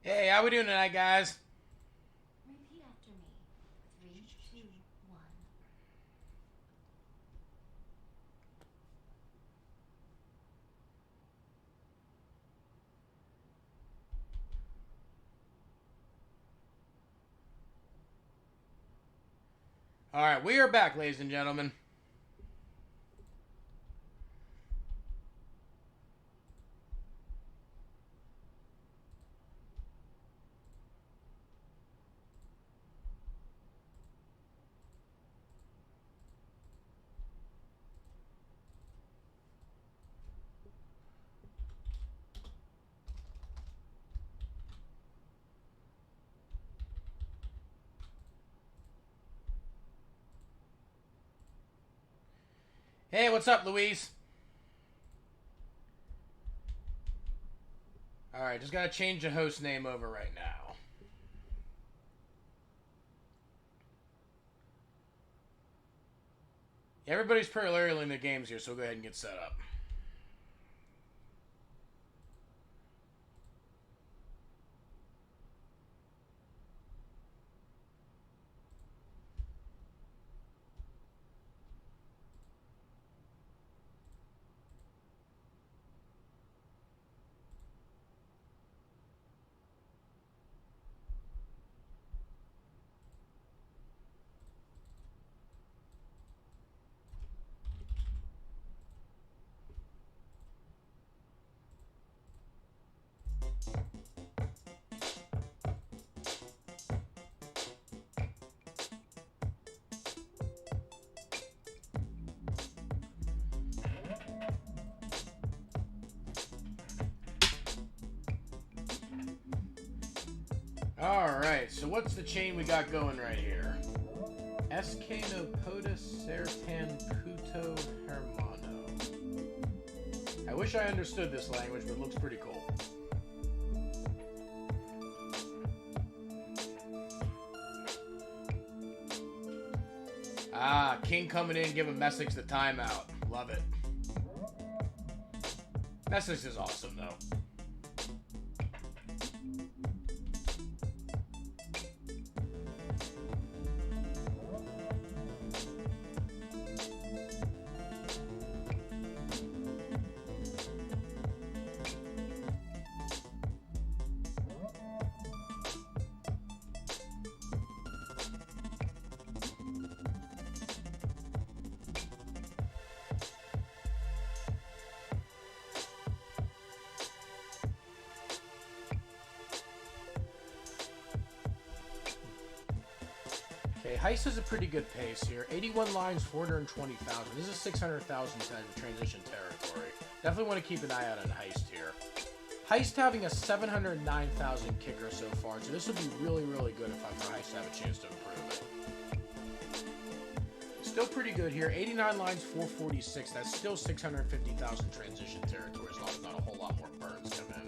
Hey, how we doing tonight, guys? Repeat after me. Three, two, one. All right, we are back, ladies and gentlemen. Hey, what's up, Louise? All right, just gotta change the host name over right now. Everybody's pretty early in the games here, so we'll go ahead and get set up. All right, so what's the chain we got going right here? Escanopoda Sertan Puto Hermano. I wish I understood this language, but it looks pretty cool. Ah, King coming in, giving Messix the timeout. Love it. Messix is awesome, though. Okay, Heist is a pretty good pace here. 81 lines, 420,000. This is 600,000 transition territory. Definitely want to keep an eye out on Heist here. Heist having a 709,000 kicker so far, so this would be really, really good if for Heist to have a chance to improve it. Still pretty good here. 89 lines, 446. That's still 650,000 transition territory as long as not a whole lot more burns come in.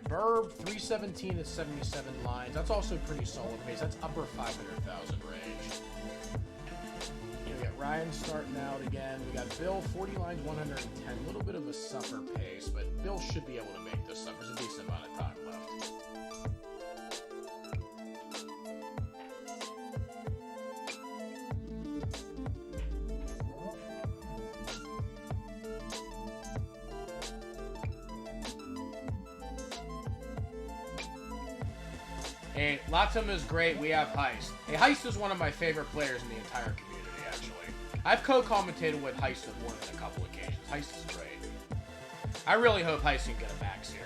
Burb, 317 to 77 lines. That's also pretty solid pace. That's upper 500,000 range. We got Ryan starting out again. We got Bill, 40 lines, 110. A little bit of a suffer pace, but Bill should be able to make this up. There's a decent amount of time left. Hey, Latum is great. We have Heist. Hey, Heist is one of my favorite players in the entire community, actually. I've co-commentated with Heist on more than a couple occasions. Heist is great. I really hope Heist can get a max here.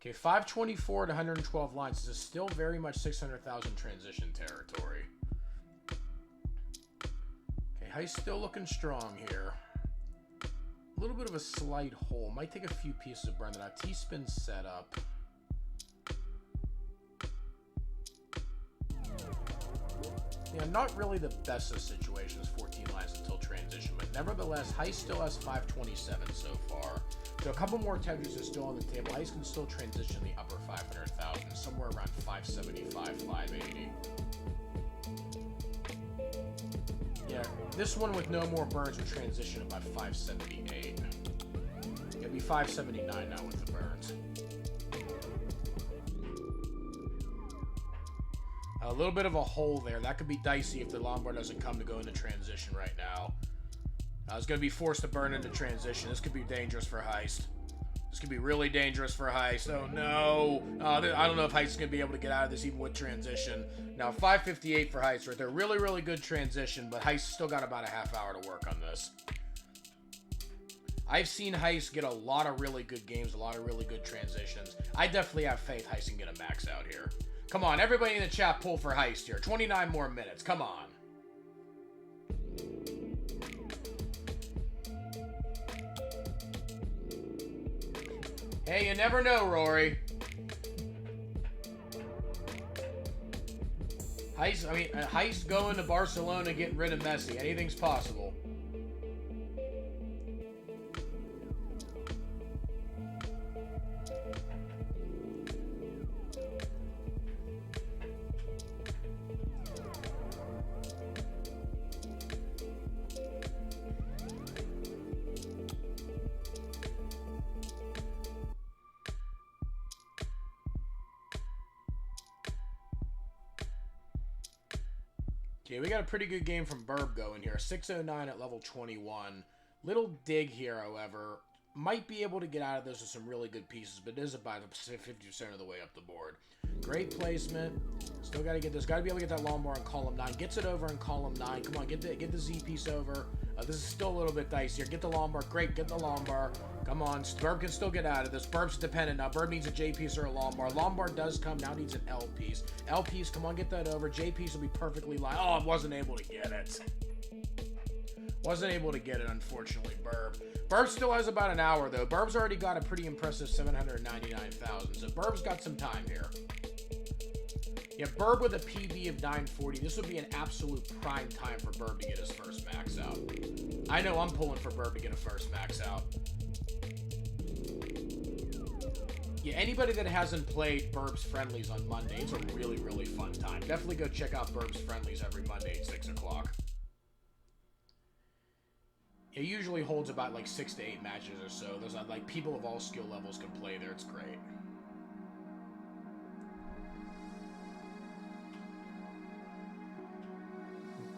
Okay, 524 to 112 lines. This is still very much 600,000 transition territory. Heist still looking strong here. A little bit of a slight hole. Might take a few pieces of burn. That T-spin set up. Yeah, not really the best of situations, 14 lines until transition, but nevertheless, Heist still has 527 so far. So a couple more temperatures are still on the table. Heist can still transition the upper 500,000, somewhere around 575, 580. Yeah, this one with no more burns would transition about 578. It'd be 579 now with the burns. A little bit of a hole there. That could be dicey if the Lombard doesn't come to go into transition right now. I was going to be forced to burn into transition. This could be dangerous for Heist. This could be really dangerous for Heist. Oh, no. I don't know if Heist is going to be able to get out of this even with transition. Now, 558 for Heist right there. Really, really good transition, but Heist still got about a half hour to work on this. I've seen Heist get a lot of really good games, a lot of really good transitions. I definitely have faith Heist can get a max out here. Come on, everybody in the chat pull for Heist here. 29 more minutes. Come on. Hey, you never know, Rory. Heist going to Barcelona, getting rid of Messi. Anything's possible. Okay, we got a pretty good game from Burb going here. 609 at level 21. Little dig here, however. Might be able to get out of this with some really good pieces, but it is about 50% of the way up the board. Great placement. Still got to get this. Got to be able to get that Lombard in column 9. Gets it over in column 9. Come on, get the Z piece over. This is still a little bit dicey here. Get the Lombard. Great, get the Lombard. Come on, Burb can still get out of this. Burb's dependent now. Burb needs a J piece or a Lombard. Lombard does come. Now needs an L piece. L piece, come on, get that over. J piece will be perfectly lined. Oh, I wasn't able to get it. Wasn't able to get it, unfortunately, Burb. Burb still has about an hour, though. Burb's already got a pretty impressive 799,000, so Burb's got some time here. Yeah, Burb with a PB of 940. This would be an absolute prime time for Burb to get his first max out. I know I'm pulling for Burb to get a first max out. Yeah, anybody that hasn't played Burb's Friendlies on Monday, it's a really, really fun time. Definitely go check out Burb's Friendlies every Monday at 6 o'clock. It usually holds about like 6 to 8 matches or so. There's like people of all skill levels can play there. It's great.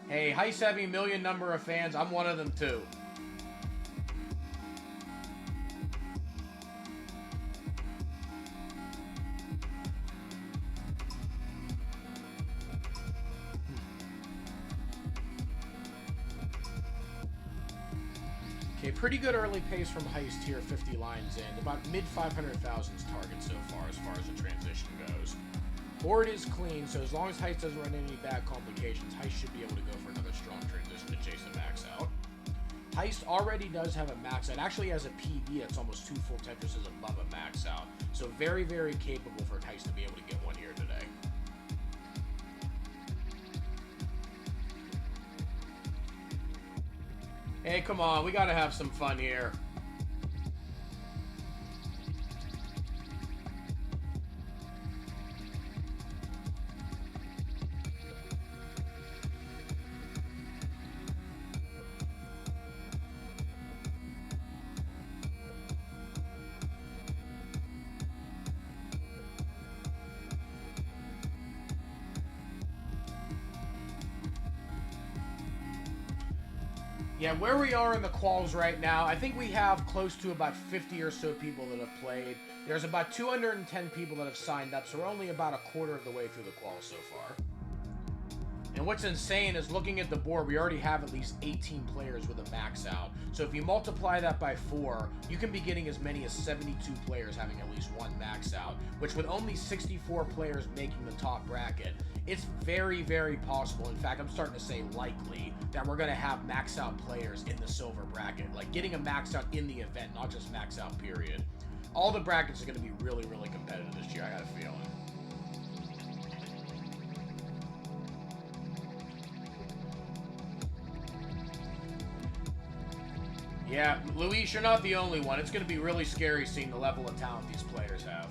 Hey, Heist having a million number of fans. I'm one of them too. Okay, pretty good early pace from Heist here, 50 lines in. About mid 500,000s target so far as the transition goes. Board is clean, so as long as Heist doesn't run into any bad complications, Heist should be able to go for another strong transition to chase a max out. Heist already does have a max out. Actually has a PB that's almost 2 full Tetrises above a max out. So very, very capable for Heist to be able to get one here today. Hey, come on, we gotta have some fun here. Yeah, where we are in the quals right now, I think we have close to about 50 or so people that have played. There's about 210 people that have signed up, so we're only about a quarter of the way through the quals so far. And what's insane is looking at the board, we already have at least 18 players with a max out. So if you multiply that by 4, you can be getting as many as 72 players having at least one max out, which with only 64 players making the top bracket, it's very, very possible. In fact, I'm starting to say likely that we're going to have max out players in the silver bracket. Like getting a max out in the event, not just max out period. All the brackets are going to be really, really competitive this year, I got a feeling. Yeah, Luis, you're not the only one. It's going to be really scary seeing the level of talent these players have.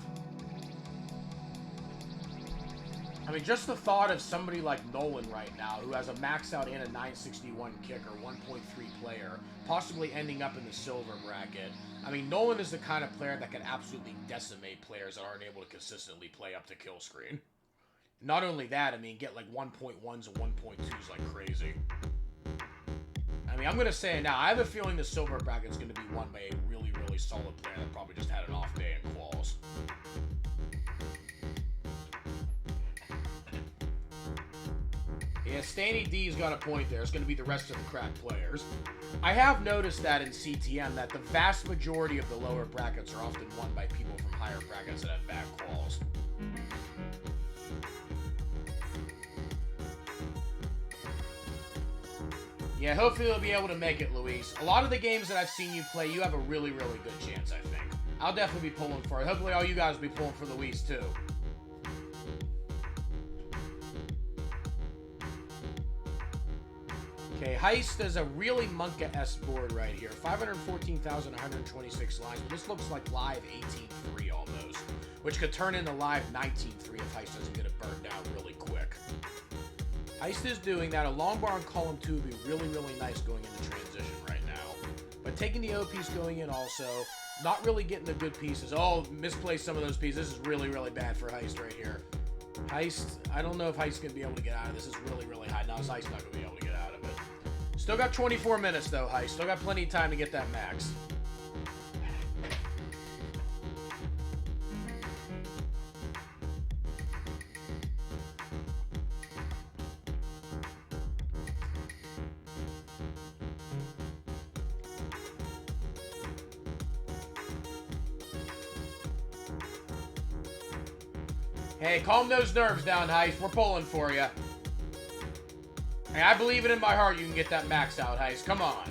mean, just the thought of somebody like Nolan right now, who has a max out and a 961 kicker, 1.3 player, possibly ending up in the silver bracket. I mean, Nolan is the kind of player that can absolutely decimate players that aren't able to consistently play up to kill screen. Not only that, I mean, get like 1.1s and 1.2s like crazy. I mean, I'm going to say it now. I have a feeling the silver bracket is going to be won by a really, really solid player that probably just had an off day in quals. Yeah, Stanny D's got a point there. It's going to be the rest of the cracked players. I have noticed that in CTM that the vast majority of the lower brackets are often won by people from higher brackets that have bad quals. Yeah, hopefully you'll be able to make it, Luis. A lot of the games that I've seen you play, you have a really, really good chance, I think. I'll definitely be pulling for it. Hopefully all you guys will be pulling for Luis, too. Okay, Heist is a really Monka-esque board right here. 514,126 lines. This looks like live 18-3 almost, which could turn into live 19-3 if Heist doesn't get it burned out really quick. Heist is doing that. A long bar on column 2 would be really, really nice going into transition right now. But taking the O piece going in also, not really getting the good pieces. Oh, misplaced some of those pieces. This is really, really bad for Heist right here. Heist, I don't know if Heist's going to be able to get out of this. It's really, really high. Now, Heist's not going to be able to get out of it. Still got 24 minutes, though, Heist. Still got plenty of time to get that max. Hey, calm those nerves down, Heist. We're pulling for you. Hey, I believe it in my heart you can get that max out, Heist. Come on.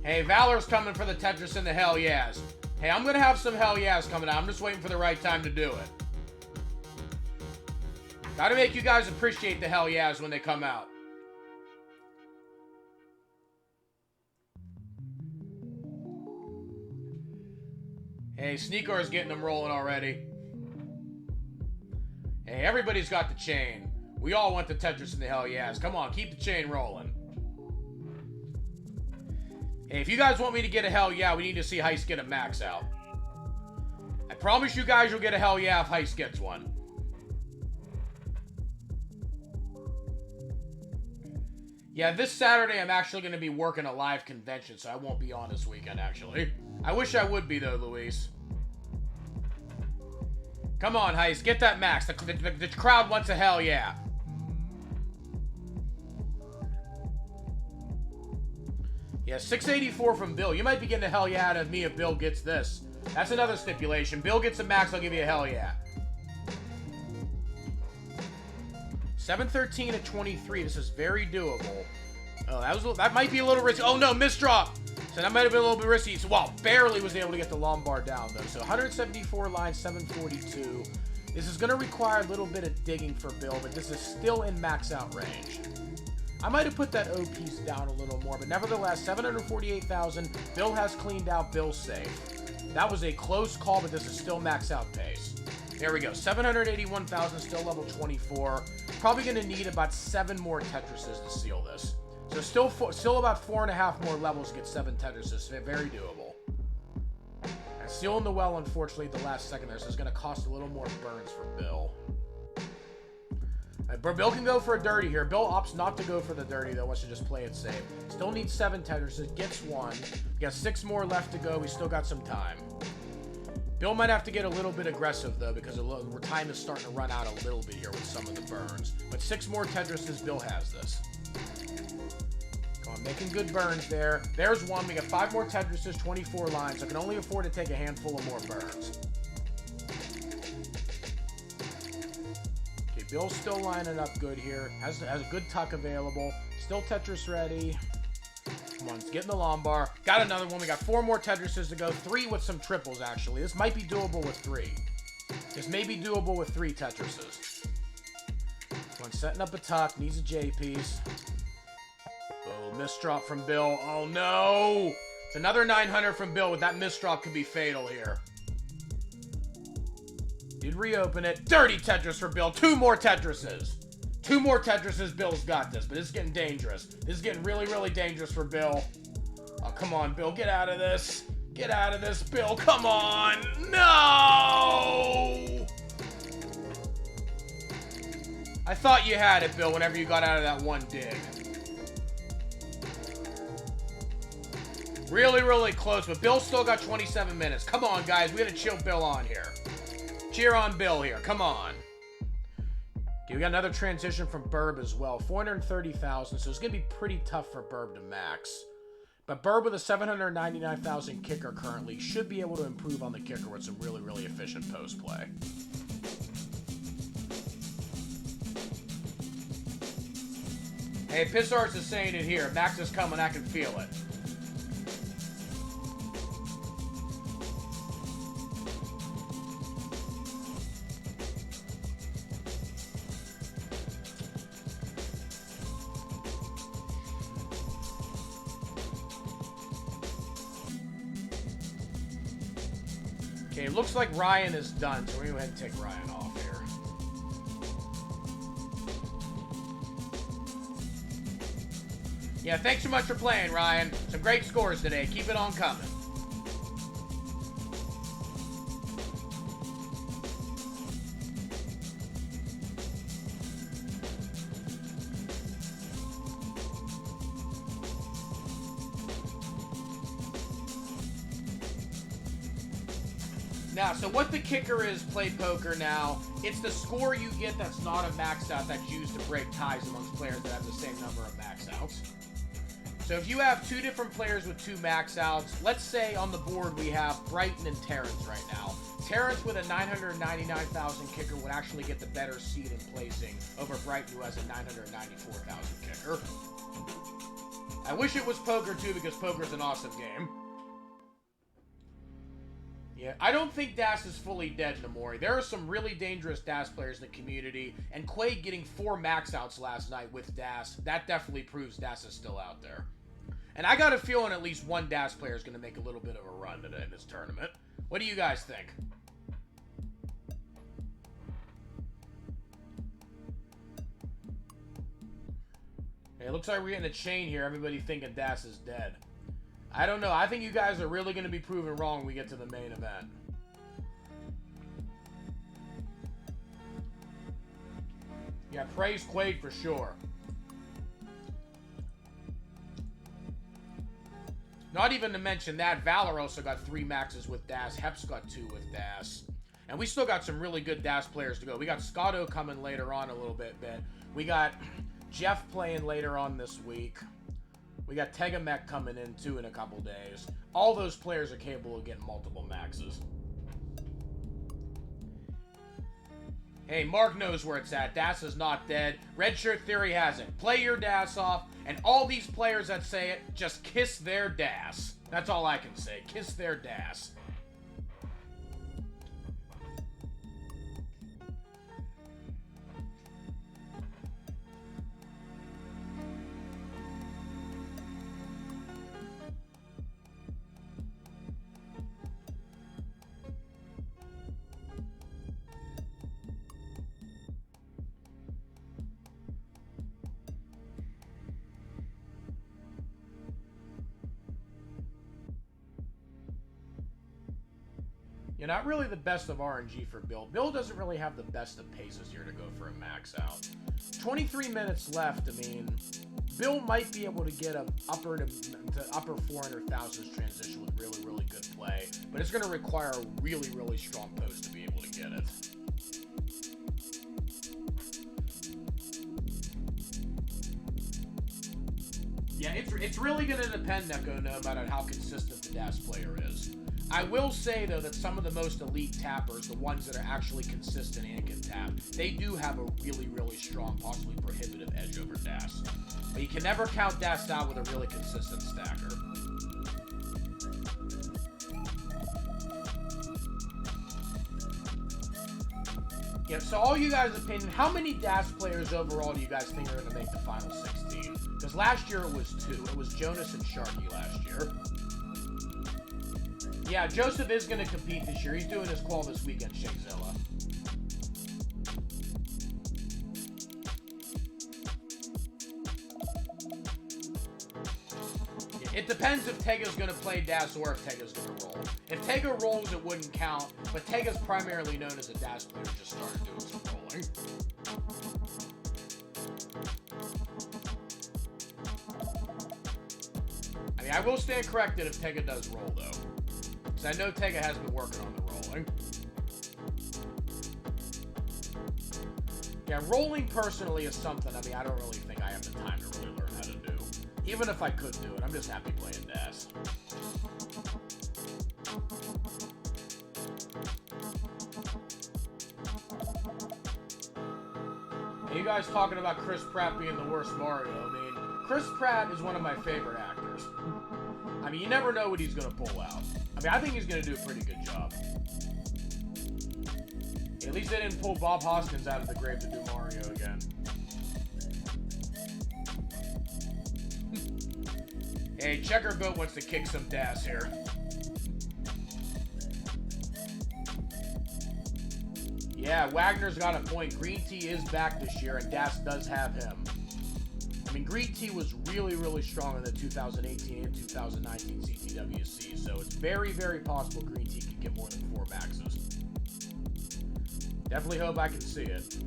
Hey, Valor's coming for the Tetris and the hell yes. Hey, I'm going to have some hell yes coming out. I'm just waiting for the right time to do it. Gotta make you guys appreciate the hell yes when they come out. Hey, Sneaker's getting them rolling already. Hey, everybody's got the chain. We all want the Tetris in the hell yes. Come on, keep the chain rolling. Hey, if you guys want me to get a hell yeah, we need to see Heist get a max out. I promise you guys you'll get a hell yeah if Heist gets one. Yeah, this Saturday I'm actually going to be working a live convention, so I won't be on this weekend, actually. I wish I would be, though, Luis. Come on, Heist. Get that max. The crowd wants a hell yeah. Yeah, 684 from Bill. You might be getting a hell yeah out of me if Bill gets this. That's another stipulation. Bill gets a max, I'll give you a hell yeah. 713 at 23. This is very doable. Oh, that might be a little risky. Oh, no, misdrop. So that might have been a little bit risky. So, wow, barely was able to get the Lombard down, though. So 174 lines, 742. This is going to require a little bit of digging for Bill, but this is still in max out range. I might have put that O piece down a little more, but nevertheless, 748,000. Bill has cleaned out. Bill's safe. That was a close call, but this is still max out pace. There we go. 781,000, still level 24. Probably going to need about 7 more Tetrises to seal this. So still about 4.5 more levels to get 7 Tetrises. Very doable. And sealing the well, unfortunately, at the last second there. So it's going to cost a little more burns for Bill. Bill can go for a dirty here. Bill opts not to go for the dirty, though, wants to just play it safe. Still needs 7 Tetrises. Gets 1. We got 6 more left to go. We still got some time. Bill might have to get a little bit aggressive, though, because time is starting to run out a little bit here with some of the burns. But 6 more Tetrises, Bill has this. Come on, making good burns there. There's 1. We got 5 more Tetrises, 24 lines. I can only afford to take a handful of more burns. Okay, Bill's still lining up good here. Has a good tuck available. Still Tetris ready. Come on, it's getting the Lombard. Got another one. We got 4 more Tetrises to go. 3 with some triples, actually. This might be doable with 3. This may be doable with 3 Tetrises. Come on, setting up a tuck. Needs a J piece. Boom. Misdrop from Bill. Oh, no. It's another 900 from Bill. With that misdrop could be fatal here. You'd reopen it. Dirty Tetris for Bill. 2 more Tetrises. 2 more Tetrises. Bill's got this, but it's getting dangerous. This is getting really, really dangerous for Bill. Oh, come on, Bill. Get out of this. Get out of this, Bill. Come on. No! I thought you had it, Bill, whenever you got out of that one dig. Really, really close, but Bill still got 27 minutes. Come on, guys. We gotta chill Bill on here. Cheer on Bill here. Come on. Okay, we got another transition from Burb as well. 430,000, so it's gonna be pretty tough for Burb to max. But Burb with a 799,000 kicker currently should be able to improve on the kicker with some really, really efficient post play. Hey, Pissarts is saying it here. Max is coming. I can feel it. Okay, it looks like Ryan is done, so we're going to go ahead and take Ryan off here. Yeah, thanks so much for playing, Ryan. Some great scores today. Keep it on coming. Now, so what the kicker is, play poker now, it's the score you get that's not a max out that's used to break ties amongst players that have the same number of max outs. So if you have 2 different players with 2 max outs, let's say on the board we have Brighton and Terrence right now. Terrence with a 999,000 kicker would actually get the better seed in placing over Brighton, who has a 994,000 kicker. I wish it was poker too, because poker's an awesome game. Yeah, I don't think Das is fully dead, Namori. There are some really dangerous Das players in the community, and Quaid getting 4 max outs last night with Das, that definitely proves Das is still out there. And I got a feeling at least one Das player is going to make a little bit of a run in this tournament. What do you guys think? Hey, it looks like we're getting a chain here. Everybody thinking Das is dead. I don't know. I think you guys are really going to be proven wrong when we get to the main event. Yeah, praise Quaid for sure. Not even to mention that, Valor also got 3 maxes with Das. Hep's got 2 with Das. And we still got some really good Das players to go. We got Scotto coming later on a little bit. We got Jeff playing later on this week. We got Tegamek coming in, too, in a couple days. All those players are capable of getting multiple maxes. Hey, Mark knows where it's at. Das is not dead. Redshirt Theory has it. Play your Das off, and all these players that say it, just kiss their Das. That's all I can say. Kiss their Das. Yeah, not really the best of RNG for Bill. Bill doesn't really have the best of paces here to go for a max out. 23 minutes left. I mean, Bill might be able to get an upper 400,000 transition with really, really good play, but it's going to require a really, really strong post to be able to get it. Yeah, it's really going to depend, Neko, no matter how consistent the Das player is. I will say, though, that some of the most elite tappers, the ones that are actually consistent and can tap, they do have a really, really strong, possibly prohibitive edge over Das. But you can never count Das out with a really consistent stacker. Yeah, so all you guys' opinion, how many Das players overall do you guys think are going to make the final 16? Because last year it was 2. It was Jonas and Sharky last year. Yeah, Joseph is going to compete this year. He's doing his qual this weekend, Shakezilla. It depends if Tega's going to play Das or if Tega's going to roll. If Tega rolls, it wouldn't count, but Tega's primarily known as a Das player, just started doing some rolling. I mean, I will stand corrected if Tega does roll, though. Because I know Tega has been working on the rolling. Yeah, rolling personally is something, I mean, I don't really think I have the time to really learn how to do. Even if I could do it, I'm just happy playing Das. You guys talking about Chris Pratt being the worst Mario. I mean, Chris Pratt is one of my favorite actors. I mean, you never know what he's going to pull out. I mean, I think he's going to do a pretty good job. At least they didn't pull Bob Hoskins out of the grave to do Mario again. Hey, Checkerboat wants to kick some Das here. Yeah, Wagner's got a point. Green Tea is back this year, and Das does have him. I mean, Green Tea was really, really strong in the 2018 and 2019 CTWC, so it's very, very possible Green Tea can get more than 4 maxes. Definitely hope I can see it.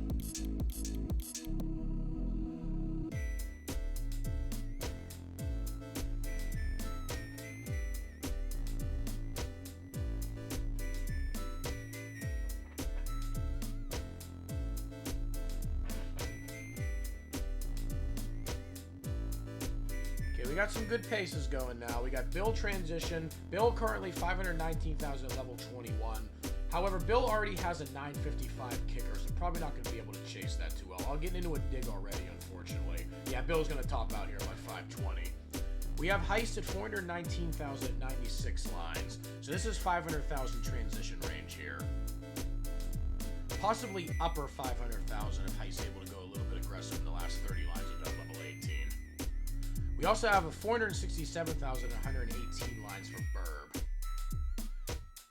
We got some good paces going now. We got Bill transition. Bill currently 519,000 at level 21. However, Bill already has a 955 kicker, so probably not going to be able to chase that too well. I'll get into a dig already, unfortunately. Yeah, Bill's going to top out here by 520. We have Heist at 419,000 at 96 lines. So this is 500,000 transition range here. Possibly upper 500,000 if Heist's able to go a little bit aggressive in the last 30 lines of that level 18. We also have a 467,000 at 118 lines for Burb.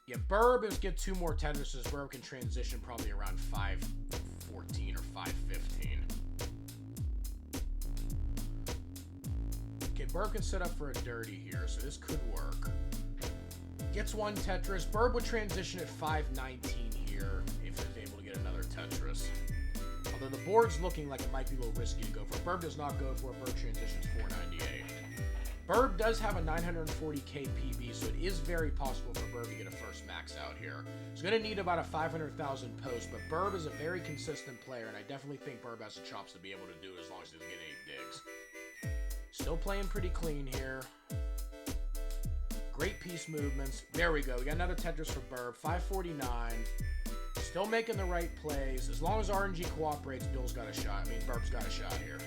Yeah, Burb is get 2 more Tetrises. Burb can transition probably around 514 or 515. Okay, Burb can set up for a dirty here, so this could work. Gets 1 Tetris. Burb would transition at 519 here if he's able to get another Tetris. Although the board's looking like it might be a little risky to go for. Burb does not go for it. Burb transitions 498. Burb does have a 940k PB, so it is very possible for Burb to get a first max out here. He's going to need about a 500,000 post, but Burb is a very consistent player, and I definitely think Burb has the chops to be able to do it as long as he doesn't get any digs. Still playing pretty clean here. Great piece movements. There we go. We got another Tetris for Burb. 549. Still making the right plays. As long as RNG cooperates, Bill's got a shot. I mean, Burb's got a shot here.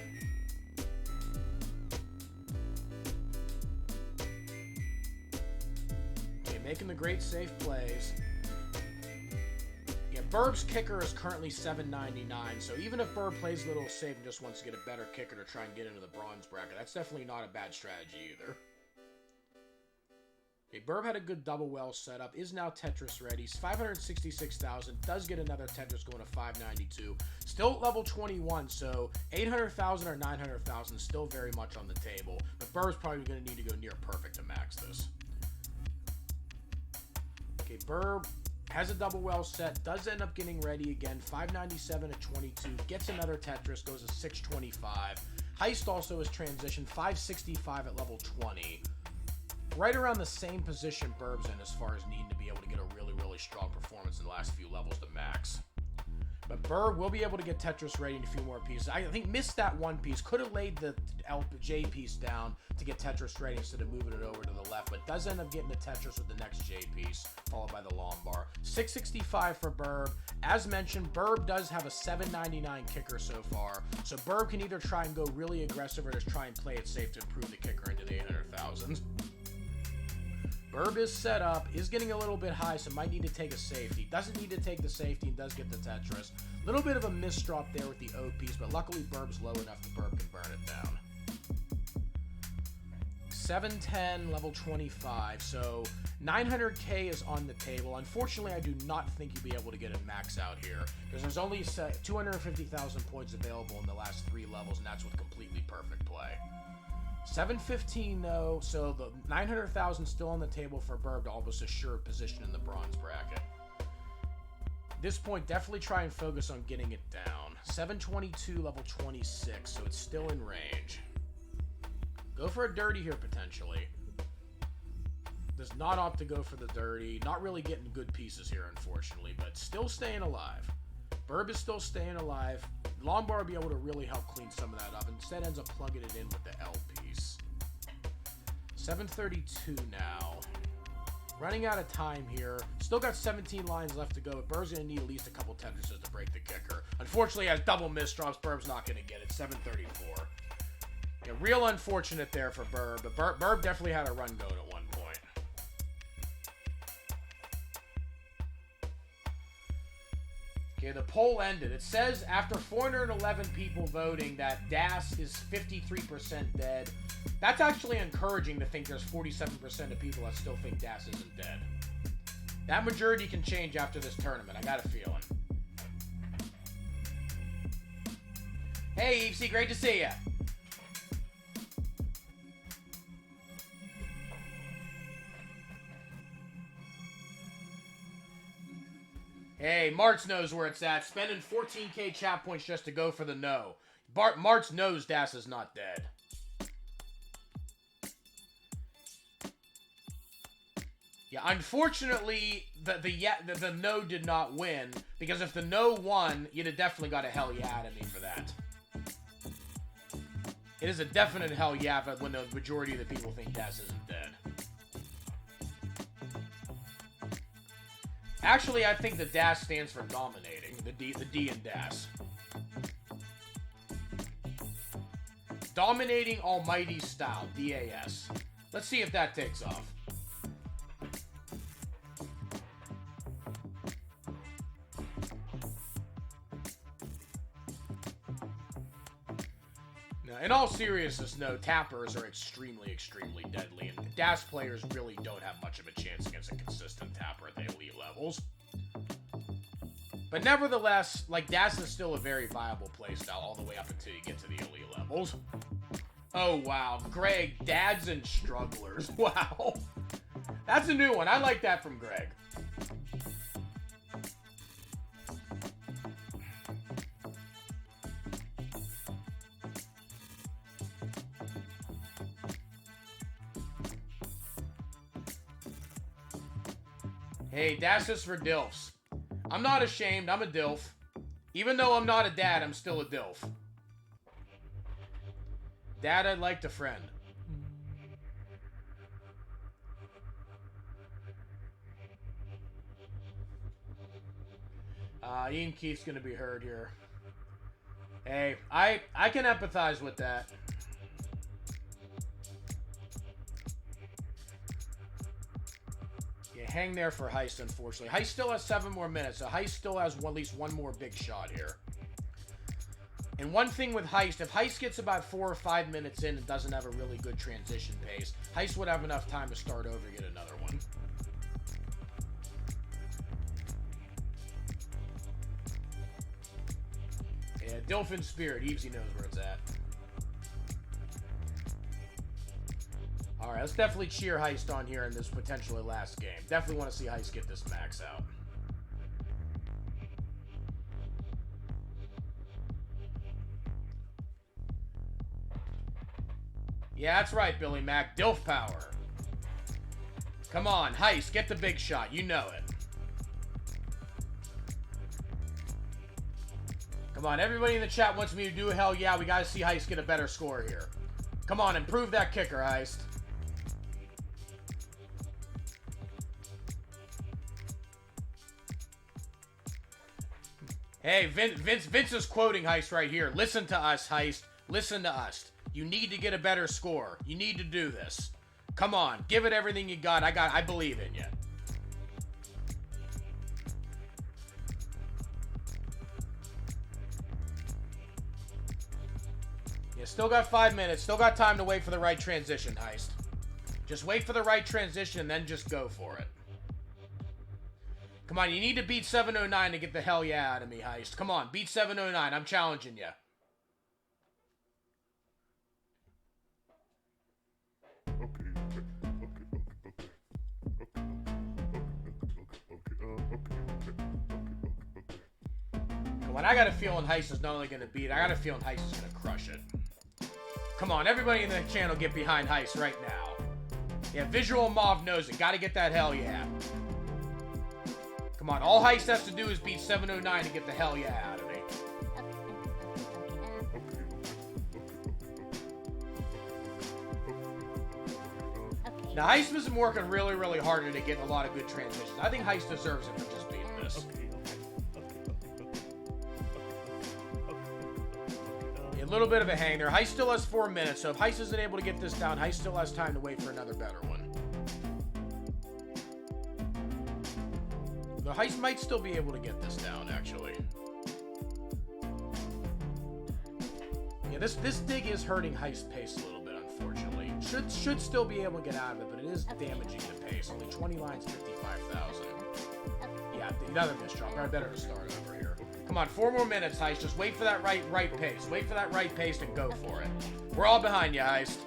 Okay, making the great safe plays. Yeah, Burb's kicker is currently 799, so even if Burb plays a little safe and just wants to get a better kicker to try and get into the bronze bracket, that's definitely not a bad strategy either. Okay, Burb had a good double well set up, is now Tetris ready. 566,000, does get another Tetris going to 592. Still at level 21, so 800,000 or 900,000 still very much on the table. But Burb's probably going to need to go near perfect to max this. Okay, Burb has a double well set, does end up getting ready again. 597 at 22, gets another Tetris, goes to 625. Heist also is transitioned, 565 at level 20. Right around the same position Burb's in as far as needing to be able to get a really, really strong performance in the last few levels to max. But Burb will be able to get Tetris ready in a few more pieces. I think missed that one piece. Could have laid the J piece down to get Tetris ready instead of moving it over to the left. But does end up getting the Tetris with the next J piece, followed by the Lombard. 665 for Burb. As mentioned, Burb does have a 799 kicker so far. So Burb can either try and go really aggressive or just try and play it safe to improve the kicker into the 800,000. Burb is set up, is getting a little bit high, so might need to take a safety. Doesn't need to take the safety and does get the Tetris. Little bit of a misdrop there with the O piece, but luckily Burb's low enough that Burb can burn it down. 710, level 25. So 900k is on the table. Unfortunately, I do not think you'll be able to get a max out here, because there's only 250,000 points available in the last 3 levels, and that's with completely perfect play. 715 though, so the 900,000 still on the table for Burb to almost assure position in the bronze bracket. At this point, definitely try and focus on getting it down. 722, level 26, so it's still in range. Go for a dirty here, potentially. Does not opt to go for the dirty. Not really getting good pieces here, unfortunately, but still staying alive. Burb is still staying alive. Longbar will be able to really help clean some of that up. Instead, ends up plugging it in with the L piece. 732 now. Running out of time here. Still got 17 lines left to go, but Burb's going to need at least a couple tendencies to break the kicker. Unfortunately, as double miss drops, Burb's not going to get it. 734. Yeah, real unfortunate there for Burb, but Burb definitely had a run going at one point. Okay, the poll ended. It says after 411 people voting that Das is 53% dead. That's actually encouraging to think there's 47% of people that still think Das isn't dead. That majority can change after this tournament. I got a feeling. Hey, Evesy, great to see ya. Hey, Martz knows where it's at. Spending 14k chat points just to go for the no. Martz knows Das is not dead. Yeah, unfortunately, the no did not win, because if the no won, you'd have definitely got a hell yeah out of me for that. It is a definite hell yeah when the majority of the people think Das isn't dead. Actually, I think the DAS stands for dominating. The D in DAS. Dominating Almighty Style. DAS. Let's see if that takes off. Now, in all seriousness, no, tappers are extremely, extremely deadly, and DAS players really don't have much of a chance against a consistent tapper at the elite levels. But nevertheless, like, DAS is still a very viable playstyle all the way up until you get to the elite levels. Oh, wow. Greg, Dads and Strugglers. Wow. That's a new one. I like that from Greg. Hey, Das is for DILFs. I'm not ashamed. I'm a DILF. Even though I'm not a dad, I'm still a DILF. Dad, I'd like to friend. Ian Keith's gonna be heard here. Hey, I can empathize with that. Yeah, hang there for Heist, unfortunately. Heist still has 7 more minutes, so Heist still has at least one more big shot here. And one thing with Heist, if Heist gets about 4 or 5 minutes in and doesn't have a really good transition pace, Heist would have enough time to start over and get another one. Yeah, Dilphin Spirit. Evesy knows where it's at. Alright, let's definitely cheer Heist on here in this potentially last game. Definitely want to see Heist get this max out. Yeah, that's right, Billy Mac. Dilf power. Come on, Heist, get the big shot. You know it. Come on, everybody in the chat wants me to do a hell yeah. We gotta see Heist get a better score here. Come on, improve that kicker, Heist. Hey, Vince is quoting Heist right here. Listen to us, Heist. Listen to us. You need to get a better score. You need to do this. Come on, give it everything you got. I believe in you. Yeah, still got 5 minutes. Still got time to wait for the right transition, Heist. Just wait for the right transition and then just go for it. Come on, you need to beat 709 to get the hell yeah out of me, Heist. Come on, beat 709. I'm challenging you. Come on, I got a feeling Heist is not only going to beat, I got a feeling Heist is going to crush it. Come on, everybody in the channel get behind Heist right now. Yeah, Visual Mob knows it. Got to get that hell yeah. Come on, all Heist has to do is beat 709 to get the hell yeah out of me. Now, Heist has been working really, really hard to get a lot of good transitions. I think Heist deserves it for just beating this. A little bit of a hang there. Heist still has 4 minutes, so if Heist isn't able to get this down, Heist still has time to wait for another better one. The Heist might still be able to get this down, actually. Yeah, this dig is hurting Heist's pace a little bit, unfortunately. Should still be able to get out of it, but it is damaging the pace. Only 20 lines, 55,000. Yeah, another miss drop. I better to start over here. Come on, 4 more minutes, Heist. Just wait for that right pace. Wait for that right pace and go for it. We're all behind you, Heist.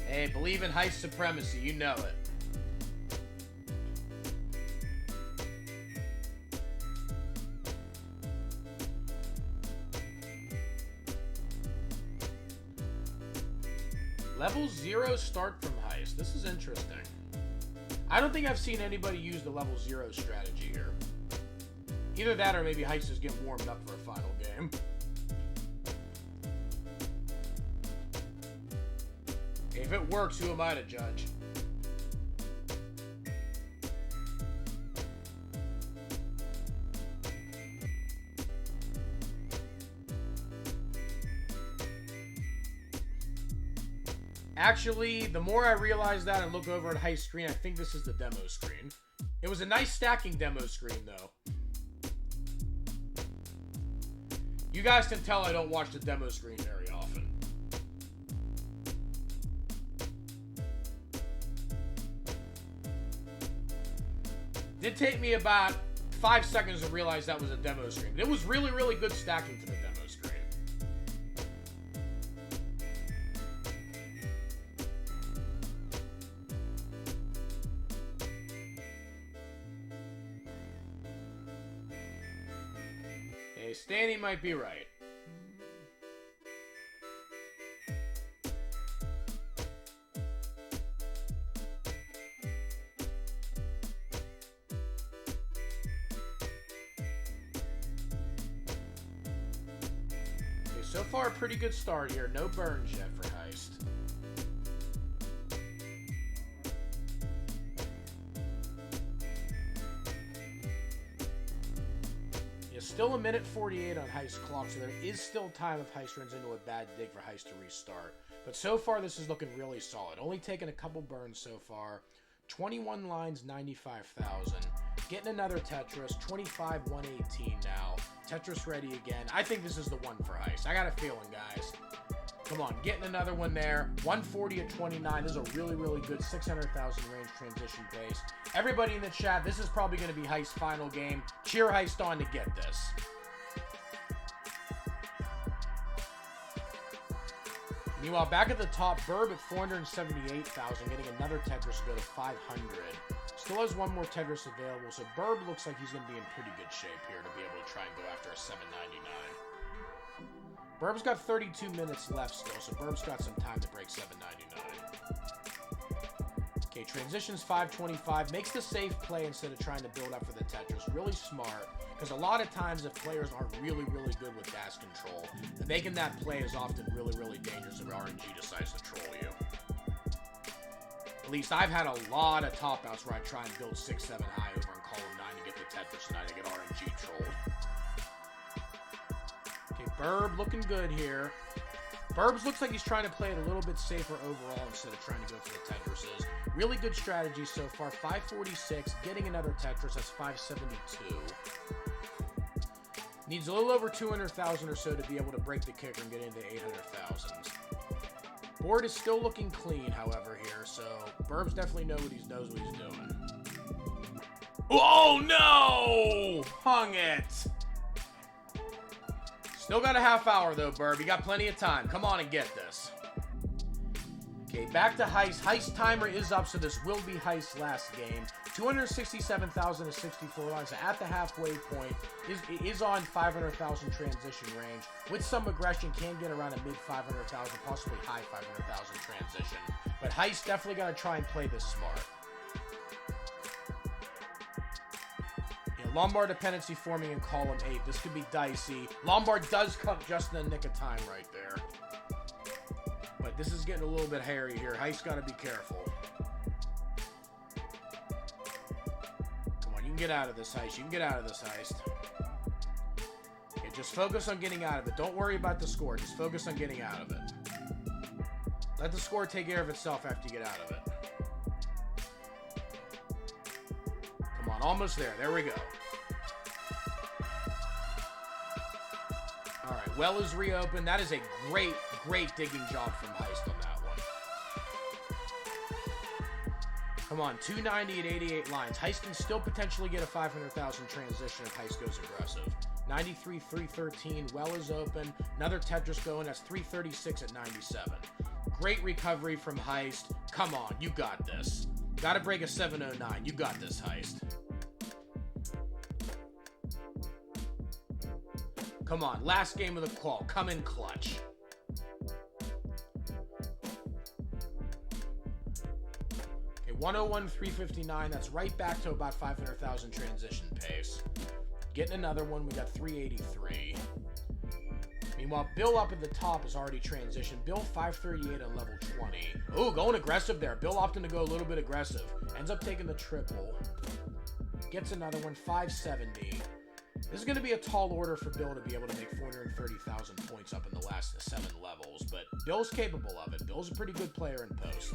Hey, believe in Heist supremacy. You know it. Level 0 start from Heist. This is interesting. I don't think I've seen anybody use the level 0 strategy here. Either that or maybe Heist is getting warmed up for a final game. If it works, who am I to judge? Actually, the more I realize that and look over at Heist screen, I think this is the demo screen. It was a nice stacking demo screen, though. You guys can tell I don't watch the demo screen very often. Did take me about 5 seconds to realize that was a demo screen. It was really, really good stacking for the demo screen. Hey, Stanny might be right. So far, a pretty good start here. No burns yet for Heist. Yeah, still 1:48 on Heist's clock, so there is still time if Heist runs into a bad dig for Heist to restart. But so far, this is looking really solid. Only taking a couple burns so far. 21 lines, 95,000. Getting another Tetris, 25, 118 now. Tetris ready again. I think this is the one for Heist. I got a feeling, guys. Come on, getting another one there. 140 at 29. This is a really, really good 600,000 range transition pace. Everybody in the chat, this is probably going to be Heist's final game. Cheer Heist on to get this. Meanwhile, back at the top, Burb at 478,000, getting another Tetris to go to 500. Still has one more Tetris available, so Burb looks like he's going to be in pretty good shape here to be able to try and go after a 799. Burb's got 32 minutes left still, so Burb's got some time to break 799. Okay, Okay, transitions 525. Makes the safe play instead of trying to build up for the Tetris. Really smart. Because a lot of times if players aren't really, really good with gas control, then making that play is often really, really dangerous if RNG decides to troll you. At least I've had a lot of top outs where I try and build 6-7 high over in column 9 to get the Tetris and I get RNG trolled. Okay, Burb looking good here. Burbs looks like he's trying to play it a little bit safer overall instead of trying to go for the Tetrises. Really good strategy so far. 546, getting another Tetris. That's 572. Needs a little over 200,000 or so to be able to break the kicker and get into 800,000. Board is still looking clean, however, here, so Burbs definitely knows what he's doing. Oh, no! Hung it! Still got a half hour, though, Burb. You got plenty of time. Come on and get this. Okay, back to Heist. Heist timer is up, so this will be Heist's last game. 267,000 to 64 lines at the halfway point. Is on 500,000 transition range. With some aggression, can get around a mid 500,000, possibly high 500,000 transition. But Heist definitely got to try and play this smart. Lombard dependency forming in column 8. This could be dicey. Lombard does come just in the nick of time right there. But this is getting a little bit hairy here. Heist got to be careful. Come on, you can get out of this, Heist. You can get out of this, Heist. Okay, just focus on getting out of it. Don't worry about the score. Just focus on getting out of it. Let the score take care of itself after you get out of it. Come on, almost there. There we go. All right, well is reopened. That is a great, great digging job from Heist on that one. Come on, 290 at 88 lines. Heist can still potentially get a 500,000 transition if Heist goes aggressive. 93, 313. Well is open. Another Tetris going. That's 336 at 97. Great recovery from Heist. Come on, you got this. Got to break a 709. You got this, Heist. Come on, last game of the qual. Come in clutch. Okay, 101, 359. That's right back to about 500,000 transition pace. Getting another one. We got 383. Meanwhile, Bill up at the top is already transitioned. Bill 538 on level 20. Ooh, going aggressive there. Bill opting to go a little bit aggressive. Ends up taking the triple. Gets another one, 570. This is going to be a tall order for Bill to be able to make 430,000 points up in the last 7 levels, but Bill's capable of it. Bill's a pretty good player in post.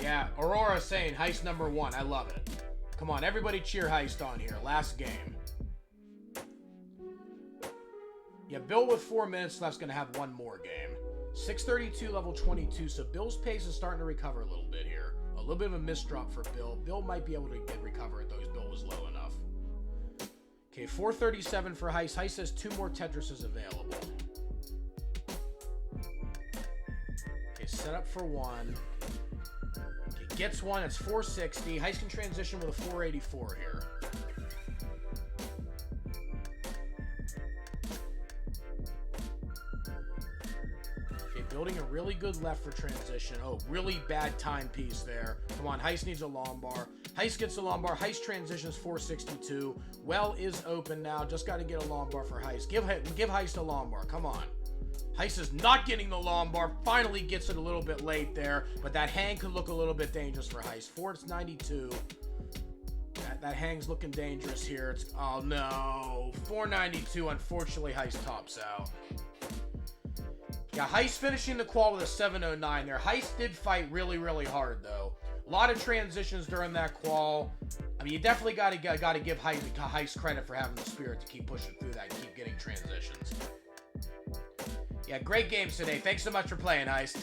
Yeah, Aurora saying Heist number 1. I love it. Come on, everybody cheer Heist on here. Last game. Yeah, Bill with 4 minutes left is going to have one more game. 632, level 22, so Bill's pace is starting to recover a little bit here. A little bit of a misdrop for Bill. Bill might be able to recover it, though his Bill was low enough. Okay, 437 for Heist. Heist has 2 more Tetrises available. Okay, set up for 1. Okay, gets 1. It's 460. Heist can transition with a 484 here. Building a really good left for transition. Oh, really bad timepiece there. Come on, Heist needs a Lombard. Heist gets a Lombard. Heist transitions 462. Well is open now. Just got to get a Lombard for Heist. Give Heist a Lombard. Come on. Heist is not getting the Lombard. Finally gets it a little bit late there, but that hang could look a little bit dangerous for Heist. 492. That hang's looking dangerous here. Oh no. 492. Unfortunately, Heist tops out. Yeah, Heist finishing the qual with a 709 there. Heist did fight really, really hard, though. A lot of transitions during that qual. I mean, you definitely got to give Heist credit for having the spirit to keep pushing through that and keep getting transitions. Yeah, great games today. Thanks so much for playing, Heist.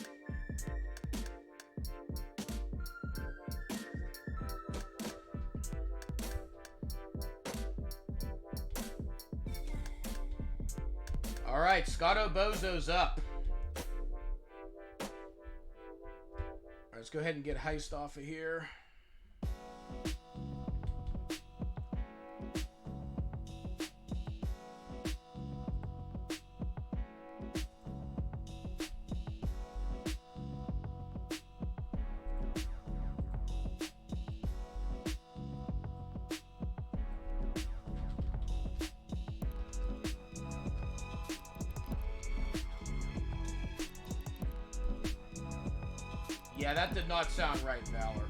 All right, Scotto Bozo's up. Let's go ahead and get Heist off of here. Yeah, that did not sound right, Valor.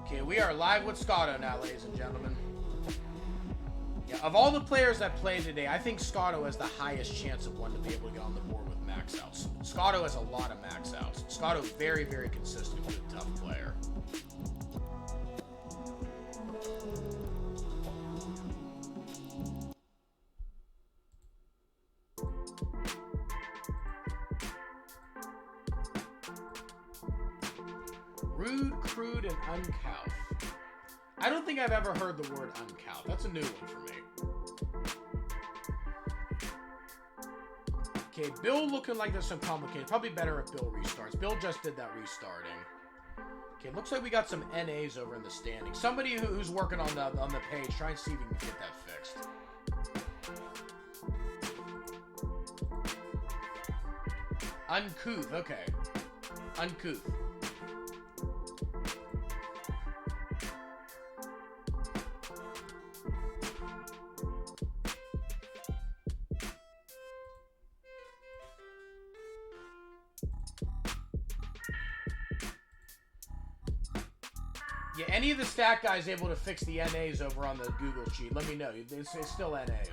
Okay, we are live with Scotto now, ladies and gentlemen. Yeah, of all the players that played today, I think Scotto has the highest chance of one to be able to get on the board with max outs. Scotto has a lot of max outs. Scotto very, very consistent, good, tough player. Rude, crude, and uncouth. I don't think I've ever heard the word uncouth. That's a new one for me. Okay, Bill looking like there's some complicated. Probably better if Bill restarts. Bill just did that restarting. Okay, looks like we got some NAs over in the standing. Somebody who's working on the page, try and see if we can get that fixed. Uncouth, okay. Uncouth. Yeah, any of the stat guys able to fix the NAs over on the Google sheet, let me know. It's still NAs.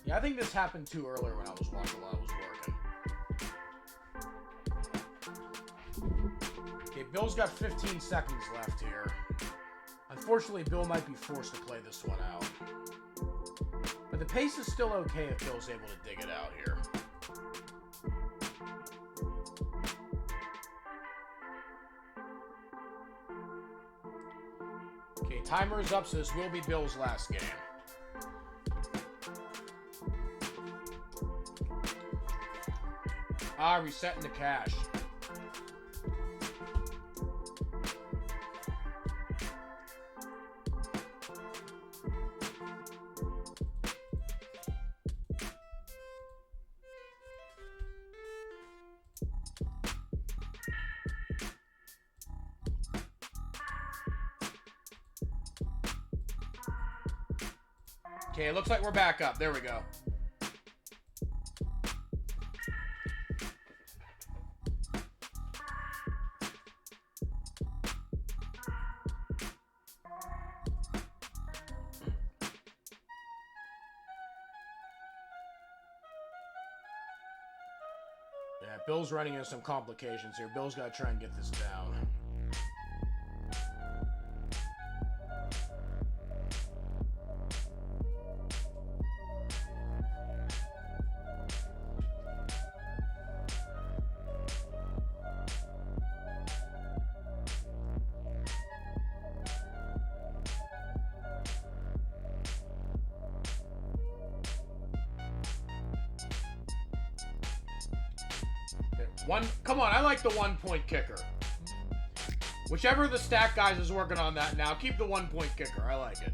Yeah, I think this happened too earlier when I was watching while I was working. Okay, Bill's got 15 seconds left here. Unfortunately, Bill might be forced to play this one out. But the pace is still okay if Bill's able to dig it out here. Okay, timer is up, so this will be Bill's last game. Ah, resetting the cache. Okay, it looks like we're back up. There we go. Yeah, Bill's running into some complications here. Bill's got to try and get this down. Come on, I like the 1-point kicker. Whichever of the stat guys is working on that now, keep the 1-point kicker. I like it.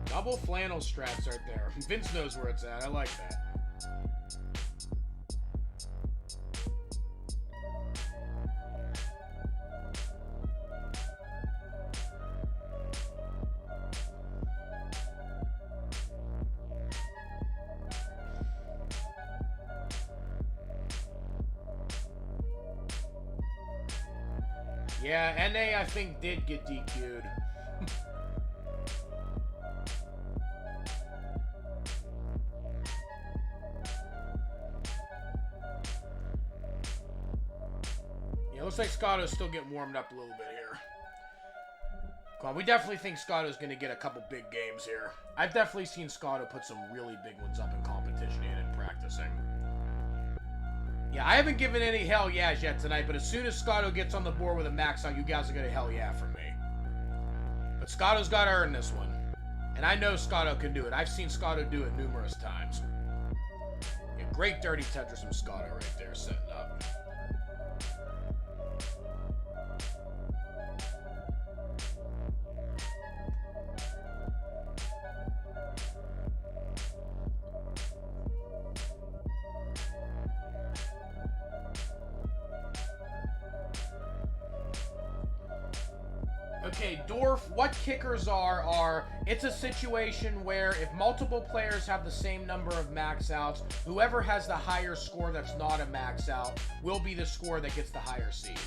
Double flannel straps right there. Vince knows where it's at. I like that. Yeah, NA I think did get DQ'd. It looks like Scotto's still getting warmed up a little bit here. Come on, we definitely think Scotto's going to get a couple big games here. I've definitely seen Scotto put some really big ones up in competition and in practicing. Yeah, I haven't given any hell yeahs yet tonight, but as soon as Scotto gets on the board with a max out, you guys are going to hell yeah from me. But Scotto's got to earn this one. And I know Scotto can do it. I've seen Scotto do it numerous times. Yeah, great dirty Tetris from Scotto right there, setting up. Okay, Dorf, what kickers are it's a situation where if multiple players have the same number of max outs, whoever has the higher score that's not a max out will be the score that gets the higher seed.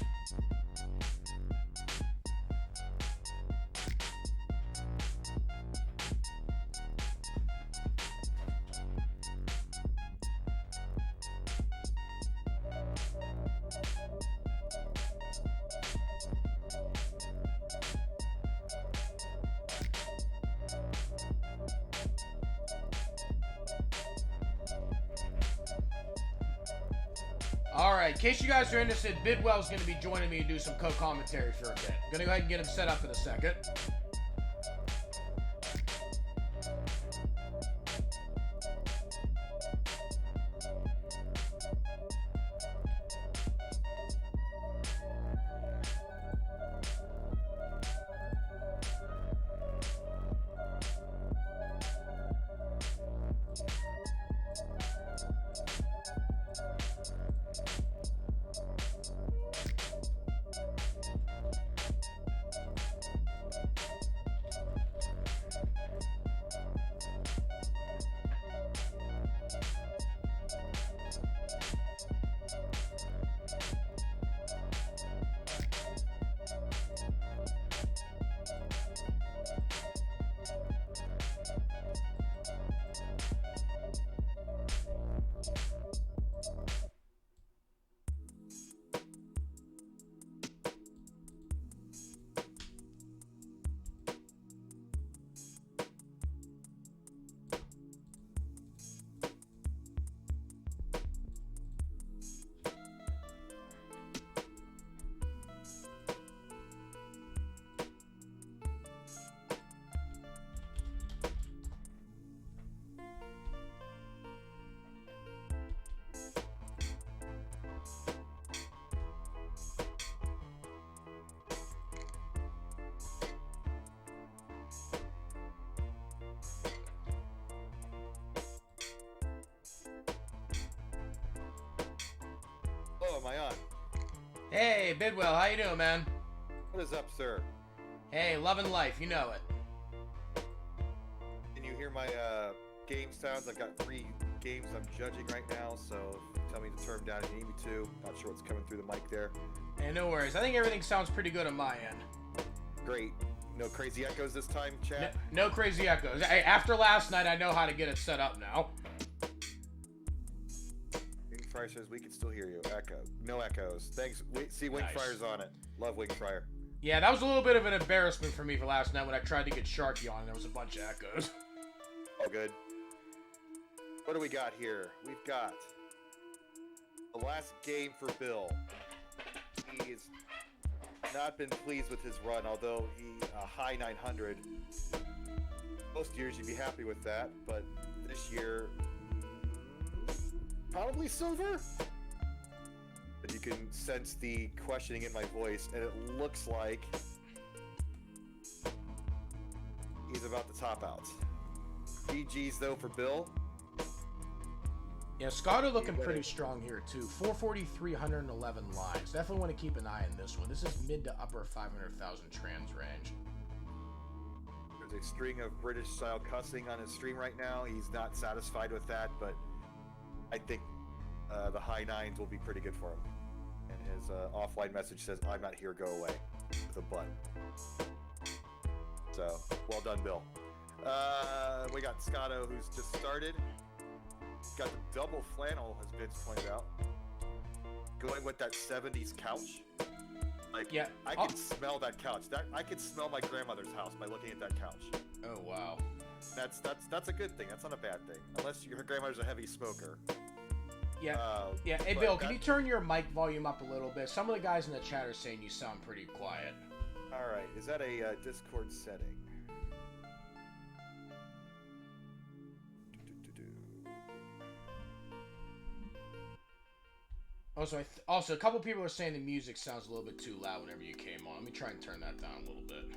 Alright, in case you guys are interested, Bidwell's going to be joining me and do some co-commentary for a bit. I'm going to go ahead and get him set up in a second. Oh, am I on? Hey, Bidwell, how you doing, man? What is up, sir? Hey, loving life, you know it. Can you hear my game sounds? I've got 3 games I'm judging right now, so tell me to turn them down if you need me to. Not sure what's coming through the mic there. Hey, no worries. I think everything sounds pretty good on my end. Great. No crazy echoes this time, chat? No crazy echoes. Hey, after last night, I know how to get it set up now. Wingfryer says we can still hear you. Echo. No echoes. Thanks. See, Wingfryer's on it. Love Wingfryer. Yeah, that was a little bit of an embarrassment for me for last night when I tried to get Sharky on and there was a bunch of echoes. All good. What do we got here? We've got the last game for Bill. He's not been pleased with his run, although he high 900. Most years you'd be happy with that, but this year probably silver. But you can sense the questioning in my voice, and it looks like he's about to top out. GG's though for Bill. Yeah, Scotto looking pretty strong here too. 443, 111 lines. Definitely want to keep an eye on this one. This is mid to upper 500,000 trans range. There's a string of British style cussing on his stream right now. He's not satisfied with that, but I think the high 9s will be pretty good for him. And his offline message says, "I'm not here, go away," with a butt. So, well done, Bill. We got Scotto, who's just started. Got the double flannel, as Vince pointed out. Going with that 70s couch. Like, Yeah. I can smell that couch. I can smell my grandmother's house by looking at that couch. Oh wow. That's a good thing. That's not a bad thing, unless your grandmother's a heavy smoker. Yeah. Yeah. Hey, but Bill, can you turn your mic volume up a little bit? Some of the guys in the chat are saying you sound pretty quiet. All right. Is that a Discord setting? Also, a couple people are saying the music sounds a little bit too loud whenever you came on. Let me try and turn that down a little bit.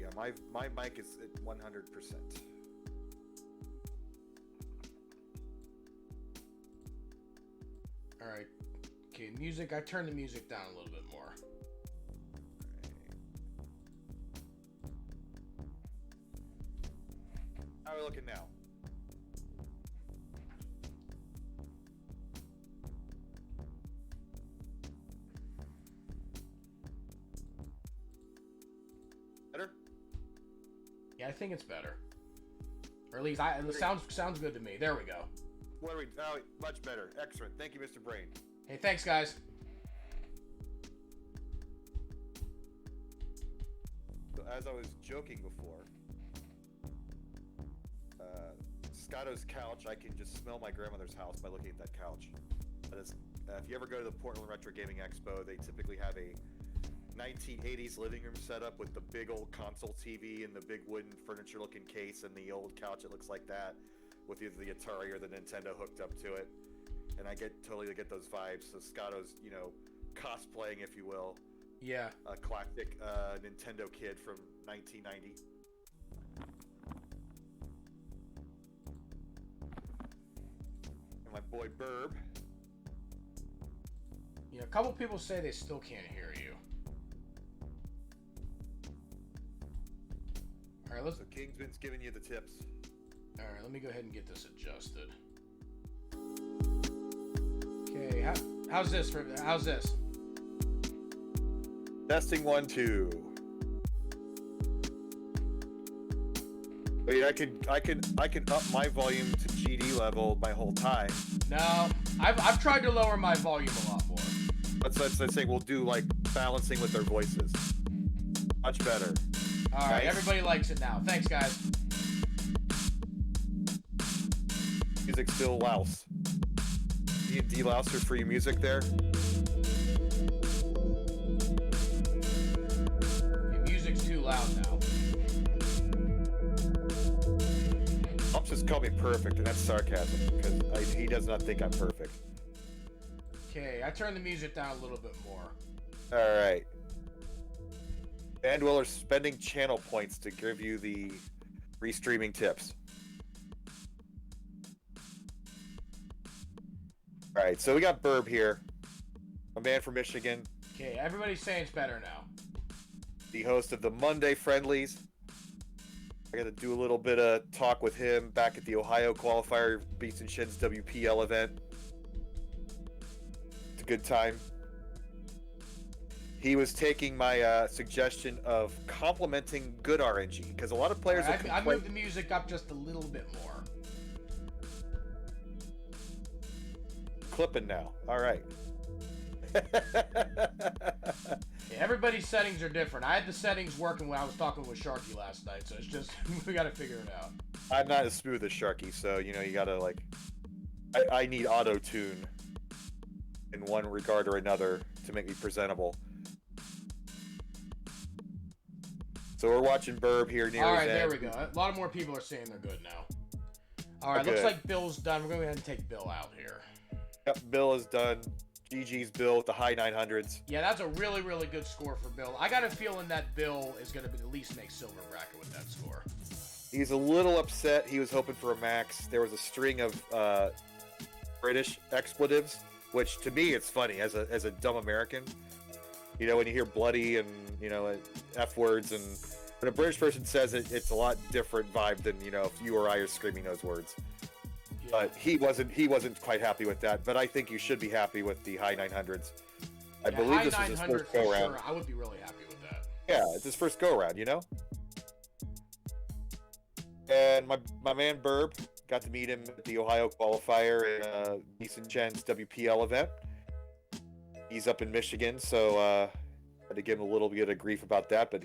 Yeah, my mic is at 100%. All right. Okay, music. I turned the music down a little bit more. How are we looking now? Better? Yeah, I think it's better. Or at least it sounds good to me. There we go. What are we? Oh, much better. Excellent. Thank you, Mr. Brain. Hey, thanks, guys. So as I was joking before, Scotto's couch, I can just smell my grandmother's house by looking at that couch. That is, if you ever go to the Portland Retro Gaming Expo, they typically have a 1980s living room setup with the big old console TV and the big wooden furniture looking case and the old couch that looks like that with either the Atari or the Nintendo hooked up to it. And I totally get those vibes. So Scotto's, cosplaying, if you will, Yeah. a classic Nintendo kid from 1990. And my boy Burb. Yeah, a couple people say they still can't hear you. All right, So Kingsman's giving you the tips. All right, let me go ahead and get this adjusted. Okay, how's this? How's this? Testing 1, 2. Wait, I can up my volume to GD level my whole time. No, I've tried to lower my volume a lot more. Let's say we'll do like balancing with their voices. Much better. All right, Nice. everybody likes it now. Thanks, guys. Music still louse. You de-louser for your music there? The music's too loud now. Umps just called me perfect, and that's sarcasm, because he does not think I'm perfect. Okay, I turned the music down a little bit more. Alright. Bandwiller's spending channel points to give you the restreaming tips. Alright, so we got Burb here. A man from Michigan. Okay, everybody's saying it's better now. The host of the Monday Friendlies. I got to do a little bit of talk with him back at the Ohio qualifier Beats and Shins WPL event. It's a good time. He was taking my suggestion of complementing good RNG because a lot of players Right, I moved the music up just a little bit more. Clipping now. All right. Yeah, everybody's settings are different. I had the settings working when I was talking with Sharky last night, so it's just we got to figure it out. I'm not as smooth as Sharky, so you gotta like. I need auto tune in one regard or another to make me presentable. So we're watching Burb here near. All his right, there end. we go. A lot more people are saying they're good now. All right, Okay. looks like Bill's done. We're going to go ahead and take Bill out here. Yep, Bill is done. GG's Bill with the high 900s. Yeah, that's a really, really good score for Bill. I got a feeling that Bill is going to at least make silver bracket with that score. He's a little upset. He was hoping for a max. There was a string of British expletives, which to me it's funny as a dumb American. When you hear bloody and F words, and when a British person says it, it's a lot different vibe than if you or I are screaming those words. Yeah. But he wasn't quite happy with that. But I think you should be happy with the high 900s. I believe high this is his 900 first for go around. sure. I would be really happy with that. Yeah, it's his first go around, And my man Burb, got to meet him at the Ohio qualifier at Beats and Chen's WPL event. He's up in Michigan, so Had to give him a little bit of grief about that, but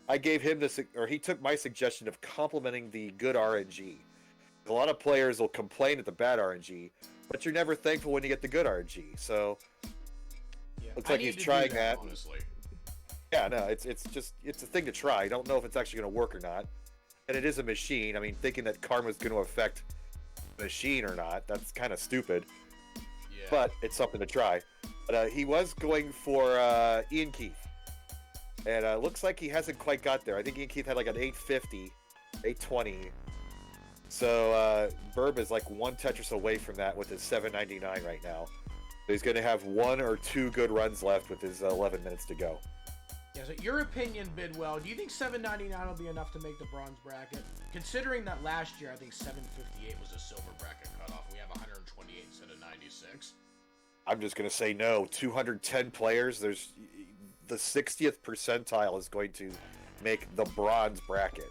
I gave him this, or he took my suggestion of complementing the good RNG. A lot of players will complain at the bad RNG, but you're never thankful when you get the good RNG. So Yeah, looks like I he's need to trying do that. honestly. Yeah, no, it's a thing to try. I don't know if it's actually going to work or not, and it is a machine. I mean, thinking that karma's going to affect the machine or not, that's kind of stupid. Yeah. But it's something to try. But he was going for Ian Keith, and looks like he hasn't quite got there. I think Ian Keith had like an 850, 820. So Burb is like one Tetris away from that with his 799 right now. So he's going to have 1 or 2 good runs left with his 11 minutes to go. Yeah, so your opinion, Bidwell, do you think 799 will be enough to make the bronze bracket? Considering that last year, I think 758 was a silver bracket cutoff. We have 128 instead of 96. I'm just going to say no. 210 players, there's the 60th percentile is going to make the bronze bracket.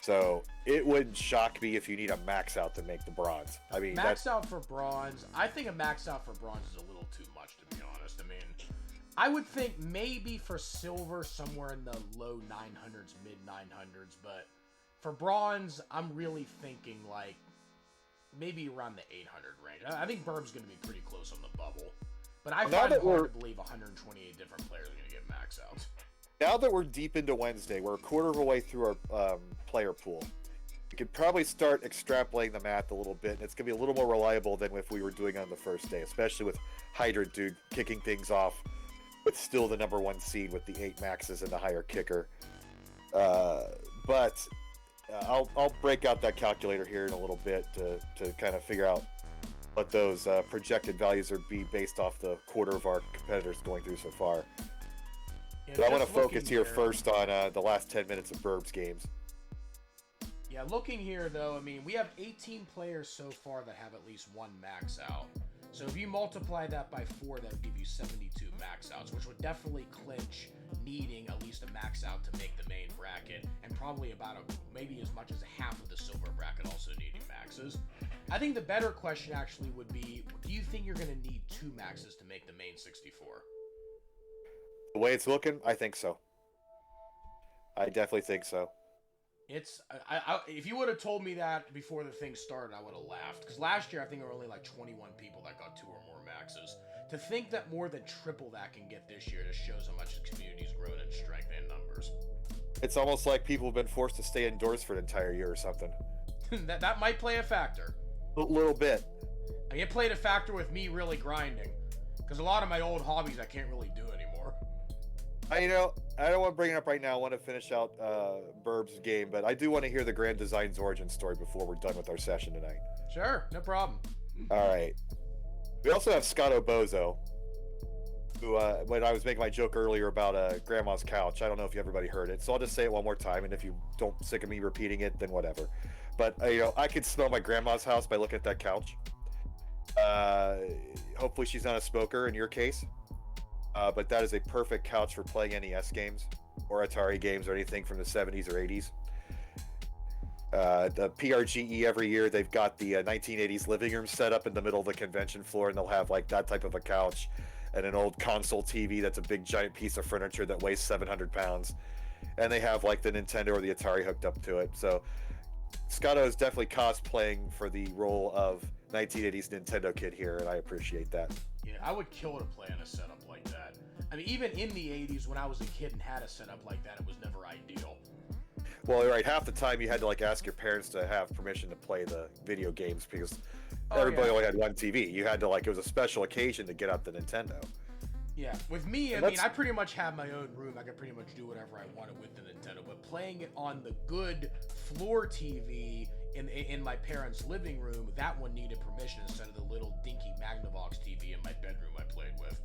So it wouldn't shock me if you need a max out to make the bronze. I mean, max out for bronze. I think a max out for bronze is a little too much, to be honest. I mean, I would think maybe for silver somewhere in the low 900s, mid 900s, but for bronze, I'm really thinking like maybe around the 800 range. I think Burb's going to be pretty close on the bubble, but I find it hard to believe 128 different players are going to get max outs. Now that we're deep into Wednesday, we're a quarter of a way through our player pool. We could probably start extrapolating the math a little bit, and it's going to be a little more reliable than if we were doing on the first day, especially with Hydrant Dude kicking things off with still the number 1 seed with the 8 maxes and the higher kicker. But I'll break out that calculator here in a little bit to kind of figure out what those projected values are be based off the quarter of our competitors going through so far. Yeah, but I want to focus here first on the last 10 minutes of Burb's games. Yeah, looking here, though, I mean, we have 18 players so far that have at least 1 max out. So if you multiply that by 4, that would give you 72 max outs, which would definitely clinch needing at least a max out to make the main bracket, and probably about maybe as much as half of the silver bracket also needing maxes. I think the better question actually would be, do you think you're going to need 2 maxes to make the main 64? The way it's looking, I think so. I definitely think so. It's if you would have told me that before the thing started, I would have laughed. Because last year, I think there were only like 21 people that got 2 or more maxes. To think that more than triple that can get this year just shows how much the community's grown in strength and numbers. It's almost like people have been forced to stay indoors for an entire year or something. that might play a factor. A little bit. I mean, it played a factor with me really grinding. Because a lot of my old hobbies I can't really do anymore. I don't want to bring it up right now. I want to finish out Burb's game, but I do want to hear the Grand Design's origin story before we're done with our session tonight. Sure, no problem. All right. We also have Scott Obozo, who, when I was making my joke earlier about Grandma's couch, I don't know if everybody heard it, so I'll just say it one more time, and if you don't sick of me repeating it, then whatever. But, I could smell my grandma's house by looking at that couch. Hopefully she's not a smoker in your case. But that is a perfect couch for playing NES games or Atari games or anything from the 70s or 80s. The PRGE every year, they've got the 1980s living room set up in the middle of the convention floor, and they'll have like that type of a couch and an old console TV that's a big giant piece of furniture that weighs 700 pounds. And they have like the Nintendo or the Atari hooked up to it. So Scotto is definitely cosplaying for the role of 1980s Nintendo kid here, and I appreciate that. Yeah, I would kill to play in a setup like that. I mean, even in the 80s when I was a kid and had a setup like that, it was never ideal. Well, right, half the time you had to like ask your parents to have permission to play the video games because everybody only had one TV. You had to like, it was a special occasion to get out the Nintendo. Yeah, with me, I mean, I pretty much have my own room. I could pretty much do whatever I wanted with the Nintendo, but playing it on the good floor TV in my parents' living room, that one needed permission instead of the little dinky Magnavox TV in my bedroom I played with.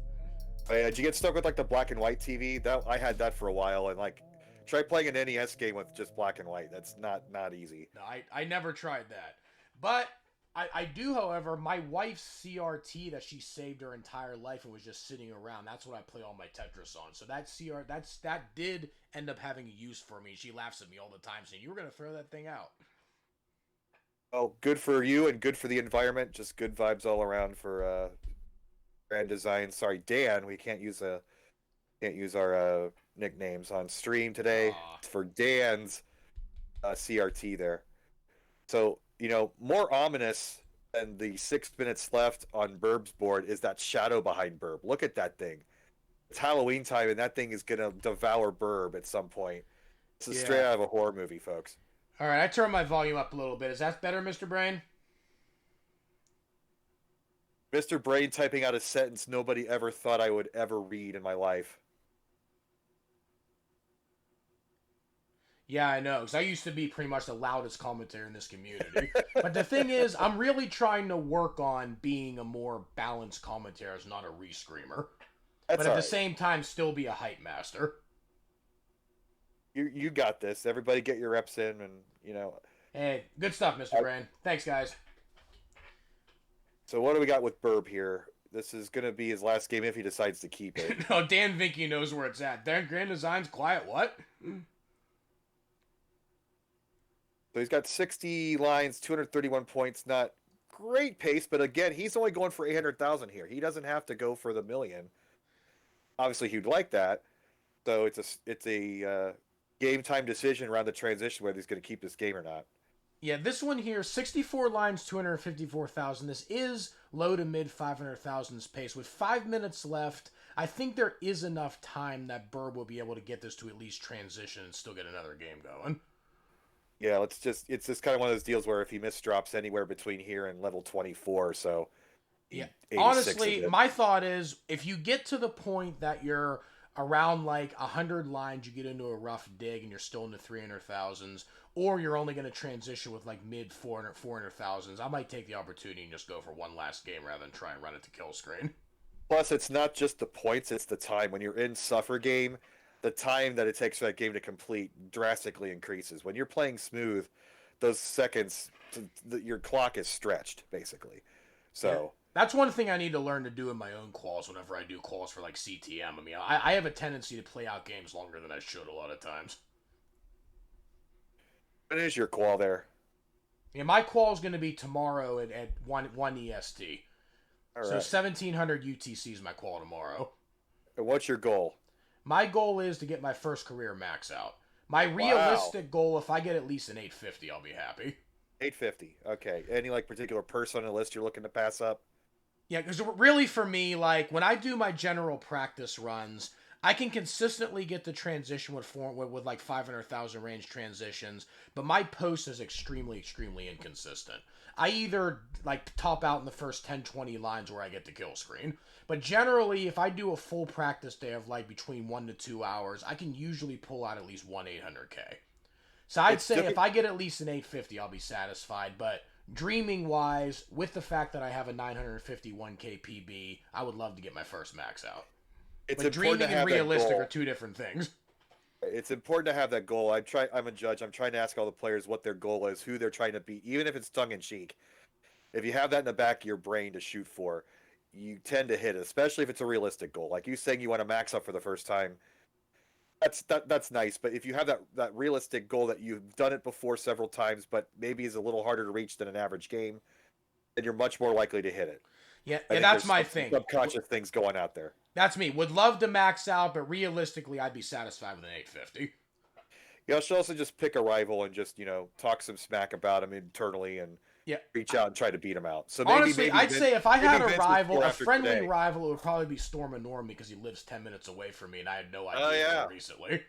Did you get stuck with like the black and white TV? That I had that for a while, and like try playing an NES game with just black and white. That's not easy. No, I never tried that, but I do, however, my wife's CRT that she saved her entire life and was just sitting around. That's what I play all my Tetris on. So that did end up having a use for me. She laughs at me all the time, saying, "You were gonna throw that thing out." Oh, good for you and good for the environment. Just good vibes all around for Grand Design. Sorry, Dan, we can't use a Can't use our nicknames on stream today. Aw. It's for Dan's CRT there. So, more ominous than the 6 minutes left on Burb's board is that shadow behind Burb. Look at that thing. It's Halloween time, and that thing is going to devour Burb at some point. This is straight Yeah. out of a horror movie, folks. All right, I turned my volume up a little bit. Is that better, Mr. Brain? Mr. Brain typing out a sentence nobody ever thought I would ever read in my life. Yeah, I know, because I used to be pretty much the loudest commentator in this community. But the thing is, I'm really trying to work on being a more balanced commentator, as not a re-screamer. That's But at all the right. same time, still be a hype master. You got this. Everybody get your reps in, and Hey, good stuff, Mr. Brain. Thanks, guys. So what do we got with Burb here? This is going to be his last game if he decides to keep it. No, Dan Vinky knows where it's at. Dan Grand Design's quiet, what? So he's got 60 lines, 231 points. Not great pace, but again, he's only going for 800,000 here. He doesn't have to go for the million. Obviously, he'd like that. So it's a game time decision around the transition whether he's going to keep this game or not. Yeah, this one here, 64 lines, 254,000. This is low to mid 500,000s pace. With 5 minutes left, I think there is enough time that Burb will be able to get this to at least transition and still get another game going. Yeah, it's just kind of one of those deals where if he misdrops anywhere between here and level 24, so Yeah. 86 Honestly, is it. my thought is if you get to the point that you're around like 100 lines, you get into a rough dig and you're still in the 300,000s, or you're only going to transition with like mid 400,000s, I might take the opportunity and just go for one last game rather than try and run it to kill screen. Plus, it's not just the points; it's the time. When you're in suffer game, the time that it takes for that game to complete drastically increases. When you're playing smooth, those seconds, your clock is stretched basically. So That's one thing I need to learn to do in my own calls whenever I do calls for like CTM. I mean, I have a tendency to play out games longer than I should a lot of times. what is your call there? Yeah, my call is going to be tomorrow at 1 EST. All So right. 1700 UTC is my call tomorrow. And what's your goal? My goal is to get my first career max out. My realistic goal, if I get at least an 850, I'll be happy. 850. Okay. Any particular person on the list you're looking to pass up? Yeah, because really for me, like when I do my general practice runs, I can consistently get the transition with like 500,000 range transitions, but my post is extremely inconsistent. I either like top out in the first 10, 20 lines where I get the kill screen, but generally if I do a full practice day of like between 1 to 2 hours, I can usually pull out at least 800K. So I'd say if I get at least an 850, I'll be satisfied, but dreaming wise, with the fact that I have a 951K PB, I would love to get my first max out. It's But important dreaming to have and that realistic goal. are two different things. It's important to have that goal. I'm a judge. I'm trying to ask all the players what their goal is, who they're trying to beat, even if it's tongue in cheek. If you have that in the back of your brain to shoot for, you tend to hit it, especially if it's a realistic goal. Like you saying you want to max up for the first time. That's nice, but if you have that realistic goal that you've done it before several times, but maybe is a little harder to reach than an average game, then you're much more likely to hit it. Yeah, I think that's there's my some thing. Subconscious things going out there. That's me. Would love to max out, but realistically, I'd be satisfied with an 850. You should also just pick a rival and just talk some smack about him internally and Yeah. reach out and try to beat him out. So Honestly, I'd say if I had a Vince would rival, score a after friendly today. rival, it would probably be Storm and Norm because he lives 10 minutes away from me, and I had no idea Oh, yeah. until recently.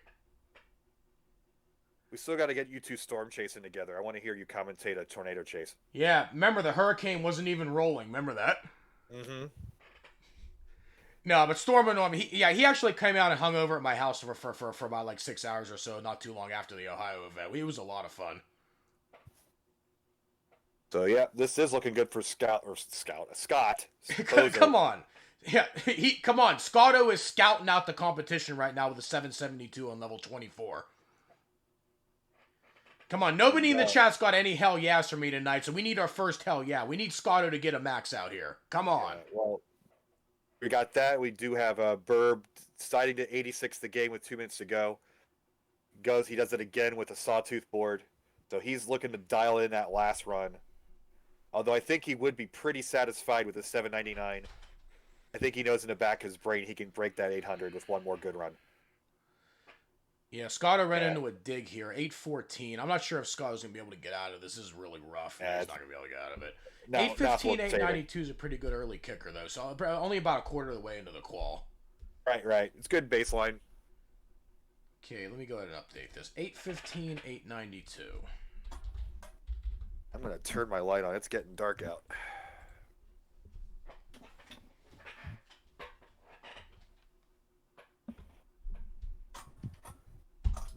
We still got to get you two storm chasing together. I want to hear you commentate a tornado chase. Yeah, remember the hurricane wasn't even rolling. Remember that? Mm-hmm. No, but Storm and Norm, he actually came out and hung over at my house for about like 6 hours or so, not too long after the Ohio event. It was a lot of fun. So yeah, this is looking good for Scott. Come on. Yeah, come on. Scotto is scouting out the competition right now with a 772 on level 24. Come on, nobody in the chat's got any hell yes for me tonight, so we need our first hell yeah. We need Scotto to get a max out here. Come on. Well, we got that. We do have Burb deciding to 86 the game with 2 minutes to go. He does it again with a sawtooth board. So he's looking to dial in that last run. Although I think he would be pretty satisfied with a 799. I think he knows in the back of his brain he can break that 800 with one more good run. Yeah, Scotto ran Yeah. into a dig here, 814. I'm not sure if Scotto's going to be able to get out of this. This is really rough. Yeah, He's not going to be able to get out of it. No, 815, not worth 892 is a pretty good early kicker, though. So only about a quarter of the way into the qual. Right. It's good baseline. Okay, let me go ahead and update this. 815, 892. I'm going to turn my light on. It's getting dark out.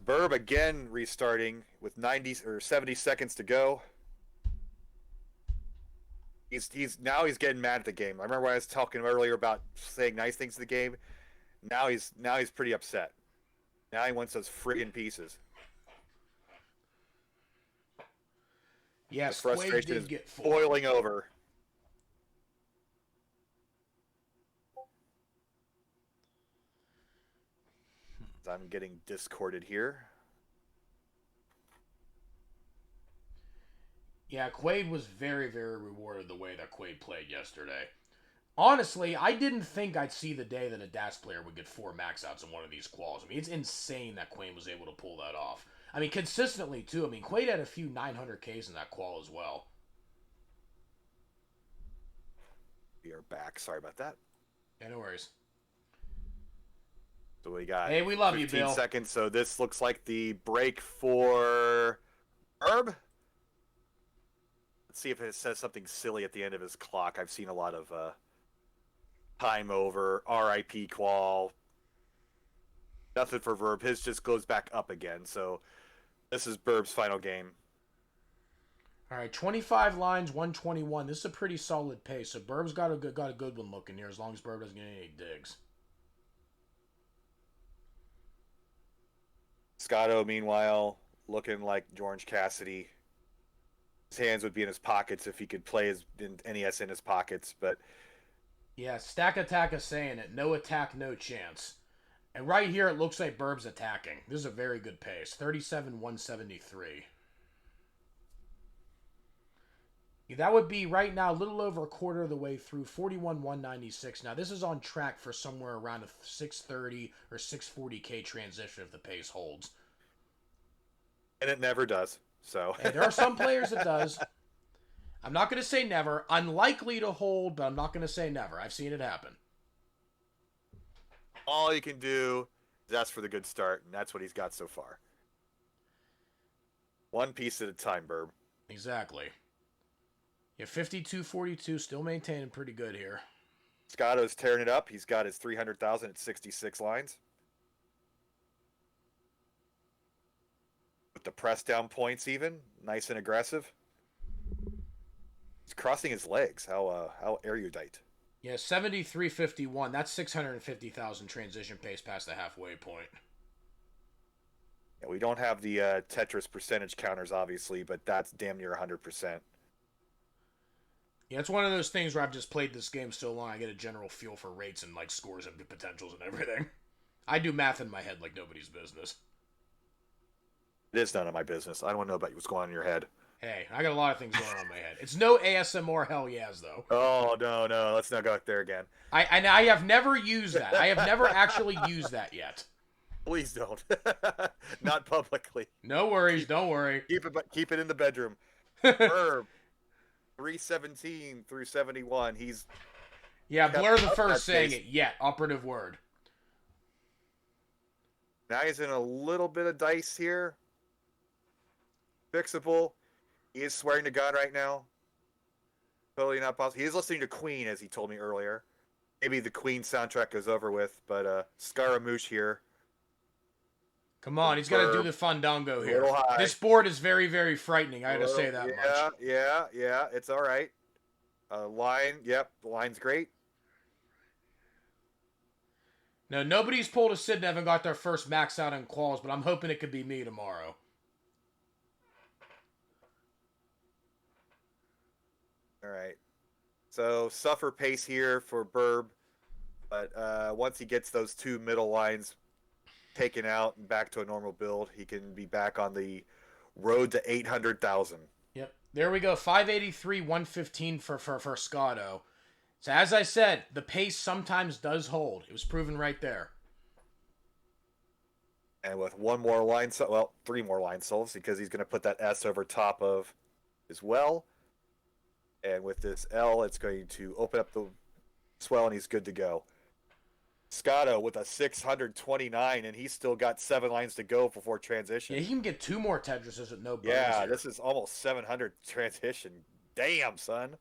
Burb again restarting with 90 or 70 seconds to go. He's getting mad at the game. I remember when I was talking earlier about saying nice things to the game. Now he's pretty upset. Now he wants those friggin' pieces. Yes, The frustration Quaid did is get full. boiling over. I'm getting discorded here. Yeah, Quaid was very, very rewarded the way that Quaid played yesterday. Honestly, I didn't think I'd see the day that a DAS player would get 4 max outs in one of these quals. I mean, it's insane that Quaid was able to pull that off. I mean, consistently, too. I mean, Quaid had a few 900Ks in that qual as well. We are back. Sorry about that. Yeah, no worries. So we got Hey, we love you, 15 Bill. seconds. So this looks like the break for Herb. Let's see if it says something silly at the end of his clock. I've seen a lot of time over, RIP qual. Nothing for Verb. His just goes back up again. So this is Burb's final game. All right, 25 lines, 121. This is a pretty solid pace. So Burb's got a good one looking here, as long as Burb doesn't get any digs. Scotto, meanwhile, looking like George Cassidy. His hands would be in his pockets if he could play his NES in his pockets, but Yeah, Stack Attack is saying it. No attack, no chance. And right here, it looks like Burb's attacking. This is a very good pace. 37-173. That would be right now a little over a quarter of the way through, 41-196. Now, this is on track for somewhere around a 630 or 640K transition if the pace holds. and it never does. So And there are some players it does. I'm not going to say never. Unlikely to hold, but I'm not going to say never. I've seen it happen. all you can do is ask for the good start, and that's what he's got so far. One piece at a time, Burb. Exactly. Yeah, 52-42, still maintaining pretty good here. Scotto's tearing it up. He's got his 300,000 at 66 lines. With the press down points even. Nice and aggressive. He's crossing his legs. How erudite. Yeah, 73-51. That's 650,000 transition pace past the halfway point. Yeah, we don't have the Tetris percentage counters, obviously, but that's damn near 100%. Yeah, it's one of those things where I've just played this game so long, I get a general feel for rates and like scores and potentials and everything. I do math in my head like nobody's business. It is none of my business. I don't know about what's going on in your head. Hey, I got a lot of things going on in my head. It's no ASMR hell yes, though. Oh, no. Let's not go out there again. I have never used that. I have never actually used that yet. Please don't. Not publicly. No worries, don't worry. Keep it in the bedroom. Herb, 317 through 71. He's Yeah, Blur the up first that saying pace. it yet. Operative word. Now he's in a little bit of dice here. Fixable. He is swearing to God right now. Totally not possible. He is listening to Queen, as he told me earlier. Maybe the Queen soundtrack goes over with, but Scaramouche here. Come on, he's got to do the fandango here. Little high. This board is very, very frightening. I got to say that much. Yeah. It's all right. Line, yep, the line's great. No, nobody's pulled a Sid and haven't got their first max out in quals, but I'm hoping it could be me tomorrow. All right. So suffer pace here for Burb, but once he gets those two middle lines taken out and back to a normal build, he can be back on the road to 800,000. Yep. There we go. 583, 115 for Scotto. So as I said, the pace sometimes does hold. It was proven right there. And with one more line, well, 3 more line solves because he's going to put that S over top of as well. And with this L, it's going to open up the swell, and he's good to go. Scotto with a 629, and he's still got 7 lines to go before transition. Yeah, he can get 2 more Tetrises with no burbs. Yeah, here. this is almost 700 transition. Damn, son.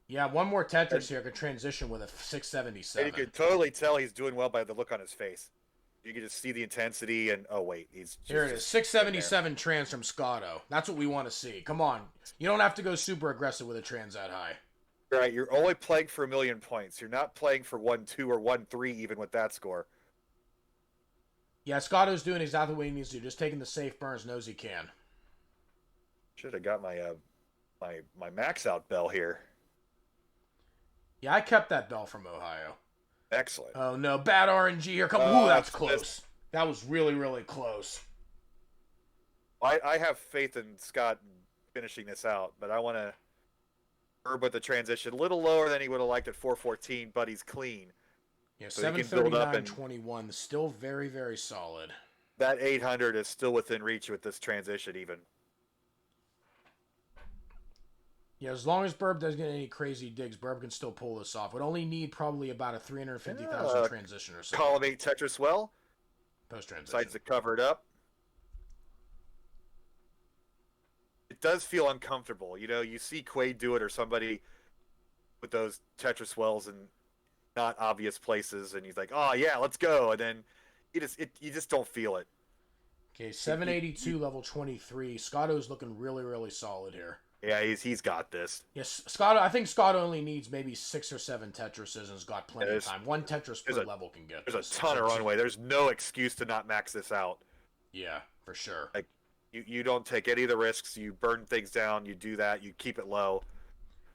Yeah, 1 more Tetris here could transition with a 677. And you could totally tell he's doing well by the look on his face. You can just see the intensity, and oh wait, he's just, here it is, 677 trans from Scotto. That's what we want to see. Come on, you don't have to go super aggressive with a trans that high. Right, you're only playing for 1,000,000 points. You're not playing for 1-2 or 1-3 even with that score. Yeah, Scotto's doing exactly what he needs to do. Just taking the safe burns, knows he can. Should have got my my max out bell here. Yeah, I kept that bell from Ohio. Excellent. Oh no, bad RNG here. Come, ooh, that's close. That was really, really close. I have faith in Scott finishing this out, but I want to Herb with the transition a little lower than he would have liked at 414, but he's clean. Yeah, so 739.21. Still very, very solid. That 800 is still within reach with this transition even. Yeah, as long as Burb doesn't get any crazy digs, Burb can still pull this off. Would only need probably about a 350,000 transition or so. Column 8 Tetris well. Post-transition. Decides to cover it up. It does feel uncomfortable. You know, you see Quaid do it or somebody with those Tetris wells in not obvious places, and he's like, oh, yeah, let's go. And then you just don't feel it. Okay, 782, level 23. Scotto's looking really, really solid here. Yeah, he's got this. Yes, Scotto. I think Scotto only needs maybe 6 or 7 Tetrises and has got plenty of time. 1 Tetris per level can get There's a ton of runway. There's no excuse to not max this out. Yeah, for sure. Like, you don't take any of the risks. You burn things down. You do that. You keep it low.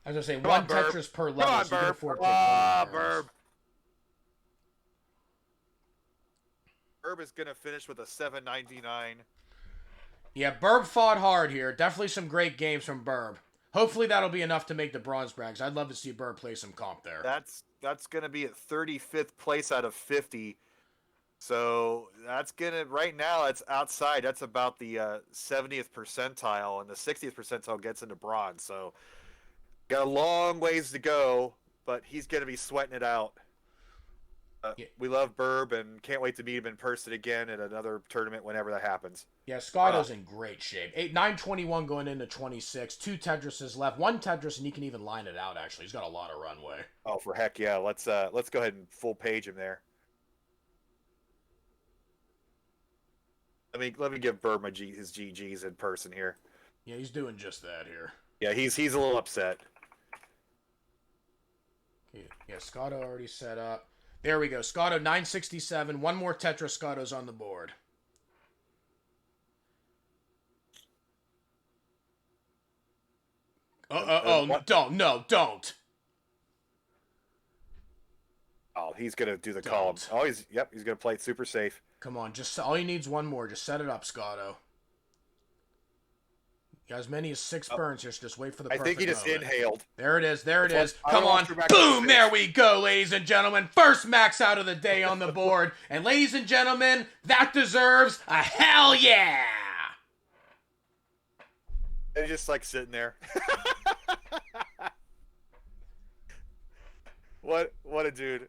I was going to say, 1 Tetris per level. Come on, so you can afford to take Burb. Burb is going to finish with a 799. Yeah, Burb fought hard here. Definitely some great games from Burb. Hopefully that'll be enough to make the bronze brags. I'd love to see Burb play some comp there. That's going to be at 35th place out of 50. So that's going to, right now, it's outside. That's about the 70th percentile, and the 60th percentile gets into bronze. So got a long ways to go, but he's going to be sweating it out. Yeah. We love Burb and can't wait to meet him in person again at another tournament whenever that happens. Yeah, Scotto's in great shape. 921 going into 26. 2 Tetrises left. 1 Tetris, and he can even line it out, actually. He's got a lot of runway. Oh, for heck yeah. Let's go ahead and full page him there. Let me give Burb his GGs in person here. Yeah, he's doing just that here. Yeah, he's a little upset. Yeah, Scotto already set up. There we go. Scotto 967. 1 more Tetris. Scotto's on the board. Don't. Oh, he's gonna do the column. Oh, he's gonna play it super safe. Come on, just all he needs 1 more. Just set it up, Scotto. You got as many as 6 burns here, so just wait for the perfect I think he just moment. inhaled. There it is. Come on. Boom! There we go, ladies and gentlemen. First max out of the day on the board. And ladies and gentlemen, that deserves a hell yeah! And he's just like sitting there. What a dude.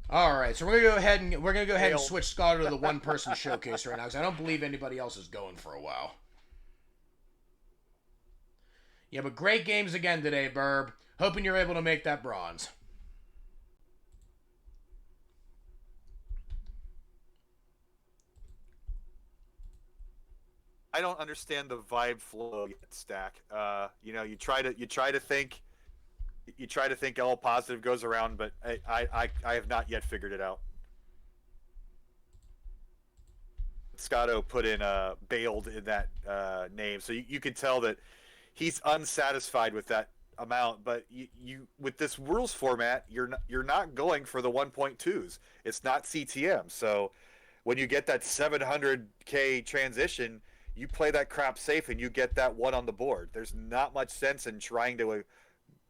All right, so we're gonna go ahead and switch Scotto to the 1-person showcase right now because I don't believe anybody else is going for a while. Yeah, but great games again today, Burb. Hoping you're able to make that bronze. I don't understand the vibe flow yet, Stack. You try to think all positive goes around, but I have not yet figured it out. Scotto put in bailed in that name, so you can tell that he's unsatisfied with that amount. But you with this rules format, you're not going for the 1.2s. It's not CTM, so when you get that 700K transition, you play that crap safe and you get that one on the board. There's not much sense in trying to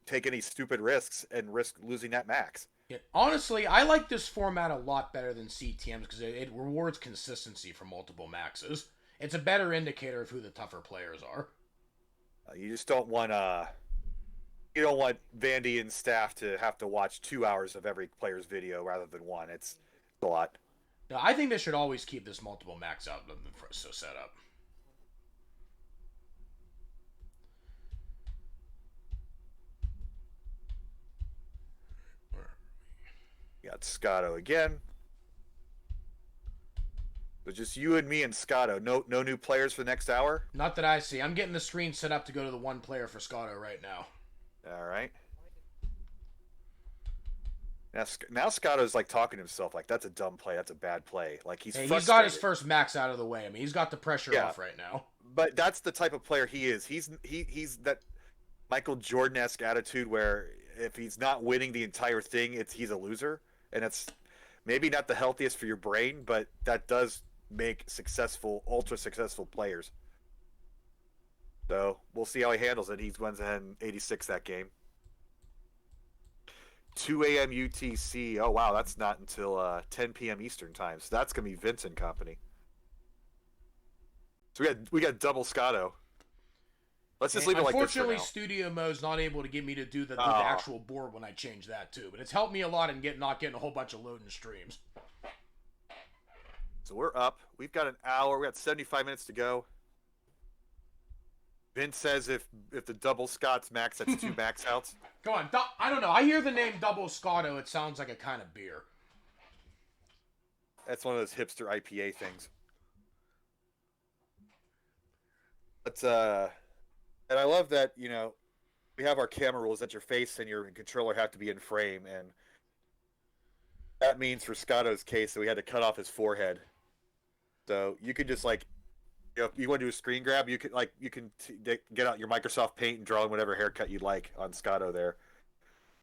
take any stupid risks and risk losing that max. Yeah, honestly, I like this format a lot better than CTMs because it rewards consistency for multiple maxes. It's a better indicator of who the tougher players are. You just don't want you don't want Vandy and staff to have to watch 2 hours of every player's video rather than one. It's a lot. No, I think they should always keep this multiple max out so set up. You got Scotto again. So just you and me and Scotto. No new players for the next hour? Not that I see. I'm getting the screen set up to go to the one player for Scotto right now. All right. Now Scotto's like talking to himself like, that's a dumb play. That's a bad play. Like he's got his first max out of the way. I mean, he's got the pressure off right now. But that's the type of player he is. He's that Michael Jordan-esque attitude where if he's not winning the entire thing, he's a loser. And it's maybe not the healthiest for your brain, but that does make ultra successful players. So we'll see how he handles it. He wins ahead in 86 that game. 2 a.m. UTC. Oh, wow, that's not until 10 p.m. Eastern time. So that's going to be Vince and company. So we got double Scotto. Let's just leave it like this for Unfortunately, now. Studio Mode's not able to get me to do the actual board when I change that too. But it's helped me a lot in not getting a whole bunch of loading streams. So we're up. We've got an hour. We got 75 minutes to go. Vince says if the double Scots max, that's 2 max outs. Go on. I don't know. I hear the name Double Scotto. It sounds like a kind of beer. That's one of those hipster IPA things. But and I love that, we have our camera rules that your face and your controller have to be in frame, and that means for Scotto's case that we had to cut off his forehead. So you could just if you want to do a screen grab, you can get out your Microsoft Paint and draw in whatever haircut you'd like on Scotto there.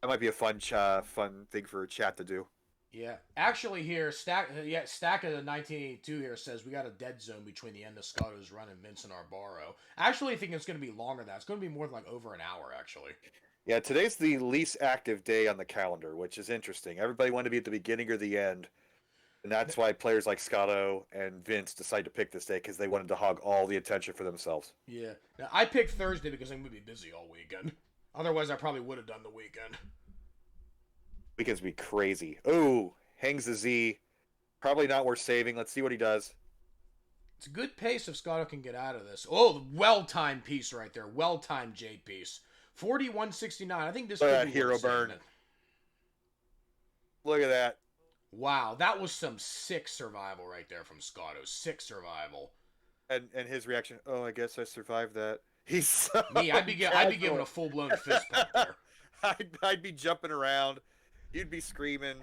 That might be a fun thing for chat to do. Yeah, actually here, Stack of the 1982 here says we got a dead zone between the end of Scotto's run and Vince and Arbaro. I actually think it's going to be longer than that. It's going to be more than over an hour, actually. Yeah, today's the least active day on the calendar, which is interesting. Everybody wanted to be at the beginning or the end, and that's why players like Scotto and Vince decided to pick this day because they wanted to hog all the attention for themselves. Yeah. Now, I picked Thursday because I'm going to be busy all weekend. Otherwise, I probably would have done the weekend. Weekends be crazy. Oh, hangs the Z. Probably not worth saving. Let's see what he does. It's a good pace if Scotto can get out of this. Oh, well-timed piece right there. Well-timed J piece. 41.69. I think this could be hero burn. Look at that. Wow, that was some sick survival right there from Scotto. Sick survival. And his reaction, oh, I guess I survived that. He's so I'd be giving a full-blown fist pump there. I'd be jumping around. You'd be screaming.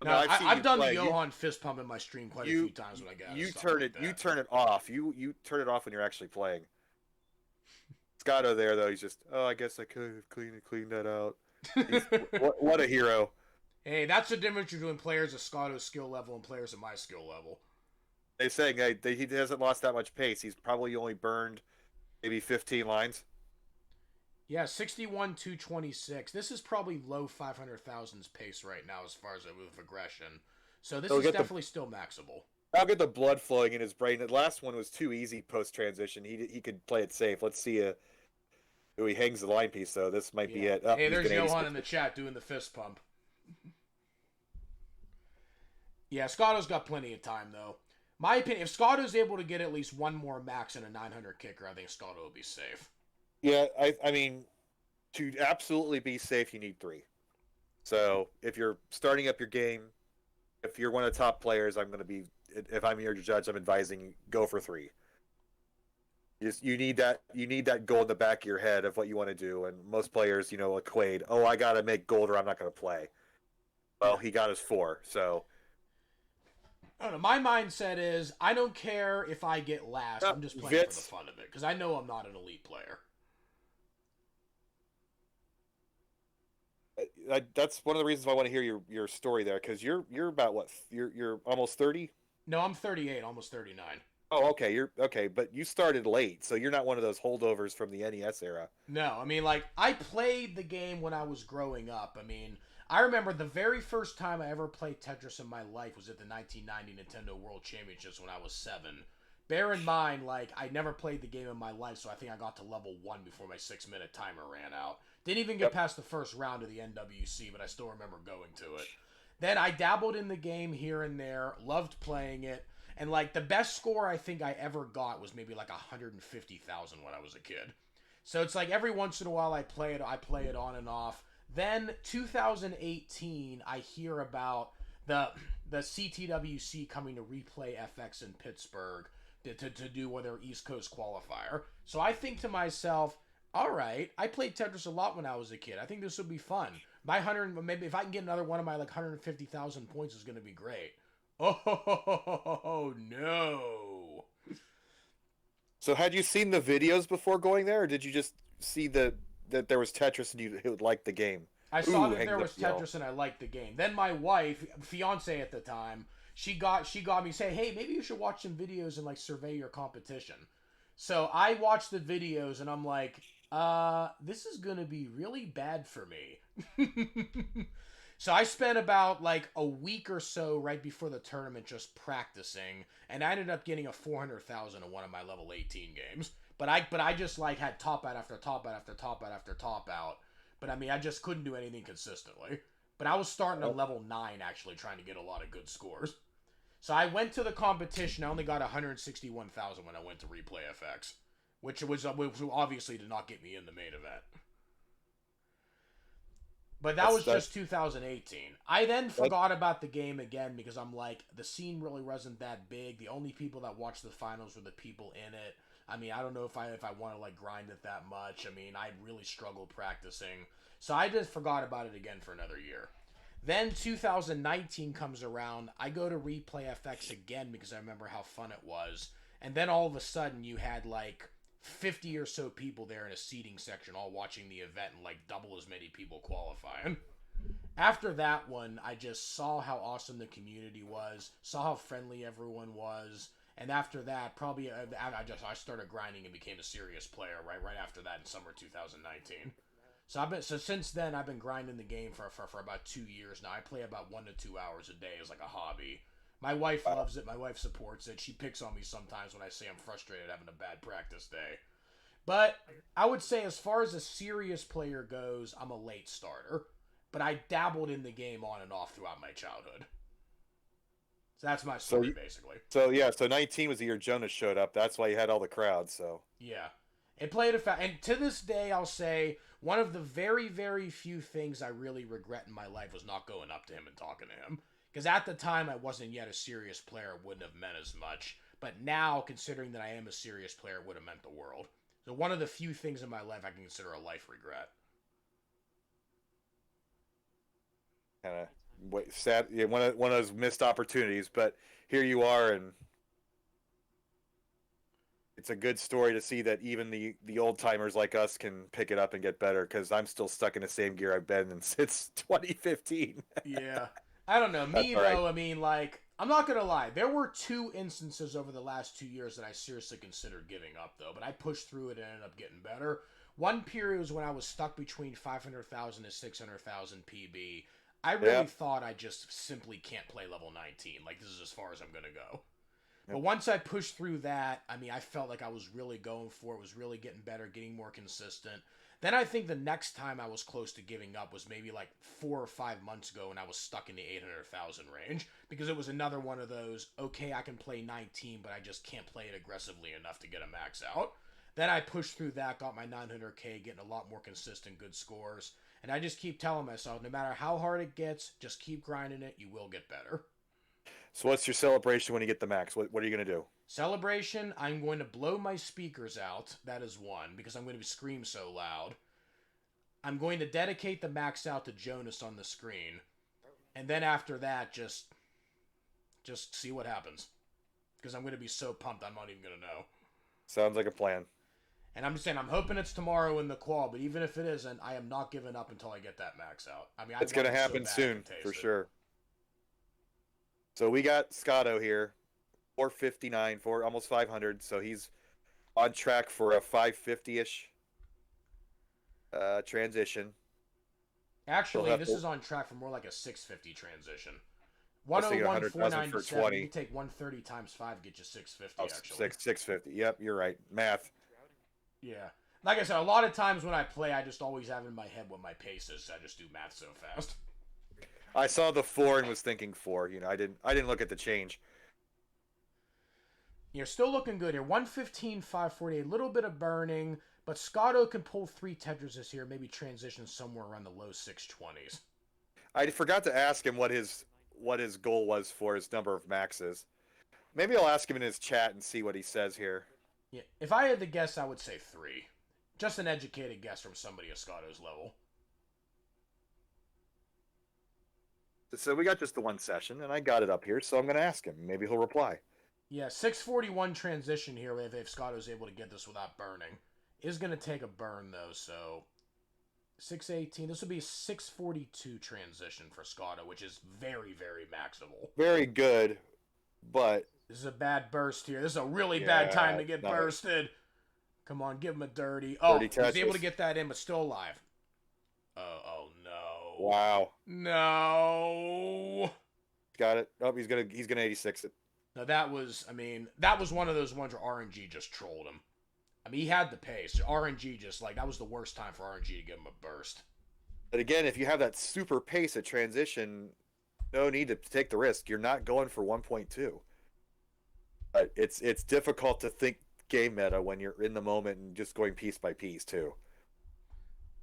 No, I've done the Johan fist pump in my stream quite a few times when I got you turn it. You turn it off. You turn it off when you're actually playing. Scotto there though, he's just, oh, I guess I could have cleaned that out. What a hero. Hey, that's the difference between players at Scotto's skill level and players at my skill level. They're saying he hasn't lost that much pace. He's probably only burned maybe 15 lines. Yeah, 61-226. This is probably low 500,000s pace right now as far as I move aggression. So this is definitely still maxable. I'll get the blood flowing in his brain. The last one was too easy post-transition. He could play it safe. Let's see who he hangs the line piece, though. This might be it. Oh, hey, there's Johan in the chat doing the fist pump. Yeah, Scotto's got plenty of time, though. My opinion, if Scotto's able to get at least one more max and a 900 kicker, I think Scotto will be safe. Yeah, I mean, to absolutely be safe, you need 3. So if you're starting up your game, if you're one of the top players, if I'm your judge, I'm advising go for 3. You need that goal in the back of your head of what you want to do, and most players, equate, oh, I got to make gold or I'm not going to play. Well, he got his 4, so. I don't know. My mindset is I don't care if I get last. I'm just playing for the fun of it because I know I'm not an elite player. That's one of the reasons why I want to hear your story there, because you're about what? You're almost 30. No, I'm 38, almost 39. Oh, okay. You're okay, but you started late, so you're not one of those holdovers from the NES era. No, I mean, like, I played the game when I was growing up. I mean, I remember the very first time I ever played Tetris in my life was at the 1990 Nintendo World Championships when I was 7. Bear in mind, like, I never played the game in my life, so I think I got to level 1 before my 6-minute timer ran out. Didn't even get Yep. past the first round of the NWC, but I still remember going to it. Then I dabbled in the game here and there, loved playing it, and, like, the best score I think I ever got was maybe like 150,000 when I was a kid. So it's like every once in a while I play it on and off. Then 2018 I hear about the CTWC coming to Replay FX in Pittsburgh to do their East Coast qualifier. So I think to myself, all right, I played Tetris a lot when I was a kid. I think this would be fun. My 100, maybe if I can get another one of my like 150,000 points is going to be great. Oh no. So had you seen the videos before going there, or did you just see that there was Tetris and you liked the game? I saw Ooh, that hang there the was yell. Tetris and I liked the game. Then my wife, fiance at the time, she got me say, "Hey, maybe you should watch some videos and like survey your competition." So I watched the videos and I'm like, this is gonna be really bad for me. So I spent about like a week or so right before the tournament just practicing, and I ended up getting a 400,000 in one of my level 18 games. But I just like had top out after top out after top out after top out. But I mean, I just couldn't do anything consistently. But I was starting at level 9 actually trying to get a lot of good scores. So I went to the competition. I only got 161,000 when I went to Replay FX, which obviously did not get me in the main event. But that was just 2018. I then forgot about the game again because I'm like, the scene really wasn't that big. The only people that watched the finals were the people in it. I mean, I don't know if I want to like grind it that much. I mean, I really struggled practicing. So I just forgot about it again for another year. Then 2019 comes around. I go to Replay FX again because I remember how fun it was. And then all of a sudden you had like 50 or so people there in a seating section all watching the event and like double as many people qualifying. After that one, I just saw how awesome the community was, saw how friendly everyone was, and after that, probably I started grinding and became a serious player right after that in summer 2019. So since then I've been grinding the game for about 2 years now. I play about 1 to 2 hours a day as like a hobby. My wife loves it. My wife supports it. She picks on me sometimes when I say I'm frustrated having a bad practice day. But I would say as far as a serious player goes, I'm a late starter. But I dabbled in the game on and off throughout my childhood. So that's my story, basically. So yeah, so 19 was the year Jonas showed up. That's why you had all the crowds. So Yeah. It played and to this day, I'll say one of the very, very few things I really regret in my life was not going up to him and talking to him. Because at the time, I wasn't yet a serious player. It wouldn't have meant as much. But now, considering that I am a serious player, it would have meant the world. So one of the few things in my life I can consider a life regret. kind of sad. Yeah, one of those missed opportunities. But here you are, and it's a good story to see that even the old timers like us can pick it up and get better. Because I'm still stuck in the same gear I've been in since 2015. Yeah. I don't know. Me, That's all though, I mean, like, I'm not going to lie. There were 2 instances over the last 2 years that I seriously considered giving up, though. But I pushed through it and ended up getting better. One period was when I was stuck between 500,000 and 600,000 PB. I really thought I just simply can't play level 19. Like, this is as far as I'm going to go. But once I pushed through that, I mean, I felt like I was really going for it, was really getting better, getting more consistent. Then I think the next time I was close to giving up was maybe like 4 or 5 months ago, and I was stuck in the 800,000 range because it was another one of those, okay, I can play 19, but I just can't play it aggressively enough to get a max out. Then I pushed through that, got my 900K, getting a lot more consistent, good scores. And I just keep telling myself, no matter how hard it gets, just keep grinding it, you will get better. So what's your celebration when you get the max? What are you going to do? Celebration, I'm going to blow my speakers out. That is one, because I'm going to scream so loud. I'm going to dedicate the max out to Jonas on the screen. And then after that, just see what happens. Because I'm going to be so pumped, I'm not even going to know. Sounds like a plan. And I'm just saying, I'm hoping it's tomorrow in the qual, but even if it isn't, I am not giving up until I get that max out. I mean, it's going to happen soon, for sure. So we got Scotto here. 459, for almost 500. So he's on track for a 550-ish transition. He'll Actually, have this to, is on track for more like a 650 transition. I was thinking 100,000 for 101,497. You 20. can take 130 times 5, get you 650, Oh, actually. 650. Yep, you're right. Math. Yeah. Like I said, a lot of times when I play, I just always have in my head what my pace is. So I just do math so fast. I saw the 4 and was thinking 4. I didn't look at the change. You're still looking good here. 115, 548. A little bit of burning, but Scotto can pull 3 Tetris this year, maybe transition somewhere around the low 620s. I forgot to ask him what his goal was for his number of maxes. Maybe I'll ask him in his chat and see what he says here. Yeah, if I had to guess, I would say 3. Just an educated guess from somebody at Scotto's level. So we got just the one session, and I got it up here, so I'm going to ask him. Maybe he'll reply. Yeah, 641 transition here if Scotto's able to get this without burning. Is going to take a burn, though, so 618. This would be 642 transition for Scotto, which is very, very maxable. Very good, but This is a bad burst here. This is a really bad time to get no. bursted. Come on, give him a dirty. Oh, Dirty he was able Tetris. to get that in, but still alive. Oh no. wow, No. got it. Oh, he's gonna 86 it. Now that was one of those ones where RNG just trolled him. I mean, he had the pace. RNG just that was the worst time for RNG to give him a burst. But again, if you have that super pace at transition, no need to take the risk. You're not going for 1.2. But it's difficult to think game meta when you're in the moment and just going piece by piece too.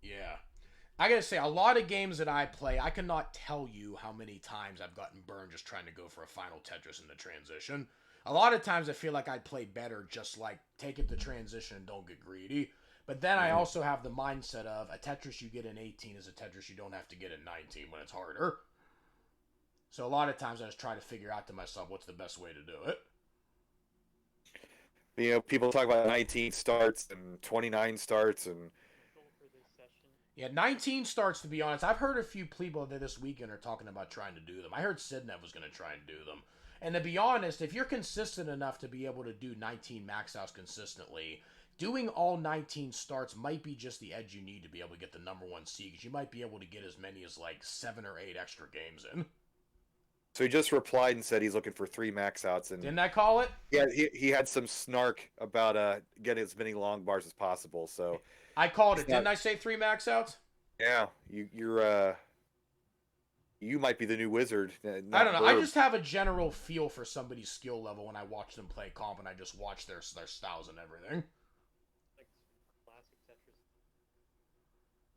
Yeah. I gotta say, a lot of games that I play, I cannot tell you how many times I've gotten burned just trying to go for a final Tetris in the transition. A lot of times I feel like I'd play better just take it to transition and don't get greedy. But then I also have the mindset of a Tetris you get in 18 is a Tetris you don't have to get in 19 when it's harder. So a lot of times I just try to figure out to myself what's the best way to do it. People talk about 19 starts and 29 starts and Yeah, 19 starts, to be honest. I've heard a few people that this weekend are talking about trying to do them. I heard Sidnev was going to try and do them. And to be honest, if you're consistent enough to be able to do 19 max outs consistently, doing all 19 starts might be just the edge you need to be able to get the number 1 seed, because you might be able to get as many as 7 or 8 extra games in. so he just replied and said he's looking for 3 max outs. And Didn't I call it? yeah, he had some snark about getting as many long bars as possible. So I called it. Didn't I say 3 max outs? yeah, you might be the new wizard. I don't know. I just have a general feel for somebody's skill level when I watch them play comp and I just watch their styles and everything.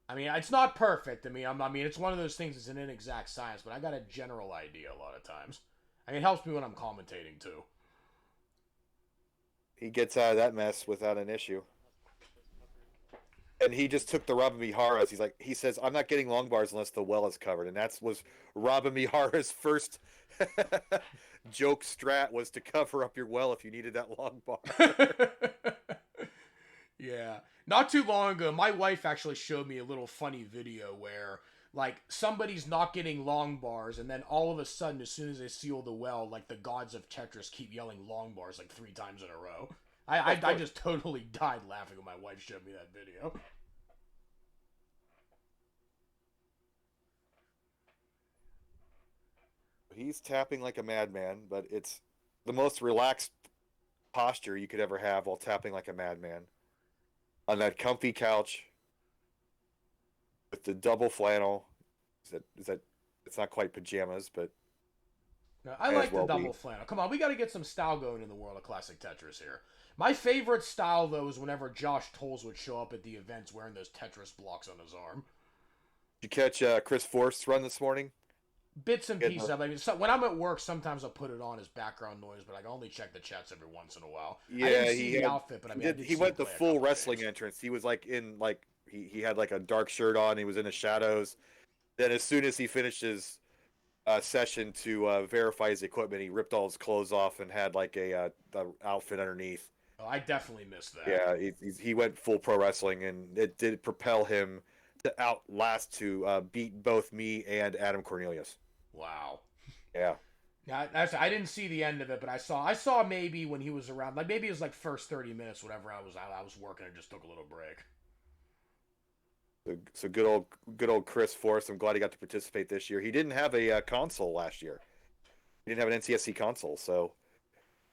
I mean, it's not perfect. I mean, it's one of those things. It's an inexact science, but I got a general idea a lot of times. I mean, it helps me when I'm commentating too. he gets out of that mess without an issue. And he just took the Robin Miharas. He says, I'm not getting long bars unless the well is covered. And that was Robin Mihara's first joke strat, was to cover up your well if you needed that long bar. Yeah. Not too long ago, my wife actually showed me a little funny video where, somebody's not getting long bars, and then all of a sudden, as soon as they seal the well, the gods of Tetris keep yelling long bars 3 times in a row. I just totally died laughing when my wife showed me that video. He's tapping like a madman, but it's the most relaxed posture you could ever have while tapping like a madman. On that comfy couch with the double flannel. Is that it's not quite pajamas, but No, I May as like the well double be. flannel. Come on, we got to get some style going in the world of classic Tetris here. My favorite style, though, is whenever Josh Tolles would show up at the events wearing those Tetris blocks on his arm. did you catch Chris Forst's run this morning? Bits and Good pieces. one. I mean, when I'm at work, sometimes I'll put it on as background noise, but I can only check the chats every once in a while. Yeah, I didn't see he the had- outfit, but I mean, I did he see went him the play a full couple wrestling games. entrance. He was he had a dark shirt on. He was in the shadows. Then as soon as he finished his session to verify his equipment, he ripped all his clothes off and had a outfit underneath. Oh, I definitely missed that. Yeah, he went full pro wrestling, and it did propel him to beat both me and Adam Cornelius. Wow. Yeah, Yeah, I didn't see the end of it, but I saw maybe when he was around, like maybe it was like first 30 minutes, whatever. I was working and just took a little break. So good old Chris Forrest. I'm glad he got to participate this year. He didn't have a console last year. He didn't have an NTSC console, so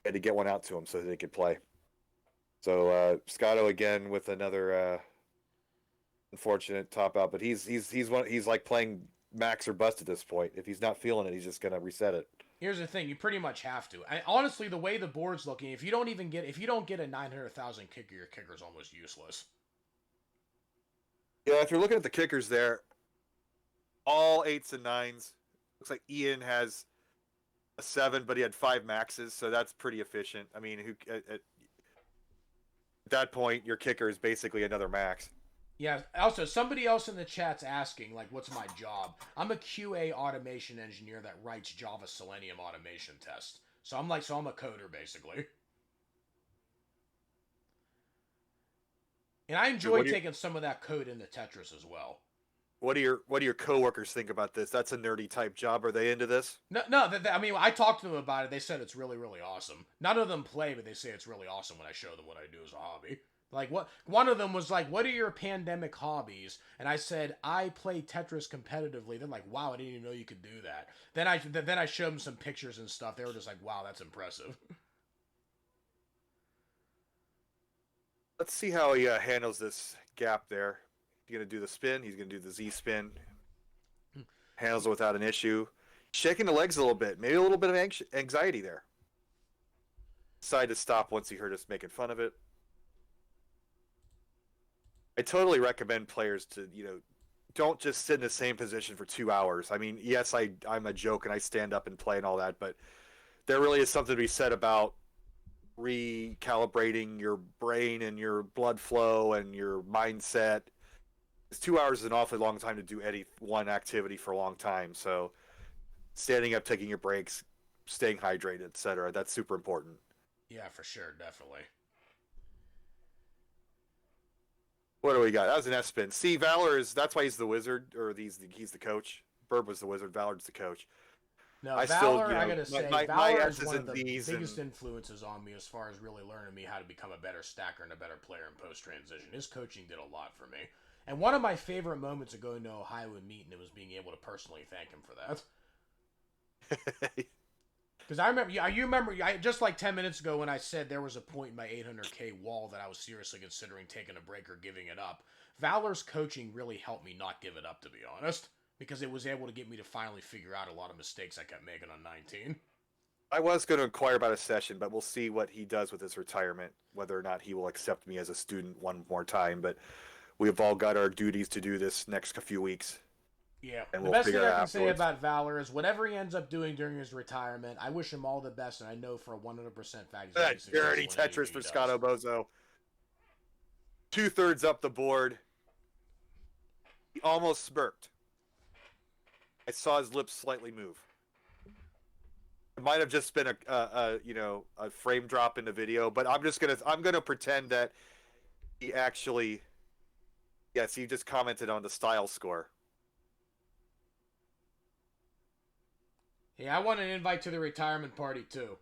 I had to get one out to him so that he could play. So Scotto again with another unfortunate top out, but he's like playing max or bust at this point. If he's not feeling it, he's just gonna reset it. Here's the thing: you pretty much have to. Honestly, the way the board's looking, if you don't get a 900,000 kicker, your kicker's almost useless. Yeah, if you're looking at the kickers there, all 8s and 9s. Looks like Ian has a 7, but he had 5 maxes, so that's pretty efficient. I mean, at that point, your kicker is basically another max. Yeah. Also, somebody else in the chat's asking, like, what's my job? I'm a QA automation engineer that writes Java Selenium automation tests. So I'm a coder basically. And I enjoy taking some of that code into Tetris as well. What do your coworkers think about this? That's a nerdy type job. Are they into this? No. I mean, I talked to them about it. They said it's really, really awesome. None of them play, but they say it's really awesome when I show them what I do as a hobby. Like what? One of them was like, "What are your pandemic hobbies?" And I said, "I play Tetris competitively." They're like, "Wow, I didn't even know you could do that." Then I showed them some pictures and stuff. They were just like, "Wow, that's impressive." Let's see how he handles this gap there. He's going to do the spin. He's going to do the Z spin. Handles it without an issue. Shaking the legs a little bit. Maybe a little bit of anxiety there. Decided to stop once he heard us making fun of it. I totally recommend players to, don't just sit in the same position for 2 hours. I mean, yes, I'm a joke and I stand up and play and all that, but there really is something to be said about recalibrating your brain and your blood flow and your mindset. 2 hours is an awfully long time to do any one activity for a long time. So standing up, taking your breaks, staying hydrated, etc. That's super important. Yeah, for sure, definitely. What do we got? That was an S spin. See, Valor that's why he's the wizard, or he's the coach. Burb was the wizard. Valor's the coach. No, I gotta say, Valor is one of the Ds biggest influences on me as far as really learning me how to become a better stacker and a better player in post transition. His coaching did a lot for me. And one of my favorite moments of going to Ohio and meeting him was being able to personally thank him for that. Because I remember, just like 10 minutes ago when I said there was a point in my 800K wall that I was seriously considering taking a break or giving it up. Valor's coaching really helped me not give it up, to be honest, because it was able to get me to finally figure out a lot of mistakes I kept making on 19. I was going to inquire about a session, but we'll see what he does with his retirement, whether or not he will accept me as a student one more time. But we've all got our duties to do this next few weeks. Yeah, and the best thing I can say about Valor is whatever he ends up doing during his retirement, I wish him all the best, and I know for a 100% fact he's that dirty Tetris for Scotto Bozo. 2/3 up the board. He almost smirked. I saw his lips slightly move. It might have just been a frame drop in the video, but I'm gonna pretend that he actually. Yes, he just commented on the style score. Hey, I want an invite to the retirement party, too.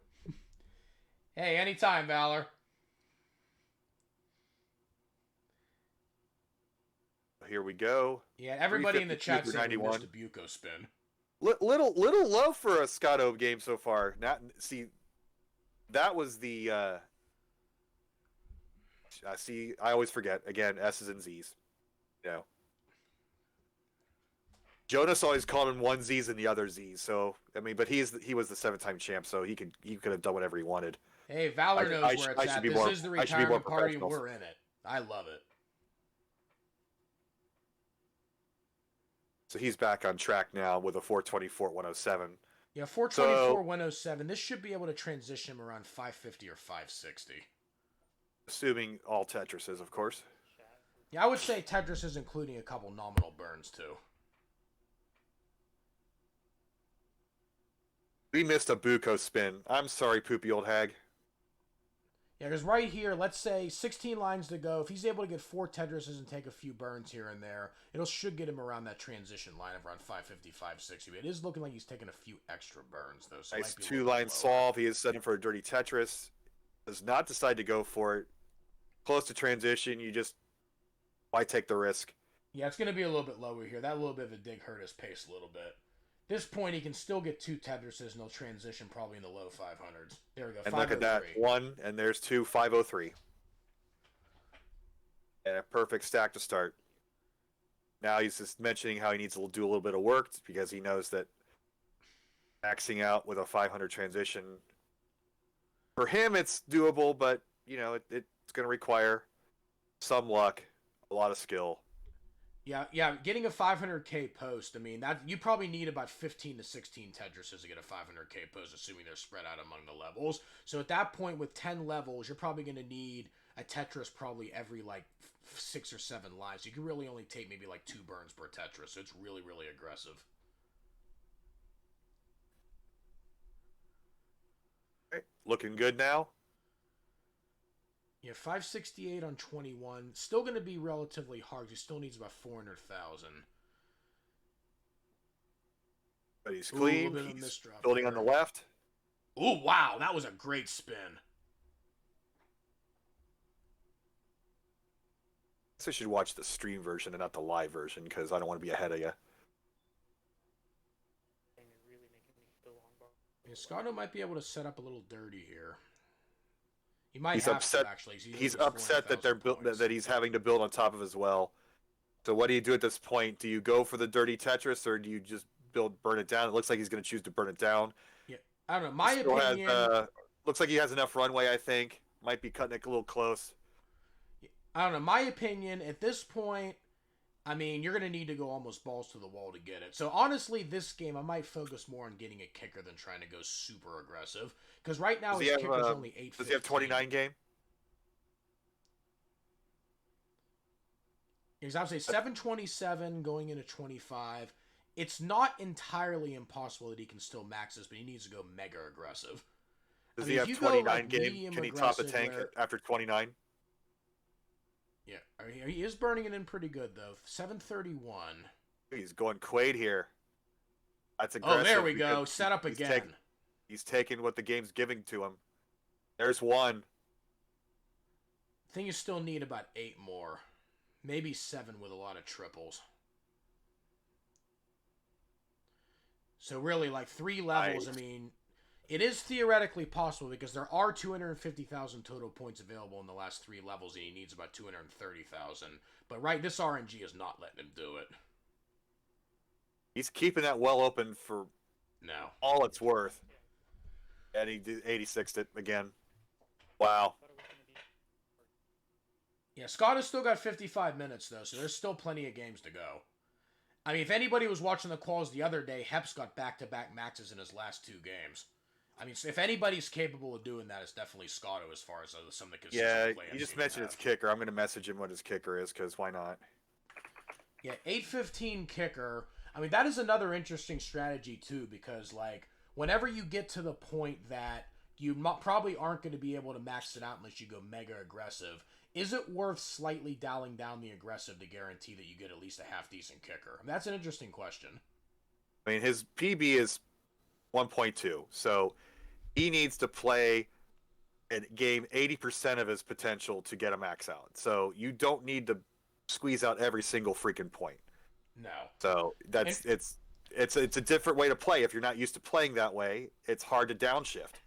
Hey, anytime, Valor. Here we go. Yeah, everybody in the chat said we missed a Buko spin. Little love for a Scotto game so far. That was the... I always forget. Again, S's and Z's. Jonas always called him one Z's and the other Z's. So I mean, but he was the 7-time champ, so he could have done whatever he wanted. Hey, Valor knows where it's at. This is the retirement party. We're in it. I love it. So he's back on track now with a 424-107. Yeah, 424-107. This should be able to transition him around 550 or 560. Assuming all Tetrises, of course. Yeah, I would say Tetris is including a couple nominal burns, too. We missed a Buko spin. I'm sorry, poopy old hag. Yeah, because right here, let's say 16 lines to go. If he's able to get 4 Tetrises and take a few burns here and there, should get him around that transition line of around 550, 560. It is looking like he's taking a few extra burns, though. So Nice 2-line solve. He is setting for a dirty Tetris. Does not decide to go for it. Close to transition. You just might take the risk. Yeah, it's going to be a little bit lower here. That little bit of a dig hurt his pace a little bit. This point, he can still get 2 Tetrises, and he'll transition probably in the low 500s. There we go. And look at that. 1, and there's 2, 503. And a perfect stack to start. Now he's just mentioning how he needs to do a little bit of work because he knows that maxing out with a 500 transition, for him, it's doable, but, you know, it's going to require some luck, a lot of skill. Yeah, getting a 500k post, I mean, that you probably need about 15 to 16 Tetrises to get a 500k post, assuming they're spread out among the levels. So at that point, with 10 levels, you're probably going to need a Tetris probably every, like, 6 or 7 lines. You can really only take maybe, like, 2 burns per Tetris, so it's really, really aggressive. Okay. Looking good now. Yeah, 568 on 21. Still going to be relatively hard. He still needs about 400,000. But he's clean. He's building on the left. Oh, wow. That was a great spin. I guess I should watch the stream version and not the live version because I don't want to be ahead of you. Yeah, Scotto might be able to set up a little dirty here. He might he's have upset. To, actually. He's upset that that he's having to build on top of as well. So what do you do at this point? Do you go for the dirty Tetris or do you just burn it down? It looks like he's going to choose to burn it down. Yeah, I don't know. My opinion. Looks like he has enough runway. I think might be cutting it a little close. I don't know. My opinion at this point. I mean, you're going to need to go almost balls to the wall to get it. So, honestly, this game, I might focus more on getting a kicker than trying to go super aggressive. Because right now, his kicker's only 8. Does he have 29 game? Because I would say 727 going into 25. It's not entirely impossible that he can still max this, but he needs to go mega aggressive. Does he have 29 game? Can he top a tank after 29? Yeah, I mean, he is burning it in pretty good, though. 731. He's going Quaid here. That's aggressive. Oh, there we go. Set up again. He's taking what the game's giving to him. There's 1. I think you still need about 8 more. Maybe 7 with a lot of triples. So really, like 3 levels, I mean, it is theoretically possible because there are 250,000 total points available in the last 3 levels, and he needs about 230,000. But this RNG is not letting him do it. He's keeping that well open for all it's worth. And he 86'd it again. Wow. Yeah, Scott has still got 55 minutes, though, so there's still plenty of games to go. I mean, if anybody was watching the quals the other day, Heps got back-to-back maxes in his last 2 games. I mean, if anybody's capable of doing that, it's definitely Scotto as far as some of the consistent players. Yeah, you just mentioned his kicker. I'm going to message him what his kicker is, because why not? Yeah, 815 kicker. I mean, that is another interesting strategy, too, because, like, whenever you get to the point that you probably aren't going to be able to max it out unless you go mega aggressive, is it worth slightly dialing down the aggressive to guarantee that you get at least a half-decent kicker? I mean, that's an interesting question. I mean, his PB is 1.2, so he needs to play and game 80% of his potential to get a max out. So you don't need to squeeze out every single freaking point. No. So it's a different way to play. If you're not used to playing that way, it's hard to downshift.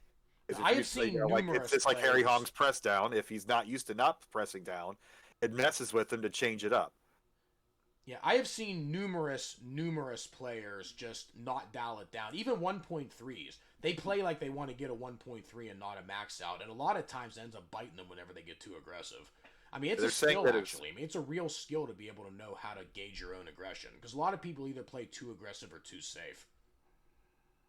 I have seen numerous it's like Harry Hong's press down. If he's not used to not pressing down, it messes with him to change it up. Yeah, I have seen numerous players just not dial it down. Even 1.3s. They play like they want to get a 1.3 and not a max out. And a lot of times it ends up biting them whenever they get too aggressive. I mean, it's a skill, actually. I mean, it's a real skill to be able to know how to gauge your own aggression. Because a lot of people either play too aggressive or too safe.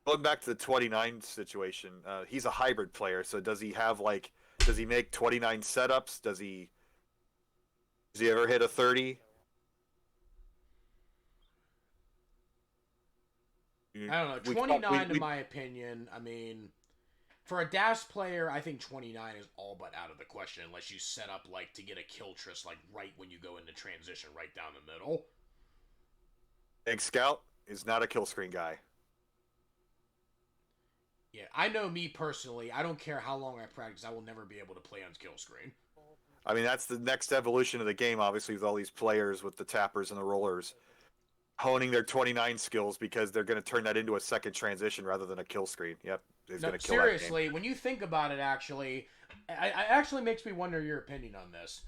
Going back to the 29 situation, he's a hybrid player. So does he make 29 setups? Does he ever hit a 30? I don't know. 29, in my opinion, I mean, For a DAS player, I think 29 is all but out of the question unless you set up like to get a Kiltris like right when you go into transition, right down the middle. Egg Scout is not a kill screen guy. Yeah, I know me personally. I don't care how long I practice. I will never be able to play on kill screen. I mean, that's the next evolution of the game, obviously, with all these players with the tappers and the rollers honing their 29 skills because they're going to turn that into a second transition rather than a kill screen. Yep, it's No, going to kill seriously, when you think about it, actually, I actually makes me wonder your opinion on this.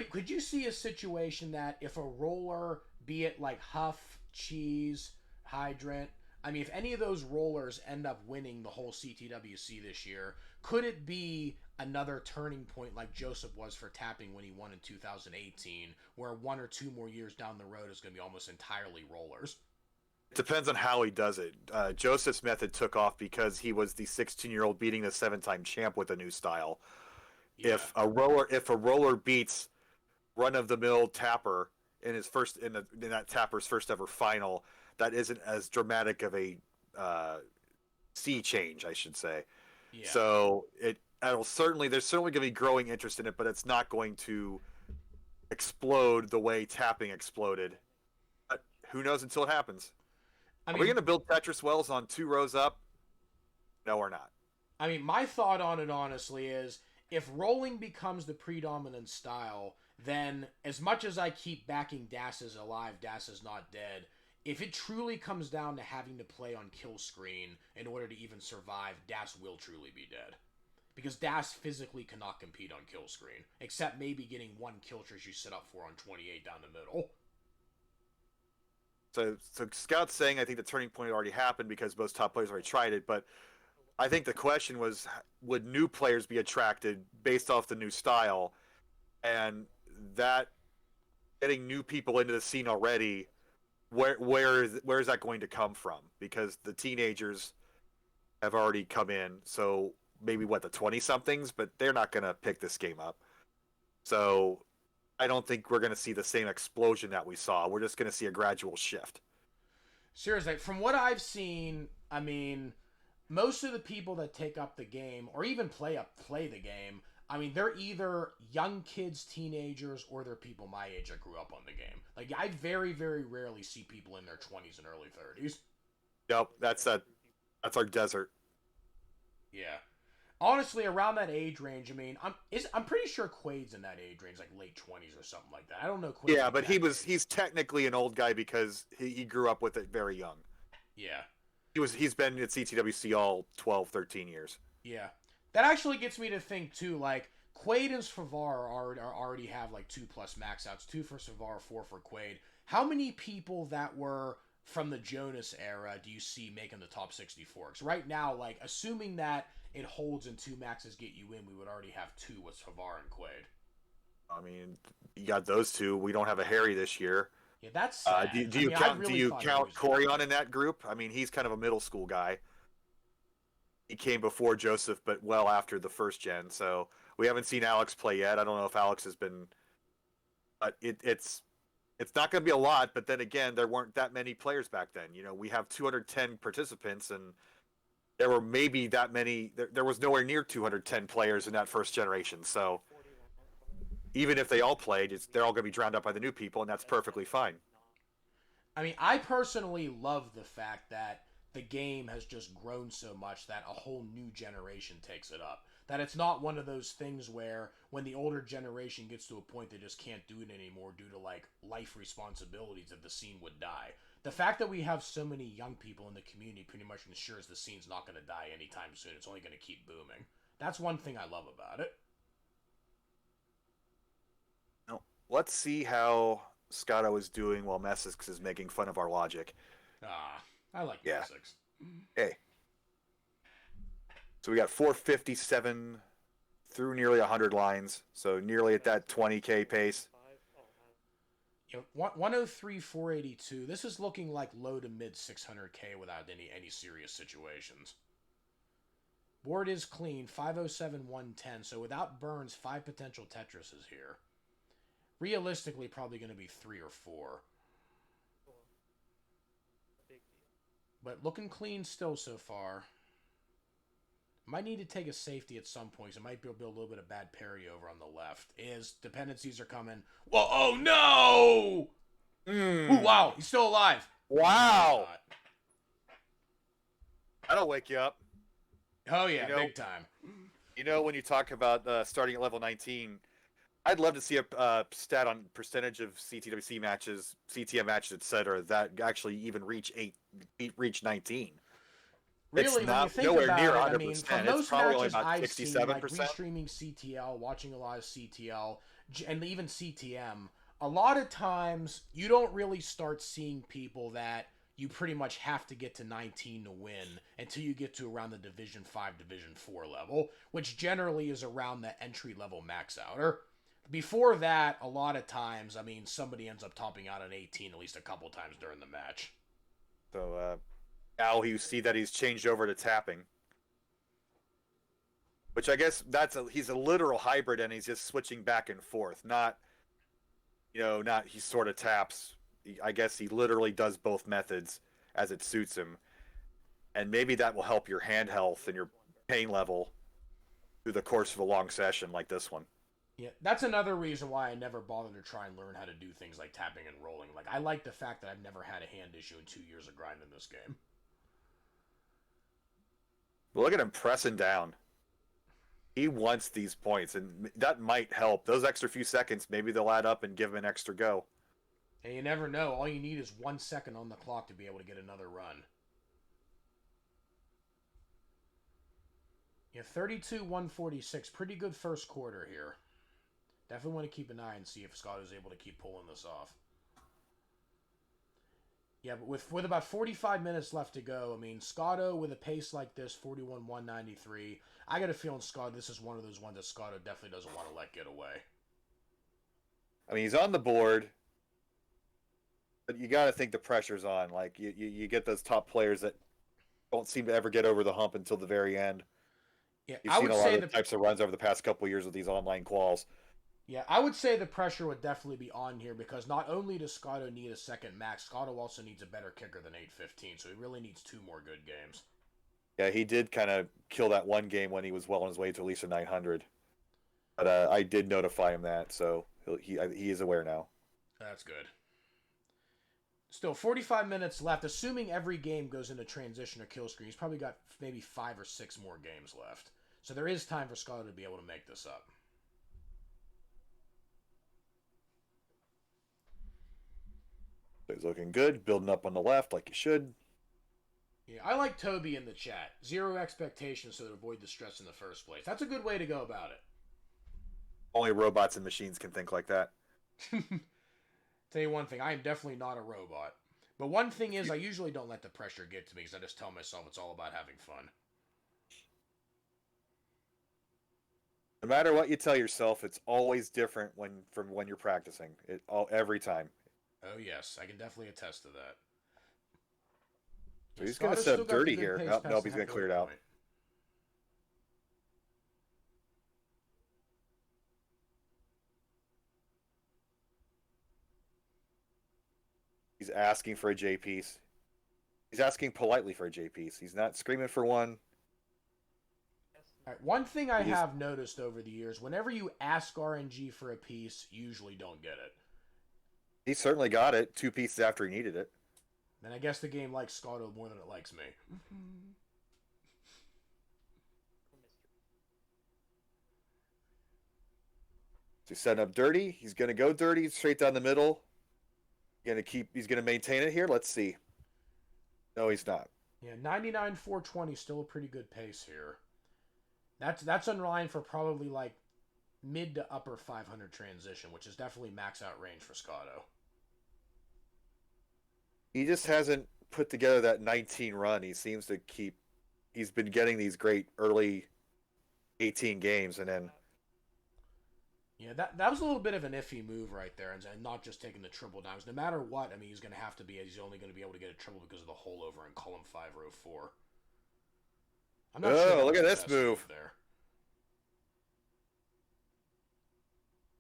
Could you see a situation that if a roller, be it like Huff, Cheese, Hydrant, I mean, if any of those rollers end up winning the whole CTWC this year, could it be another turning point like Joseph was for tapping when he won in 2018, where 1 or 2 more years down the road is going to be almost entirely rollers? It depends on how he does it. Joseph's method took off because he was the 16-year-old beating the 7-time champ with a new style. Yeah. If a roller beats run-of-the-mill tapper in that tapper's first ever final, that isn't as dramatic of a sea change, I should say. Yeah. So there's certainly going to be growing interest in it, but it's not going to explode the way tapping exploded. But who knows until it happens? Are we going to build Tetris Wells on 2 rows up? No, we're not. I mean, my thought on it, honestly, is if rolling becomes the predominant style, then as much as I keep backing DAS is alive, DAS is not dead, if it truly comes down to having to play on kill screen in order to even survive, DAS will truly be dead. Because DAS physically cannot compete on kill screen, except maybe getting 1 Kiltris you set up for on 28 down the middle. So Scout's saying I think the turning point already happened because most top players already tried it, but I think the question was, would new players be attracted based off the new style? And that getting new people into the scene already, where is that going to come from? Because the teenagers have already come in, so maybe the 20-somethings, but they're not going to pick this game up. So I don't think we're going to see the same explosion that we saw. We're just going to see a gradual shift. Seriously, from what I've seen, I mean, most of the people that take up the game or even play the game, I mean, they're either young kids, teenagers, or they're people my age that grew up on the game. Like, I very, very rarely see people in their 20s and early 30s. Yep, that's our desert. Yeah. Honestly, around that age range, I mean, I'm pretty sure Quaid's in that age range, like late 20s or something like that. I don't know Quaid. Yeah, but he's technically an old guy because he grew up with it very young. Yeah. He's been at CTWC all 12, 13 years. Yeah. That actually gets me to think, too, like, Quaid and Svavar already have, like, 2+ max outs. 2 for Svavar, 4 for Quaid. How many people that were from the Jonas era do you see making the top 64? Because right now, like, assuming that it holds and 2 maxes get you in, we would already have 2 with Svavar and Quaid. I mean, you got those 2. We don't have a Harry this year. Yeah, that's sad. Do you count Corion in that group? I mean, he's kind of a middle school guy. He came before Joseph, but well after the first gen. So we haven't seen Alex play yet. I don't know if Alex has been. But it's not going to be a lot. But then again, there weren't that many players back then. You know, we have 210 participants, and there were maybe that many. There was nowhere near 210 players in that first generation. So even if they all played, they're all going to be drowned out by the new people, and that's perfectly fine. I mean, I personally love the fact that the game has just grown so much that a whole new generation takes it up. That it's not one of those things where when the older generation gets to a point they just can't do it anymore due to like life responsibilities that the scene would die. The fact that we have so many young people in the community pretty much ensures the scene's not going to die anytime soon. It's only going to keep booming. That's one thing I love about it. Now, let's see how Scotto is doing while Messick is making fun of our logic. I like Messick. Hey. So we got 457 through nearly 100 lines, so nearly at that 20K pace. You know, 103, 482. This is looking like low to mid 600K without any serious situations. Board is clean, 507, 110. So without burns, 5 potential Tetrises here. Realistically, probably going to be 3 or 4. But looking clean still so far. Might need to take a safety at some points. It might be a little bit of bad parry over on the left. His dependencies are coming. Whoa! Oh no! Ooh, wow! He's still alive. Wow! That'll wake you up. Oh yeah, You know- big time. You know, when you talk about starting at level 19, I'd love to see a stat on percentage of CTWC matches, CTM matches, etc. that actually even reach 19. Really, It's when you not think nowhere about near it, 100%. I mean, from It's most probably only matches about I've seen, like 67%. restreaming CTL, watching a lot of CTL, and even CTM, a lot of times you don't really start seeing people that you pretty much have to get to 19 to win until you get to around the Division 5, Division 4 level, which generally is around the entry-level max outer. Before that, a lot of times, I mean, somebody ends up topping out at 18 at least a couple times during the match. So now you see that he's changed over to tapping, which I guess he's a literal hybrid, and he's just switching back and forth. Not he sort of taps. I guess he literally does both methods as it suits him, and maybe that will help your hand health and your pain level through the course of a long session like this one. Yeah, that's another reason why I never bothered to try and learn how to do things like tapping and rolling. Like, I like the fact that I've never had a hand issue in 2 years of grinding this game. But look at him pressing down. He wants these points, and that might help. Those extra few seconds, maybe they'll add up and give him an extra go. And you never know. All you need is 1 second on the clock to be able to get another run. Yeah, 32-146. Pretty good first quarter here. Definitely want to keep an eye and see if Scott is able to keep pulling this off. Yeah, but with about 45 minutes left to go, I mean, Scotto with a pace like this, 41-193, I got a feeling Scott, this is one of those ones that Scotto definitely doesn't want to let get away. I mean, he's on the board, but you got to think the pressure's on. Like, you get those top players that don't seem to ever get over the hump until the very end. Yeah, You've I seen would a lot say of the types of runs over the past couple of years with these online quals. Yeah, I would say the pressure would definitely be on here because not only does Scotto need a second max, Scotto also needs a better kicker than 815, so he really needs 2 more good games. Yeah, he did kind of kill that one game when he was well on his way to at least a 900. But I did notify him that, so he is aware now. That's good. Still, 45 minutes left. Assuming every game goes into transition or kill screen, he's probably got maybe 5 or 6 more games left. So there is time for Scotto to be able to make this up. He's looking good, building up on the left like he should. Yeah, I like Toby in the chat. 0 expectations so to avoid the stress in the first place. That's a good way to go about it. Only robots and machines can think like that. Tell you one thing, I am definitely not a robot. But one thing is, I usually don't let the pressure get to me because I just tell myself it's all about having fun. No matter what you tell yourself, it's always different from when you're practicing. Every time. Oh yes, I can definitely attest to that. So he's going to set up dirty here. Nope, he's going to clear it out. He's asking for a J piece. He's asking politely for a J piece. He's not screaming for one. All right, one thing I have noticed over the years, whenever you ask RNG for a piece, you usually don't get it. He certainly got it 2 pieces after he needed it. And I guess the game likes Scotto more than it likes me. So he's setting up dirty. He's going to go dirty straight down the middle. He's going to maintain it here. Let's see. No, he's not. Yeah, 99-420, still a pretty good pace here. That's on line for probably like mid to upper 500 transition, which is definitely max out range for Scotto. He just hasn't put together that 19 run. He seems to he's been getting these great early 18 games, and then yeah, that was a little bit of an iffy move right there, and not just taking the triple downs. No matter what, I mean, he's going to have to be. He's only going to be able to get a triple because of the hole over in column 5 row 4. I'm not sure look at this move there.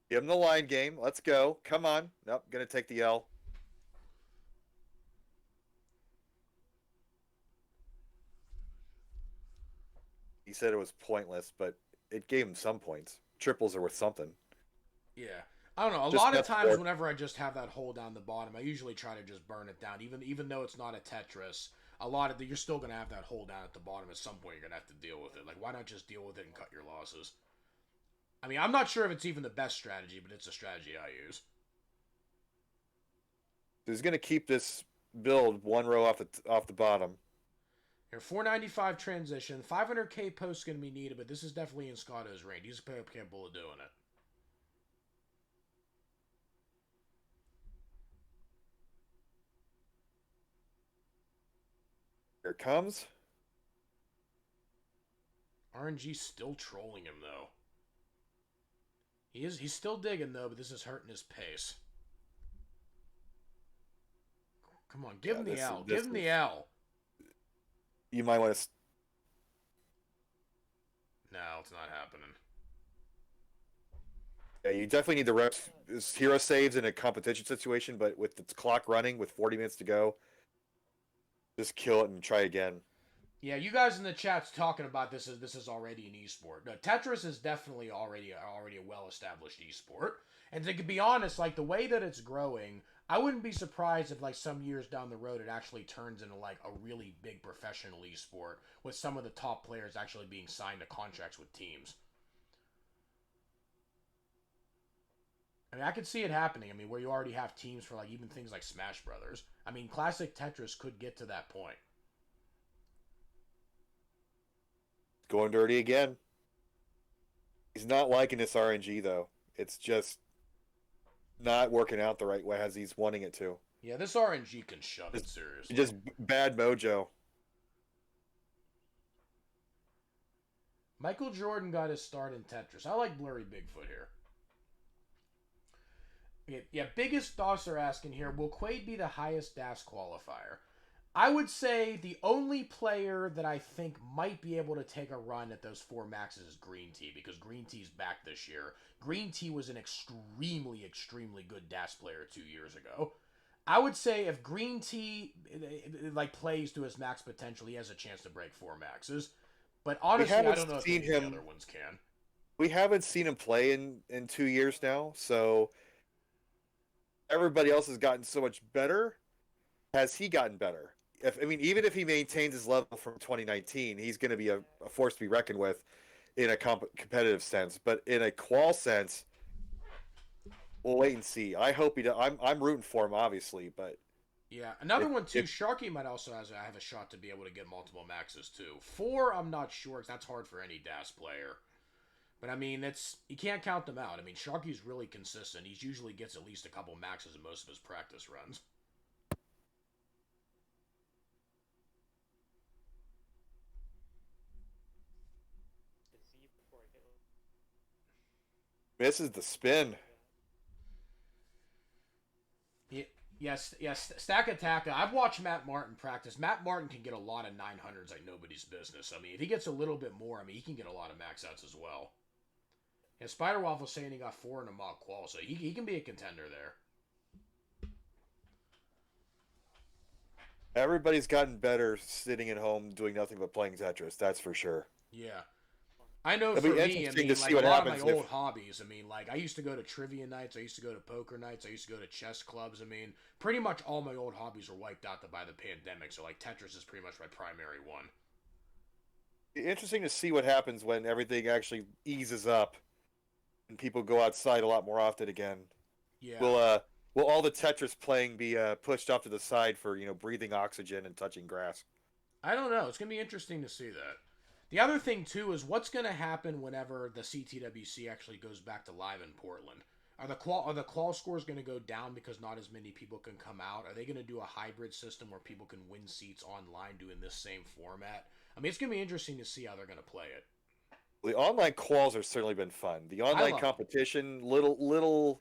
Give him the line game. Let's go. Come on. Nope, gonna take the L. he said it was pointless, but it gave him some points. Triples are worth something. Yeah. I don't know. A Just lot of that's times, more- whenever I just have that hole down the bottom, I usually try to just burn it down. Even though it's not a Tetris, a lot of you're still gonna have that hole down at the bottom. At some point, you're gonna have to deal with it. Like, why not just deal with it and cut your losses? I mean, I'm not sure if it's even the best strategy, but it's a strategy I use. He's going to keep this build one row off the bottom. Here, 495 transition, 500k post gonna be needed, but this is definitely in Scotto's range. He's capable of doing it. Here it comes. RNG still trolling him though. He's still digging though, but this is hurting his pace. Come on, give him the L. Give him the L. You might want to. No, it's not happening. Yeah, you definitely need the reps. Hero saves in a competition situation, but with the clock running with 40 minutes to go, just kill it and try again. Yeah, you guys in the chat's talking about this is already an esport. No, Tetris is definitely already a well-established esport. And to be honest, like the way that it's growing, I wouldn't be surprised if like some years down the road it actually turns into like a really big professional esport with some of the top players actually being signed to contracts with teams. I mean, I could see it happening. I mean, where you already have teams for like even things like Smash Brothers. I mean, classic Tetris could get to that point. Going dirty again. He's not liking this RNG though. It's just not working out the right way as he's wanting it to. Yeah, this RNG can shove it seriously. Just bad mojo. Michael Jordan got his start in Tetris. I like Blurry Bigfoot here. Yeah, Biggest DOS are asking here, will Quaid be the highest DAS qualifier? I would say the only player that I think might be able to take a run at those 4 maxes is Green Tea, because Green Tea's back this year. Green Tea was an extremely, extremely good DAS player 2 years ago. I would say if Green Tea like plays to his max potential, he has a chance to break 4 maxes. But honestly, I don't know if any of the other ones can. We haven't seen him play in 2 years now, so everybody else has gotten so much better. Has he gotten better? Even if he maintains his level from 2019, he's going to be a force to be reckoned with in a competitive sense. But in a qual sense, we'll wait and see. I hope he does. I'm rooting for him, obviously, but yeah, another one too. Sharky might also have a shot to be able to get multiple maxes too. 4, I'm not sure, because that's hard for any DAS player. But I mean, you can't count them out. I mean, Sharky's really consistent. He usually gets at least a couple maxes in most of his practice runs. misses the spin. Yes, Stack Attacka. I've watched Matt Martin practice. Matt Martin can get a lot of 900s like nobody's business. I mean, if he gets a little bit more, I mean, he can get a lot of max outs as well. And Spider Waffle saying he got 4 in a mock qual, so he can be a contender there. Everybody's gotten better sitting at home doing nothing but playing Tetris. That's for sure. Yeah. I know It'll for be me, I interesting mean, to like see a what lot of happens my if- old hobbies, I mean, like I used to go to trivia nights, I used to go to poker nights, I used to go to chess clubs. I mean, pretty much all my old hobbies were wiped out by the pandemic, so like Tetris is pretty much my primary one. Interesting to see what happens when everything actually eases up and people go outside a lot more often again. Yeah. Will all the Tetris playing be pushed off to the side for breathing oxygen and touching grass? I don't know. It's going to be interesting to see that. The other thing, too, is what's going to happen whenever the CTWC actually goes back to live in Portland. Are the qual scores going to go down because not as many people can come out? Are they going to do a hybrid system where people can win seats online doing this same format? I mean, it's going to be interesting to see how they're going to play it. The online quals have certainly been fun. The online competition, little,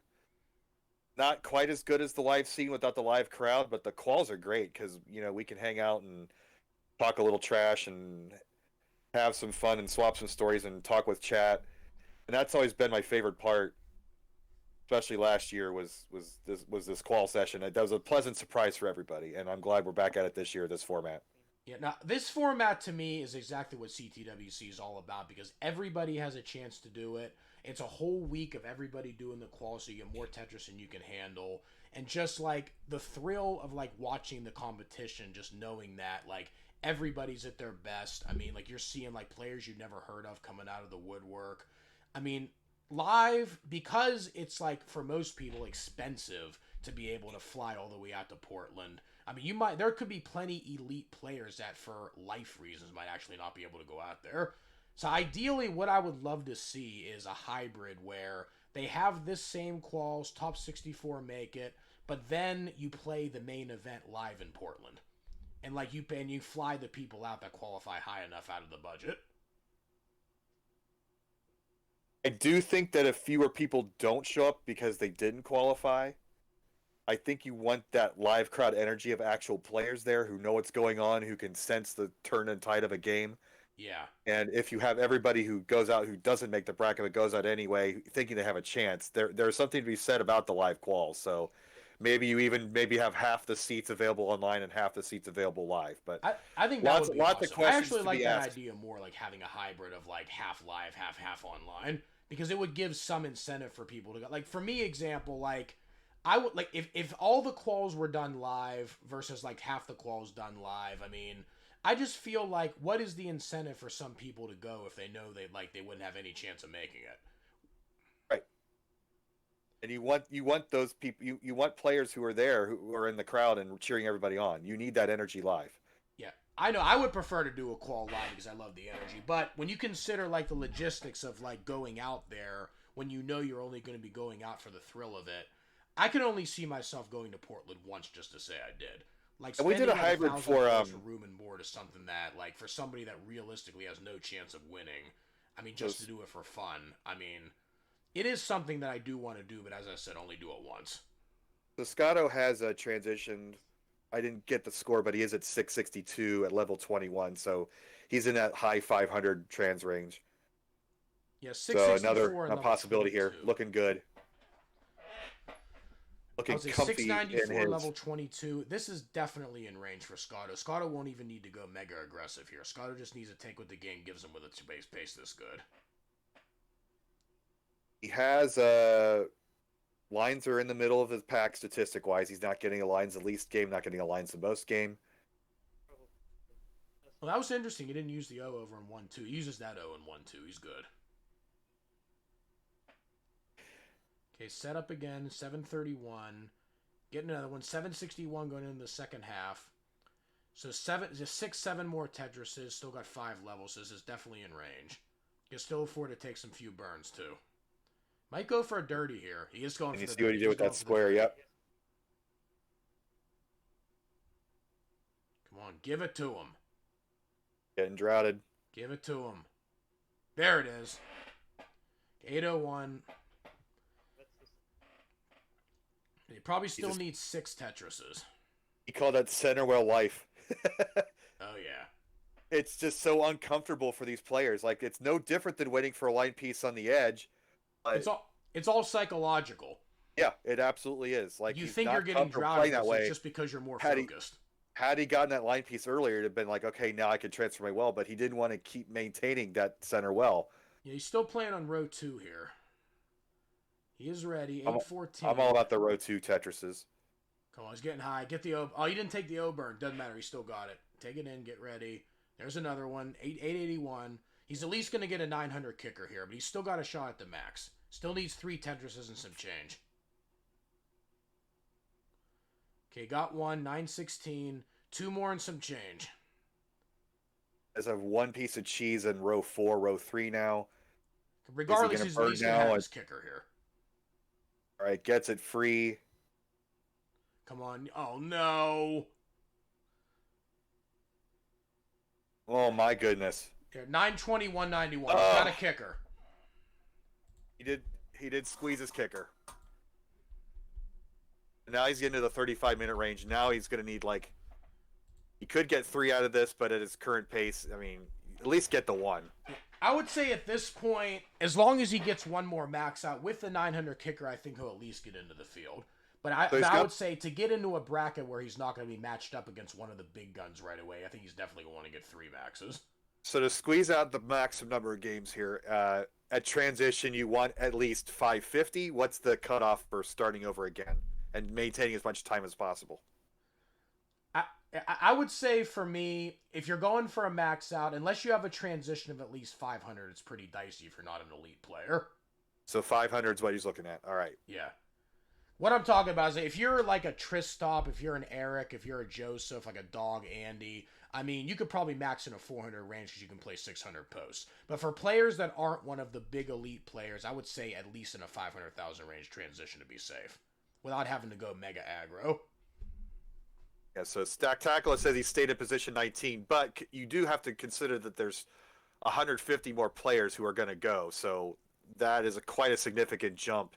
not quite as good as the live scene without the live crowd, but the quals are great because we can hang out and talk a little trash and have some fun and swap some stories and talk with chat, and that's always been my favorite part. Especially last year was this qual session. That was a pleasant surprise for everybody, and I'm glad we're back at it this year, this format. Yeah, now this format to me is exactly what CTWC is all about because everybody has a chance to do it. It's a whole week of everybody doing the qual, so you get more Tetris than you can handle, and just like the thrill of like watching the competition, just knowing that like everybody's at their best. I mean, like you're seeing like players you've never heard of coming out of the woodwork. I mean, live because it's like for most people expensive to be able to fly all the way out to Portland. I mean, there could be plenty elite players that for life reasons might actually not be able to go out there. So ideally what I would love to see is a hybrid where they have this same quals, top 64 make it, but then you play the main event live in Portland. And like you fly the people out that qualify high enough out of the budget. I do think that if fewer people don't show up because they didn't qualify, I think you want that live crowd energy of actual players there who know what's going on, who can sense the turn and tide of a game. Yeah. And if you have everybody who goes out who doesn't make the bracket but goes out anyway, thinking they have a chance, there's something to be said about the live quals. So maybe you even have half the seats available online and half the seats available live. But I think that would be awesome. of questions I actually to like be that asked. idea more, like having a hybrid of like half live, half online, because it would give some incentive for people to go. Like for me, example, like I would like if all the quals were done live versus like half the quals done live. I mean, I just feel like what is the incentive for some people to go if they know they wouldn't have any chance of making it? Right. And you want those people you want players who are there who are in the crowd and cheering everybody on. You need that energy live. Yeah, I know. I would prefer to do a qual live because I love the energy. But when you consider like the logistics of like going out there when you know you're only going to be going out for the thrill of it, I can only see myself going to Portland once just to say I did. Like And we did a spending hybrid $1,000 for room and board is something that like for somebody that realistically has no chance of winning. I mean, just to do it for fun. I mean, it is something that I do want to do, but as I said, only do it once. So Scotto has a transitioned. I didn't get the score, but he is at 662 at level 21, so he's in that high 500 trans range. Yeah, So 664 another possibility here, looking good, I looking would say comfy 694 in his. level 22. This is definitely in range for Scotto. Scotto won't even need to go mega aggressive here. Scotto just needs to take what the game gives him with its base pace this good. He has lines are in the middle of his pack statistic wise. He's not getting a lines the least game, not getting a lines the most game. Well, that was interesting. He didn't use the O over in 1-2. He uses that O in 1-2. He's good. Okay, set up again, 731. Get another one, 761 going into the second half. So just 6-7 more Tetrises. Still got 5 levels. So this is definitely in range. You can still afford to take some few burns too. Might go for a dirty here. He is going. And for you the see what dirty. he did with He's that going for the square. dirty. Yep. Come on, give it to him. Getting droughted. Give it to him. There it is. 801. He probably still needs 6 Tetrises. He called that Centerwell life. Oh, yeah. It's just so uncomfortable for these players. Like, it's no different than waiting for a line piece on the edge. It's all psychological. Yeah, it absolutely is. Like, You he's think not you're getting comfortable droughted playing that way. just because you're more Had he- focused. Had he gotten that line piece earlier, it'd have been like, okay, now I can transfer my well, but he didn't want to keep maintaining that center well. Yeah, he's still playing on row 2 here. He is ready. 814. I'm all about the row 2 Tetrises. Come on, he's getting high. Get the O. Oh, you didn't take the O burn. Doesn't matter. He still got it. Take it in. Get ready. There's another one. 881. He's at least going to get a 900 kicker here, but he's still got a shot at the max. Still needs 3 Tetrises and some change. Okay, got one. 916. 2 more and some change. As of 1 piece of cheese in row 4, row 3 now. Regardless, he's at least going to have his kicker here. All right, gets it free. Come on. Oh, no. Oh, my goodness. Here, 920, 191. Oh. Got a kicker. He did squeeze his kicker. Now he's getting to the 35-minute range. Now he's going to need, like... He could get 3 out of this, but at his current pace, I mean, at least get the 1. I would say at this point, as long as he gets one more max out with the 900 kicker, I think he'll at least get into the field. But I, So he's but I got- would say to get into a bracket where he's not going to be matched up against one of the big guns right away, I think he's definitely going to want to get 3 maxes. So to squeeze out the maximum number of games here, at transition, you want at least 550. What's the cutoff for starting over again and maintaining as much time as possible? I would say for me, if you're going for a max out, unless you have a transition of at least 500, it's pretty dicey if you're not an elite player. So 500 is what he's looking at. All right. Yeah. What I'm talking about is if you're like a Tristop, if you're an Eric, if you're a Joseph, like a Dog Andy, I mean, you could probably max in a 400 range because you can play 600 posts. But for players that aren't one of the big elite players, I would say at least in a 500,000 range transition to be safe without having to go mega aggro. Yeah, so Stack Tackle says he stayed in position 19, but you do have to consider that there's 150 more players who are going to go. So that is quite a significant jump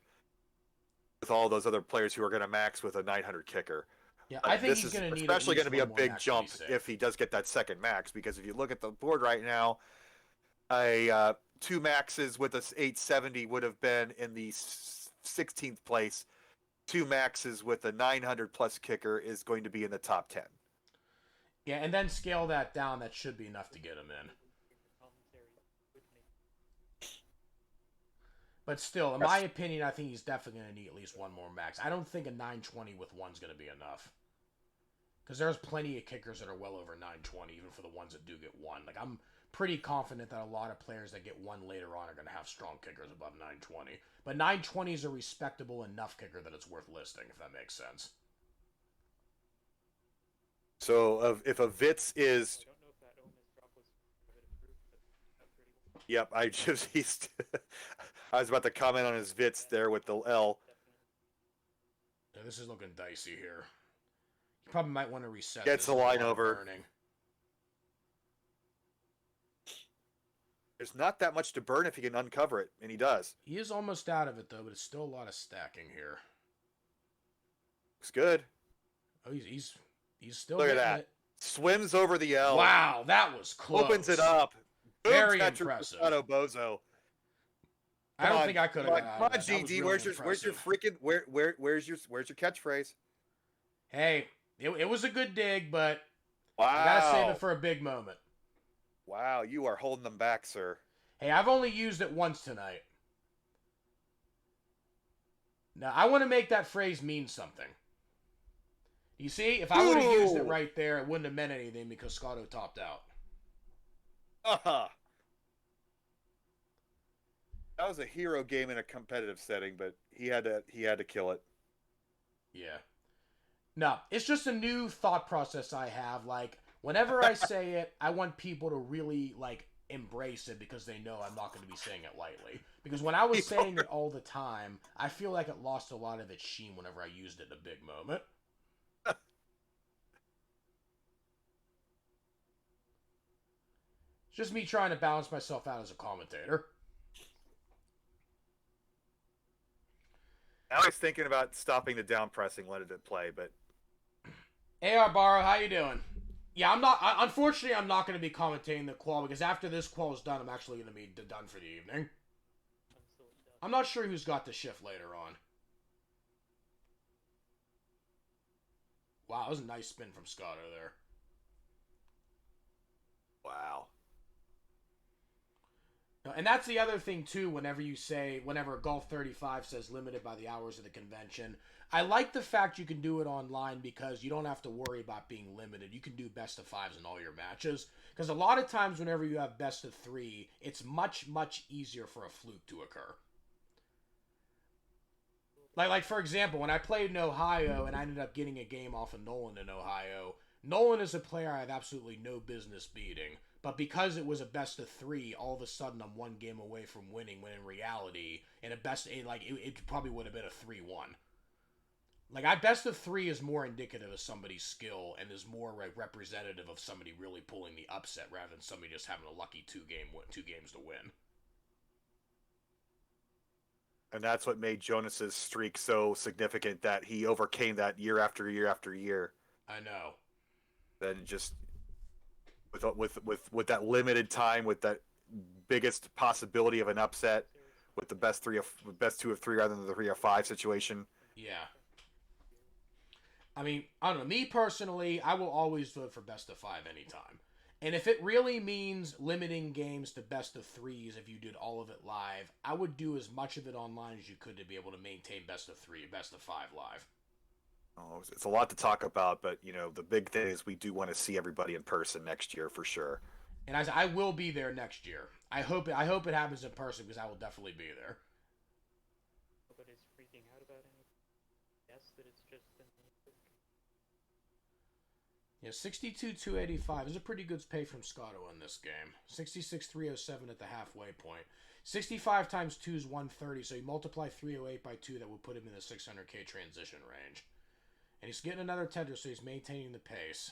with all those other players who are going to max with a 900 kicker. Yeah, I think This he's is going to need especially going to be a one more big max to jump be safe. if he does get that second max, because if you look at the board right now, a 2 maxes with a 870 would have been in the 16th place. 2 maxes with a 900 plus kicker is going to be in the top 10. Yeah, and then scale that down. That should be enough to get him in. But still, in my opinion, I think he's definitely going to need at least one more max. I don't think a 920 with one's going to be enough. Because there's plenty of kickers that are well over 920, even for the ones that do get one. Like, I'm pretty confident that a lot of players that get one later on are going to have strong kickers above 920. But 920 is a respectable enough kicker that it's worth listing, if that makes sense. So if a Vitz is... Yep, I just... I was about to comment on his Vitz there with the L. Yeah, this is looking dicey here. You probably might want to reset. Gets this. the line There's a lot of over. burning. There's not that much to burn if he can uncover it, and he does. He is almost out of it, though, but it's still a lot of stacking here. Looks good. Oh, he's still Look at getting that. it. Swims over the L. Wow, that was close. Opens it up. Boom, Very Tetris impressive. Machado Bozo. I don't think I could have. Come on, GD. Where's your freaking where's your catchphrase? Hey, it was a good dig, but Wow. I gotta save it for a big moment. Wow, you are holding them back, sir. Hey, I've only used it once tonight. Now I want to make that phrase mean something. You see, if I would have used it Ooh. right there, it wouldn't have meant anything because Scotto topped out. Uh-huh. That was a hero game in a competitive setting, but he had to kill it. Yeah. No, it's just a new thought process I have. Like, whenever I say it, I want people to really, like, embrace it because they know I'm not going to be saying it lightly. Because when I was saying it all the time, I feel like it lost a lot of its sheen whenever I used it in a big moment. It's just me trying to balance myself out as a commentator. I was thinking about stopping the down pressing, letting it play, but AR Barrow, how you doing? Yeah, I'm not. Unfortunately, I'm not going to be commentating the qual because after this qual is done, I'm actually going to be done for the evening. I'm not sure who's got the shift later on. Wow, that was a nice spin from Scotto there. wow. And that's the other thing, too, whenever Golf 35 says limited by the hours of the convention. I like the fact you can do it online because you don't have to worry about being limited. You can do best of fives in all your matches. Because a lot of times whenever you have best of three, it's much, much easier for a fluke to occur. Like for example, when I played in Ohio and I ended up getting a game off of Nolan in Ohio, Nolan is a player I have absolutely no business beating. But because it was a best of three, all of a sudden I'm one game away from winning. When in reality, in a it probably would have been a 3-1. Like best of three is more indicative of somebody's skill and is more representative of somebody really pulling the upset rather than somebody just having a lucky two games to win. And that's what made Jonas's streak so significant, that he overcame that year after year after year. I know. Then just with that limited time, with that biggest possibility of an upset, with the best two of three rather than the 3 of 5 situation. Yeah. I mean, I don't know. Me personally, I will always vote for best of 5 anytime. And if it really means limiting games to best of 3s if you did all of it live, I would do as much of it online as you could to be able to maintain best of 3, best of 5 live. Oh, it's a lot to talk about, but the big thing is we do want to see everybody in person next year for sure. And I will be there next year. I hope it happens in person because I will definitely be there. Nobody's freaking out about anything. Yes, that it's just been. Yeah, 62,285 is a pretty good pay from Scotto in this game. 66,307 at the halfway point. 65 times 2 is 130, so you multiply 308 by 2, that would put him in the 600k transition range. And he's getting another tender, so he's maintaining the pace.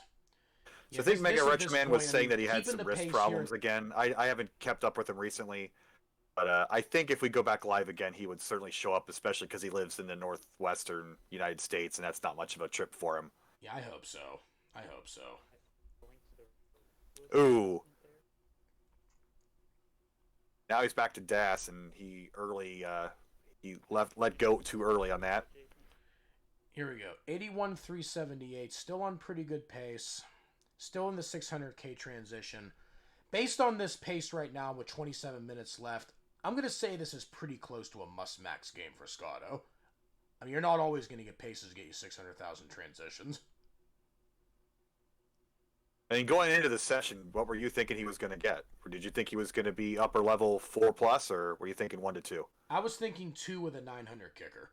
So I think Mega Retro was saying that he had some wrist problems again. I haven't kept up with him recently, but I think if we go back live again, he would certainly show up, especially because he lives in the northwestern United States, and that's not much of a trip for him. Yeah, I hope so. I hope so. Ooh. Now he's back to Das, and he let go too early on that. Here we go. 81,378, still on pretty good pace. Still in the 600k transition. Based on this pace right now with 27 minutes left, I'm going to say this is pretty close to a must-max game for Scotto. I mean, you're not always going to get paces to get you 600,000 transitions. I mean, going into the session, what were you thinking he was going to get? Or did you think he was going to be upper level 4+, or were you thinking 1 to 2? I was thinking 2 with a 900 kicker.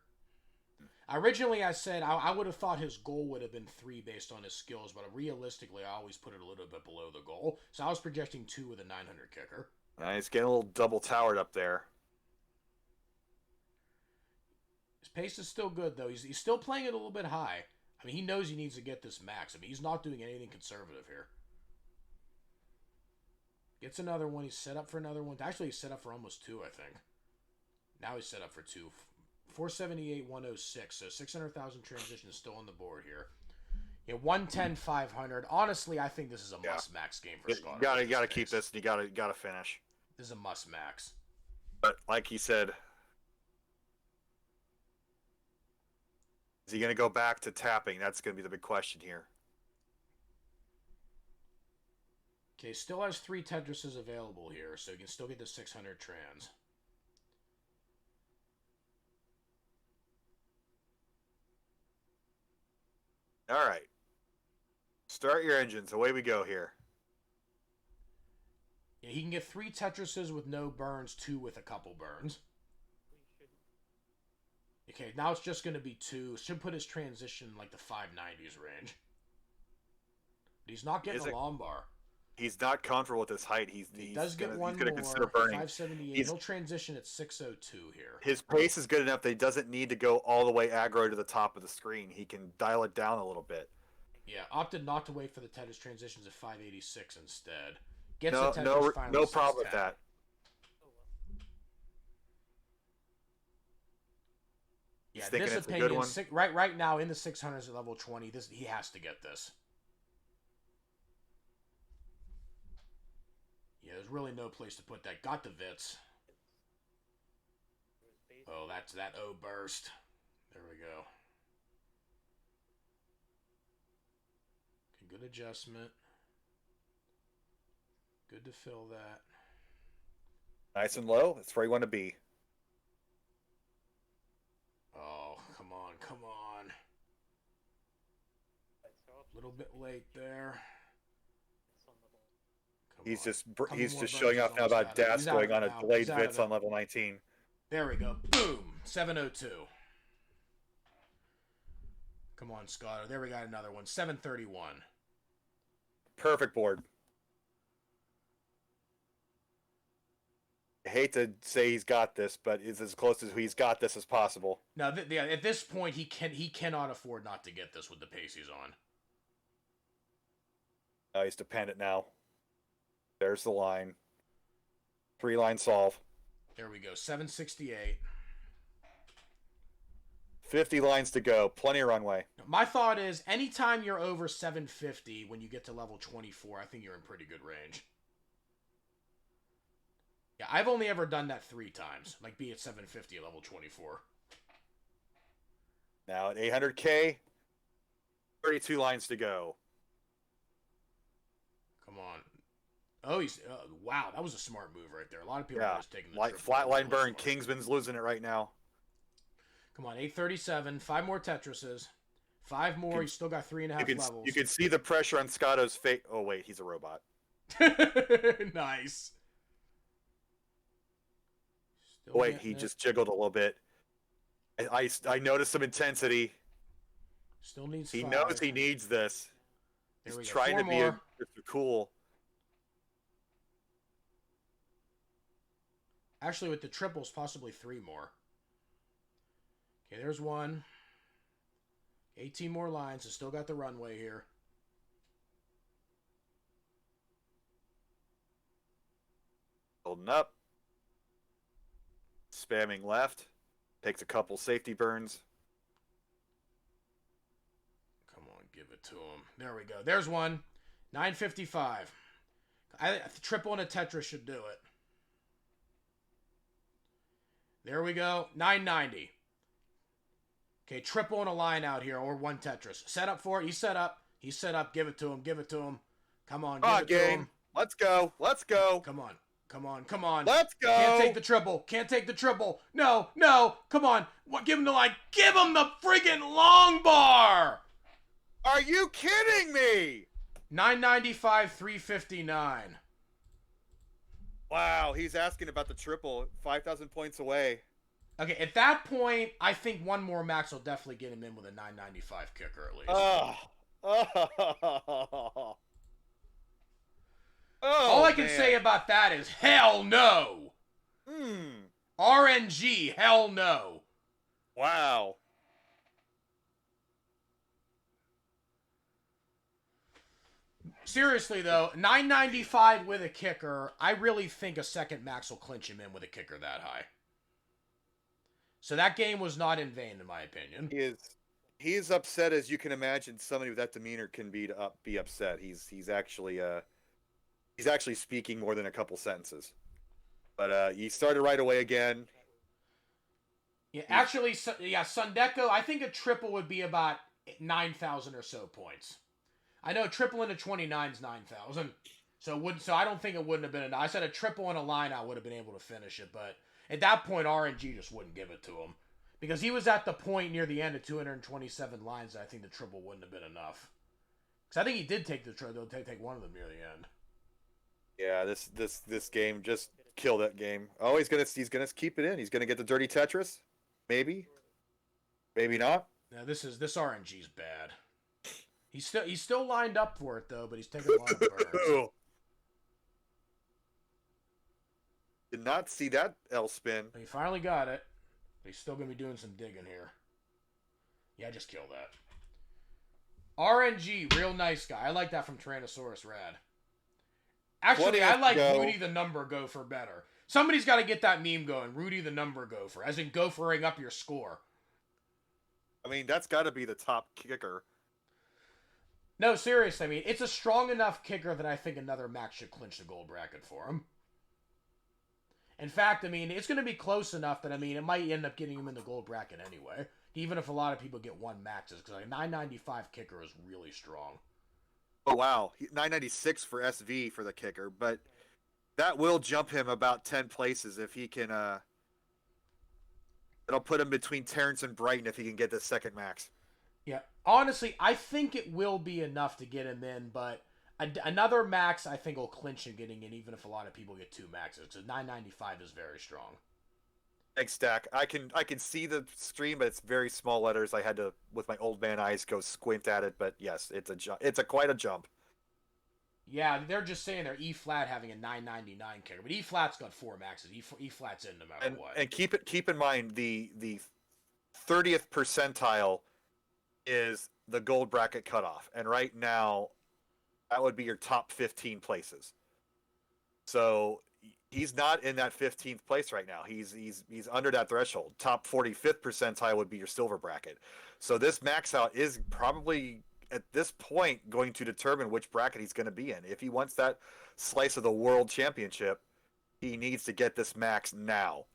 Originally, I said I would have thought his goal would have been 3 based on his skills, but realistically, I always put it a little bit below the goal. So I was projecting 2 with a 900 kicker. He's getting a little double towered up there. His pace is still good, though. He's still playing it a little bit high. I mean, he knows he needs to get this max. I mean, he's not doing anything conservative here. Gets another one. He's set up for another one. Actually, he's set up for almost 2, I think. Now he's set up for 2. 478, 106. So 600,000 transition is still on the board here. Yeah, 110, 500. Honestly, I think this is a must-max game for Scott. You gotta keep this, and you gotta finish. This is a must-max. But like he said, is he gonna go back to tapping? That's gonna be the big question here. Okay, still has 3 Tetrises available here, so you can still get the 600 trans. All right. Start your engines. Away we go here. Yeah, he can get 3 Tetrises with no burns, 2 with a couple burns. Okay, now it's just going to be 2. Should put his transition in like the 590s range. But he's not getting a Lombar. He's not comfortable with his height. He does get one more. Consider burning. 578. He'll transition at 602 here. His pace is good enough that he doesn't need to go all the way aggro to the top of the screen. He can dial it down a little bit. Yeah, opted not to wait for the Tetris transitions at 586 instead. Gets no, the no, finally no problem with that. Yeah, this opinion, right now in the 600s at level 20, he has to get this. Yeah, there's really no place to put that. Got the Vits. Oh, that's that O burst. There we go. Okay, good adjustment. Good to fill that. Nice and low. That's where you want to be. Oh, come on, come on. A little bit late there. He's just showing off now about Das going on a delayed Vits on level 19. There we go. Boom. 702. Come on, Scott. There we got another one. 731. Perfect board. I hate to say he's got this, but it's as close as he's got this as possible. Now, at this point, he cannot afford not to get this with the pace he's on. He's dependent now. There's the line. 3-line solve. There we go. 768. 50 lines to go. Plenty of runway. My thought is, anytime you're over 750 when you get to level 24, I think you're in pretty good range. Yeah, I've only ever done that 3 times. Like, be at 750 at level 24. Now at 800K, 32 lines to go. Come on. Oh, he's wow. That was a smart move right there. A lot of people are Yeah. just taking the Like triple. flatline That was burn. smart. Kingsman's losing it right now. Come on, 837. 5 more Tetrises. 5 more. He's still got 3.5 levels. You can see the pressure on Scotto's face. Oh wait, he's a robot. Nice. Still Wait, getting he it. just jiggled a little bit. I noticed some intensity. Still needs. He 5. knows he needs this. There He's we go. trying 4 to be more. Mr. Cool. Actually, with the triples, possibly 3 more. Okay, there's 1. 18 more lines. It's still got the runway here. Holding up. Spamming left. Takes a couple safety burns. Come on, give it to him. There we go. There's 1. 955. A triple and a Tetris should do it. There we go. 990. Okay, triple and a line out here, or 1 Tetris. Set up for it. He's set up. He's set up. Give it to him. Give it to him. Come on, give it to Game. him. Let's go. Let's go. Come on. Come on. Come on. Let's go. Can't take the triple. Can't take the triple. No, no. Come on. What? Give him the line. Give him the friggin' long bar. Are you kidding me? 995, 359. Wow, he's asking about the triple. 5,000 points away. Okay, at that point, I think 1 more max will definitely get him in with a 995 kicker at least. Oh. All I can say about that is hell no. RNG, hell no. Wow. Seriously though, 995 with a kicker, I really think a second max will clinch him in with a kicker that high. So that game was not in vain, in my opinion. He is upset, as you can imagine. Somebody with that demeanor can be upset. He's actually speaking more than a couple sentences. But he started right away again. Yeah, actually, Sundeko, I think a triple would be about 9,000 or so points. I know triple into 29 is 9,000. So I don't think it wouldn't have been enough. I said a triple and a line I would have been able to finish it, but at that point RNG just wouldn't give it to him. Because he was at the point near the end of 227 lines that I think the triple wouldn't have been enough. Because I think he did take the triple, take one of them near the end. Yeah, this game just killed that game. Oh, he's gonna keep it in. He's gonna get the dirty Tetris. Maybe not. Now this RNG's bad. He's still lined up for it though, but he's taking a lot of burns. Did not see that L spin. He finally got it. But he's still gonna be doing some digging here. Yeah, just kill that. RNG, real nice guy. I like that from Tyrannosaurus Rad. Actually, I like Rudy the Number Gopher better. Somebody's got to get that meme going. Rudy the Number Gopher, as in gophering up your score. I mean, that's got to be the top kicker. No, seriously. I mean, it's a strong enough kicker that I think another max should clinch the gold bracket for him. In fact, I mean, it's going to be close enough that, I mean, it might end up getting him in the gold bracket anyway. Even if a lot of people get 1 maxes. Because like, a 995 kicker is really strong. Oh, wow. 996 for SV for the kicker. But that will jump him about 10 places if he can... It'll put him between Terrence and Brighton if he can get the second max. Yeah. Honestly, I think it will be enough to get him in, but... Another max, I think, will clinch him getting in, even if a lot of people get 2 maxes. So 995 is very strong. Thanks, Stack. I can see the stream, but it's very small letters. I had to, with my old man eyes, go squint at it. But yes, it's a jump. It's quite a jump. Yeah, they're just saying they're E flat having a 999 kicker, but E flat's got 4 maxes. E flat's in no matter what. And keep in mind the 30th percentile is the gold bracket cutoff, and right now, that would be your top 15 places. So he's not in that 15th place right now. He's under that threshold. Top 45th percentile would be your silver bracket. So this max out is probably at this point going to determine which bracket he's going to be in. If he wants that slice of the world championship, he needs to get this max now.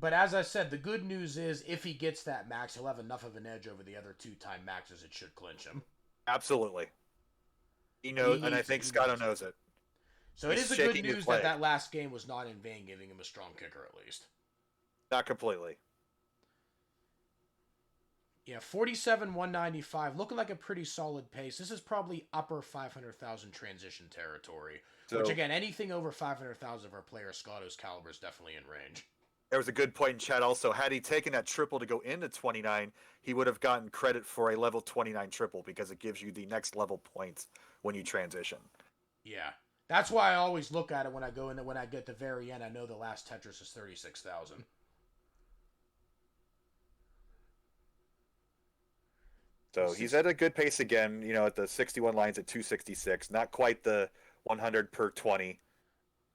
But as I said, the good news is if he gets that max, he'll have enough of an edge over the other 2-time maxes. It should clinch him. Absolutely. He knows, and I think Scotto knows it. So it is a good news that last game was not in vain, giving him a strong kicker at least. Not completely. Yeah, 47,195, looking like a pretty solid pace. This is probably upper 500,000 transition territory. So, which, again, anything over 500,000 for a player Scotto's caliber is definitely in range. There was a good point in chat also. Had he taken that triple to go into 29, he would have gotten credit for a level 29 triple because it gives you the next level points when you transition. Yeah. That's why I always look at it when I go in. When I get to the very end, I know the last Tetris is 36,000. So he's at a good pace again, at the 61 lines at 266. Not quite the 100 per 20.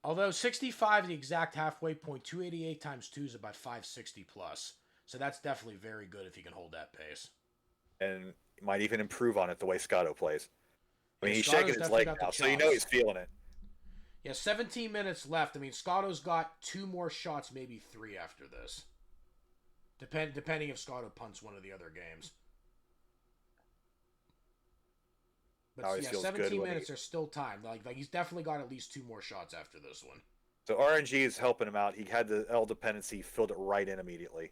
Although 65 is the exact halfway point. 288 times 2 is about 560 plus. So that's definitely very good if he can hold that pace. And might even improve on it the way Scotto plays. I mean, he's shaking his leg now, so he's feeling it. Yeah, 17 minutes left. I mean, Scotto's got 2 more shots, maybe 3 after this. Depending if Scotto punts one of the other games. But yeah, 17 minutes are still time. Like he's definitely got at least 2 more shots after this one. So RNG is helping him out. He had the L dependency, filled it right in immediately.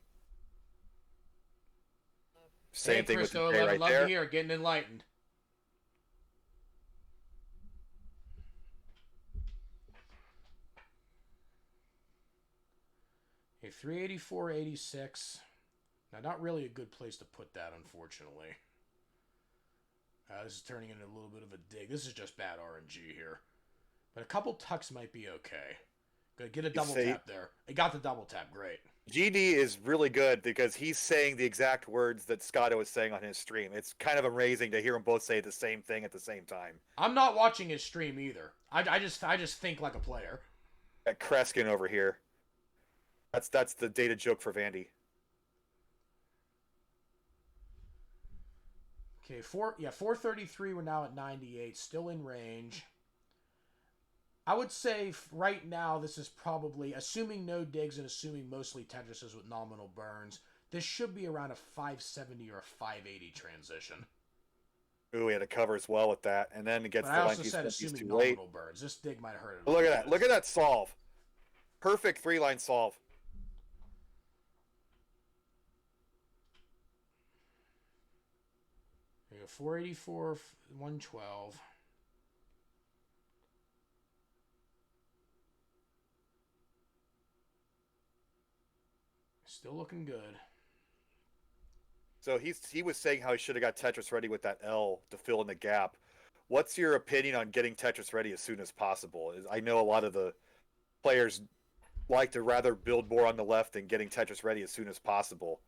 Same thing Christo, with the J right love there. To hear, getting enlightened. Okay, 384.86. Now, not really a good place to put that, unfortunately. This is turning into a little bit of a dig. This is just bad RNG here. But a couple tucks might be okay. Good, get a double tap there. He got the double tap, great. GD is really good because he's saying the exact words that Scotto is saying on his stream. It's kind of amazing to hear them both say the same thing at the same time. I'm not watching his stream either. I just think like a player. Got Kreskin over here. That's the data joke for Vandy. Okay, 433. We're now at 98, still in range. I would say right now this is probably, assuming no digs and assuming mostly Tetrises with nominal burns, this should be around a 570 or a 580 transition. Ooh, he had a cover as well with that, and then it gets but the I line also said assuming nominal nominal burns. This dig might hurt it. Look at that! Look at that solve. Perfect 3-line solve. There you go, 484, 112. Still looking good. So he was saying how he should have got Tetris ready with that L to fill in the gap. What's your opinion on getting Tetris ready as soon as possible? I know a lot of the players like to rather build more on the left than getting Tetris ready as soon as possible.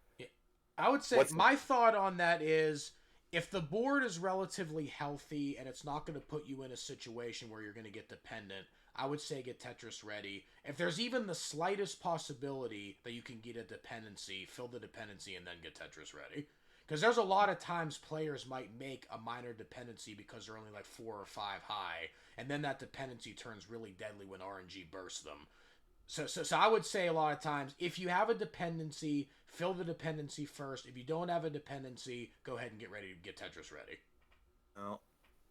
I would say my thought on that is if the board is relatively healthy and it's not going to put you in a situation where you're going to get dependent, I would say get Tetris ready. If there's even the slightest possibility that you can get a dependency, fill the dependency and then get Tetris ready. Because there's a lot of times players might make a minor dependency because they're only like 4 or 5 high, and then that dependency turns really deadly when RNG bursts them. So I would say a lot of times, if you have a dependency, fill the dependency first. If you don't have a dependency, go ahead and get ready to get Tetris ready. Well,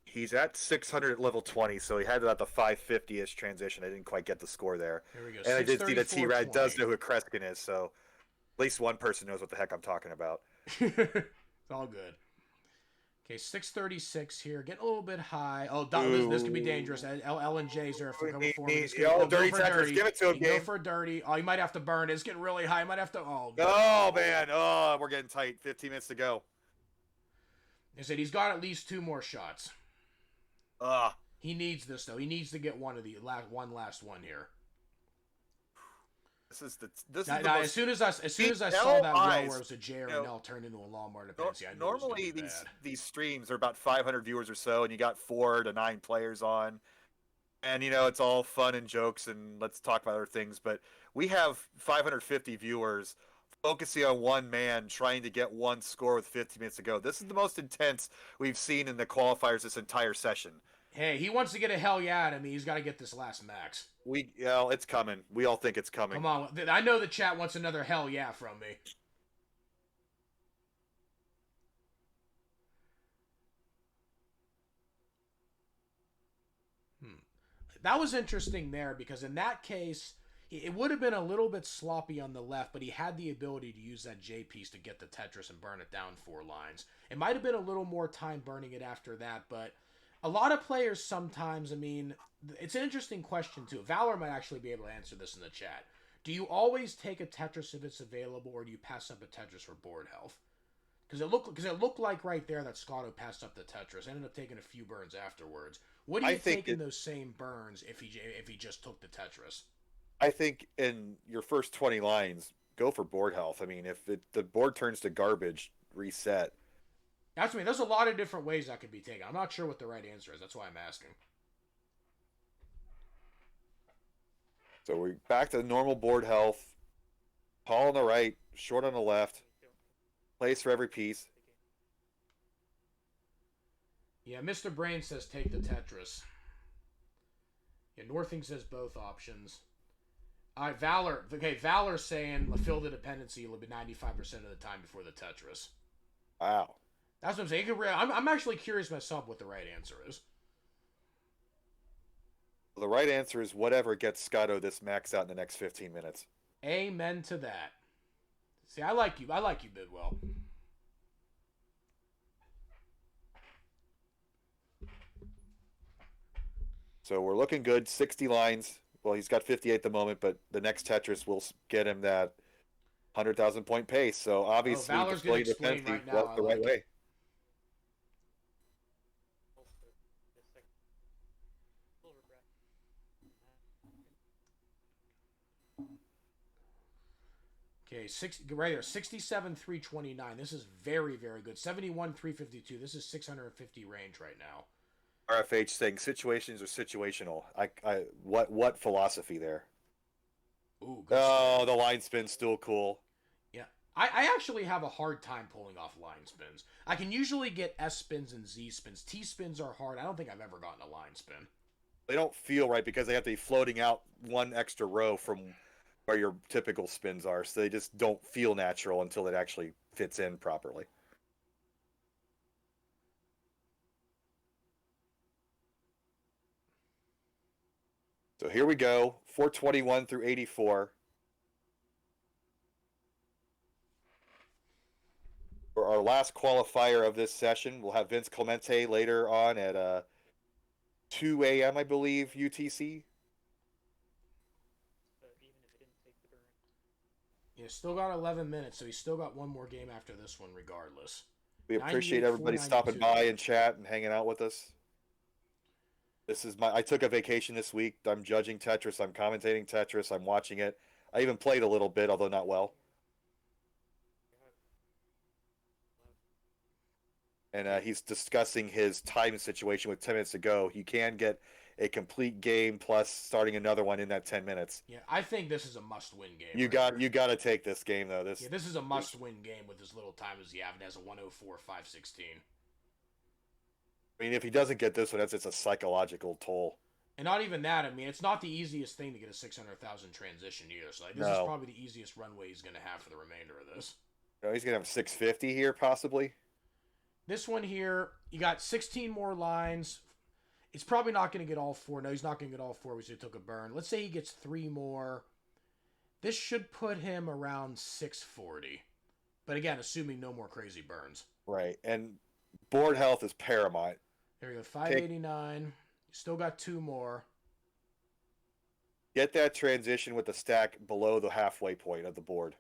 he's at 600 at level 20, so he had about the 550-ish transition. I didn't quite get the score there. There we go. And I did see that T-Rad does know who Kreskin is, so at least one person knows what the heck I'm talking about. It's all good. Okay, 636 here. Getting a little bit high. Oh, this could be dangerous. L and J's are for dirty Tetris. Give it to him, Go for dirty. Oh, you might have to burn it. It's getting really high. You might have to. Oh man. Oh, we're getting tight. 15 minutes to go. He said he's got at least 2 more shots. He needs this though. He needs to get one last one here. This now, as soon as I saw that low where it was a J or an L turned into a Lawnmower dependency, I knew normally these streams are about 500 viewers or so, and you got 4 to 9 players on, and it's all fun and jokes and let's talk about other things. But we have 550 viewers focusing on one man trying to get one score with 15 minutes to go. This is the most intense we've seen in the qualifiers this entire session. Hey, he wants to get a hell yeah out of me. He's got to get this last max. It's coming. We all think it's coming. Come on. I know the chat wants another hell yeah from me. That was interesting there because in that case, it would have been a little bit sloppy on the left, but he had the ability to use that J piece to get the Tetris and burn it down 4 lines. It might have been a little more time burning it after that, but a lot of players sometimes, I mean, it's an interesting question too. Valor might actually be able to answer this in the chat. Do you always take a Tetris if it's available, or do you pass up a Tetris for board health? Because it looked like right there that Scotto passed up the Tetris. Ended up taking a few burns afterwards. Would he have taken those same burns if he just took the Tetris? I think in your first 20 lines, go for board health. I mean, if the board turns to garbage, reset. That's me. There's a lot of different ways that could be taken. I'm not sure what the right answer is. That's why I'm asking. So we're back to normal board health. Tall on the right, short on the left. Place for every piece. Yeah, Mr. Brain says take the Tetris. Yeah, Northing says both options. All right, Valor. Okay, Valor's saying fill the dependency will be 95% of the time before the Tetris. Wow. That's what I'm saying. I'm actually curious myself what the right answer is. The right answer is whatever gets Scotto this max out in the next 15 minutes. Amen to that. See, I like you. I like you, Bidwell. So we're looking good. 60 lines. Well, he's got 58 at the moment, but the next Tetris will get him that 100,000 point pace. So obviously, Valor's display gonna explain defense right now, worked the I right like way. Okay, right there, 67, 329. This is very, very good. 71, 352. This is 650 range right now. RFH saying situations are situational. What philosophy there? Ooh, good Oh, spin. the line spin's still cool. Yeah. I actually have a hard time pulling off line spins. I can usually get S spins and Z spins. T spins are hard. I don't think I've ever gotten a line spin. They don't feel right because they have to be floating out one extra row from where your typical spins are, so they just don't feel natural until it actually fits in properly. So here we go, 421 through 84. For our last qualifier of this session, we'll have Vince Clemente later on at 2 a.m., I believe, UTC. Yeah, still got 11 minutes, so he's still got one more game after this one regardless. We appreciate everybody stopping by and chat and hanging out with us. I took a vacation this week. I'm judging Tetris. I'm commentating Tetris. I'm watching it. I even played a little bit, although not well. And he's discussing his time situation with 10 minutes to go. You can get a complete game plus starting another one in that 10 minutes. Yeah, I think this is a must-win game. You got to take this game though. This is a must-win game with as little time as you have. It has a 104.516. I mean, if he doesn't get this one, it's a psychological toll. And not even that. I mean, it's not the easiest thing to get a 600,000 transition either. So this is probably the easiest runway he's going to have for the remainder of this. No, he's going to have 650 here possibly. This one here, you got 16 more lines. It's probably not going to get all 4. No, he's not going to get all 4 because he took a burn. Let's say he gets 3 more. This should put him around 640. But again, assuming no more crazy burns. Right. And board health is paramount. There you go, 589. You still got 2 more. Get that transition with the stack below the halfway point of the board.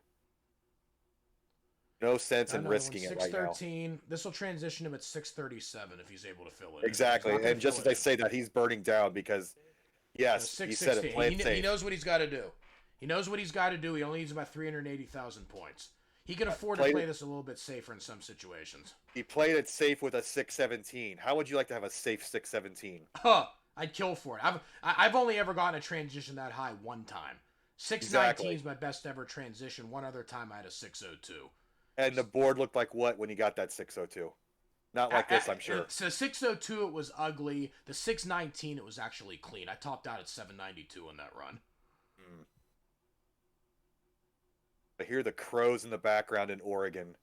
No sense in risking it right now. 613. This will transition him at 637 if he's able to fill it. Exactly. And just as I say that, he's burning down because, yes, he said it. Play it safe. He knows what he's got to do. He knows what he's got to do. He only needs about 380,000 points. He can afford to play this a little bit safer in some situations. He played it safe with a 617. How would you like to have a safe 617? Huh. I'd kill for it. I've only ever gotten a transition that high one time. 619 is my best ever transition. One other time I had a 602. And the board looked like what when you got that 602? Not like this, I'm sure. So 602, it was ugly. The 619, it was actually clean. I topped out at 792 on that run. I hear the crows in the background in Oregon.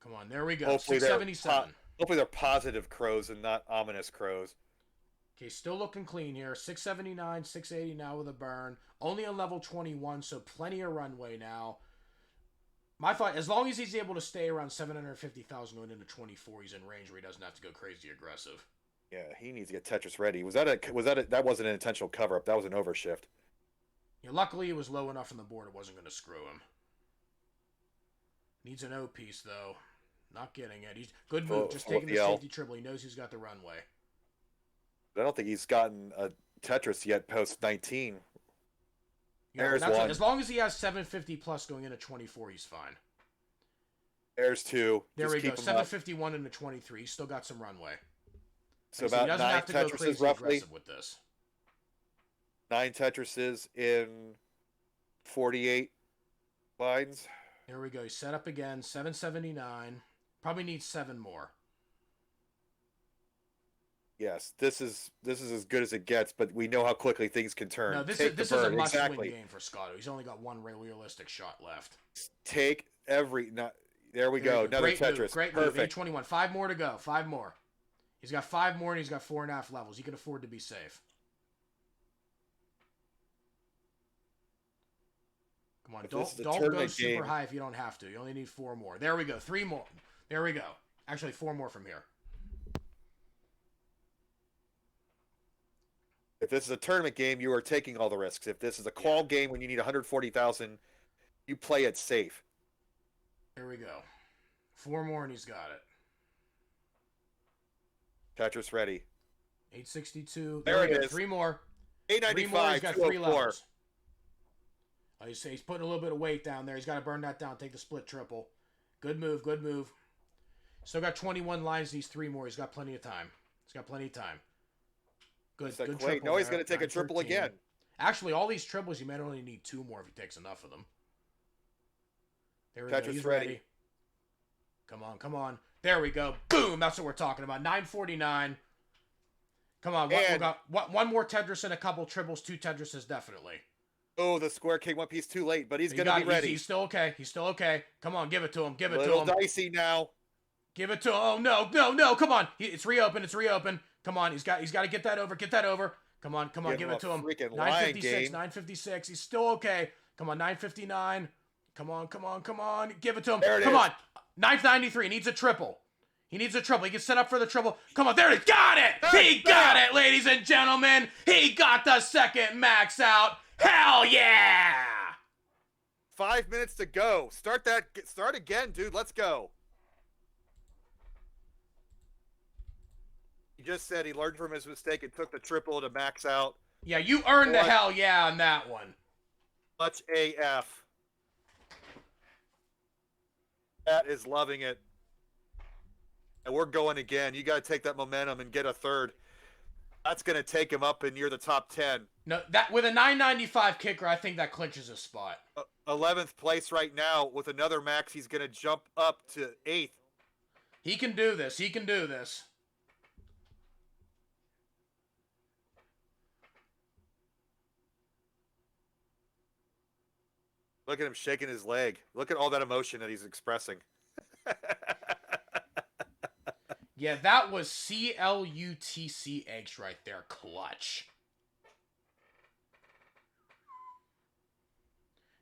Come on, there we go. Hopefully 677. Hopefully they're positive crows and not ominous crows. Okay, still looking clean here. 679, 680 now with a burn. Only on level 21, so plenty of runway now. My thought, as long as he's able to stay around 750,000 going into 24, he's in range where he doesn't have to go crazy aggressive. Yeah, he needs to get Tetris ready. That wasn't an intentional cover up. That was an overshift. Yeah, luckily it was low enough on the board it wasn't going to screw him. Needs an O piece though. Not getting it. He's good move. Just taking the safety triple. He knows he's got the runway. I don't think he's gotten a Tetris yet post 19. Yeah, There's one. As long as he has 750 plus going into 24, he's fine. There's two. There Just we go. keep him 751 into 23. He's still got some runway. So he about doesn't 9 have to go Tetrises crazy roughly. aggressive with this. 9 Tetrises in 48 lines. There we go. He's set up again. 779. Probably needs 7 more. Yes, this is as good as it gets, but we know how quickly things can turn. No, this Take is the a bird. must-win Exactly. game for Scotto. He's only got one realistic shot left. Take every. Not, there we go. Another Great Tetris. move. Great Perfect. move. 821. 5 more to go. 5 more. He's got 5 more, and he's got 4.5 levels. He can afford to be safe. Come on, don't go super high if you don't have to. You only need 4 more. There we go. 3 more. There we go. Actually, 4 more from here. If this is a tournament game, you are taking all the risks. If this is a qual game when you need 140,000, you play it safe. There we go. 4 more, and he's got it. Tetris ready. 862. There it we go. is. 3 more. 895. 3 more. He's got 3 204. levels. Oh, he's putting a little bit of weight down there. He's got to burn that down. Take the split triple. Good move. Good move. Still got 21 lines. These 3 more. He's got plenty of time. He's got plenty of time. Good. Good triple. No, he's going to take a triple 913. again. Actually, all these triples, you might only need 2 more if he takes enough of them. There we Tetris go. He's ready. ready. Come on, come on. There we go. Boom. That's what we're talking about. 949. Come on. We got one more Tetris and a couple triples. 2 Tetrises, definitely. Oh, the square king one piece too late, but he's going to be ready. He's still okay. He's still okay. Come on, give it to him. Give it to him. Little dicey now. Give it to him. Oh, no. Come on. It's reopened. Come on. He's got to get that over. Get that over. Come on. Give it to him. 956. 956. He's still okay. Come on. 959. Come on. Give it to him. Come on. 993. Needs a triple. He needs a triple. He can set up for the triple. Come on. There it is. Got it. He got it, ladies and gentlemen. He got the second max out. Hell yeah. 5 minutes to go. Start again, dude. Let's go. He just said he learned from his mistake and took the triple to max out. Yeah, you earned the hell yeah on that one. Much AF. That is loving it. And we're going again. You got to take that momentum and get a third. That's going to take him up and near the top 10. No, that with a 995 kicker, I think that clinches his spot. 11th place right now. With another max, he's going to jump up to 8th. He can do this. He can do this. Look at him shaking his leg. Look at all that emotion that he's expressing. Yeah, that was CLUTCH right there. Clutch.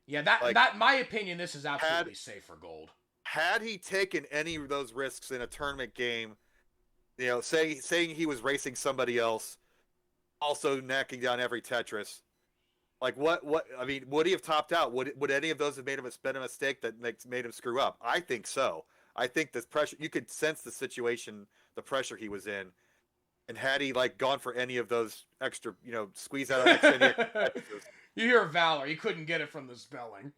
Yeah, that my opinion, this is absolutely safe for gold. Had he taken any of those risks in a tournament game, you know, saying he was racing somebody else, also knocking down every Tetris, like what I mean, would he have topped out? Would any of those have been a mistake that made him screw up? I think so. I think this pressure, you could sense the situation, the pressure he was in. And had he like gone for any of those extra, you know, squeeze out of extra You hear Valor, he couldn't get it from the spelling.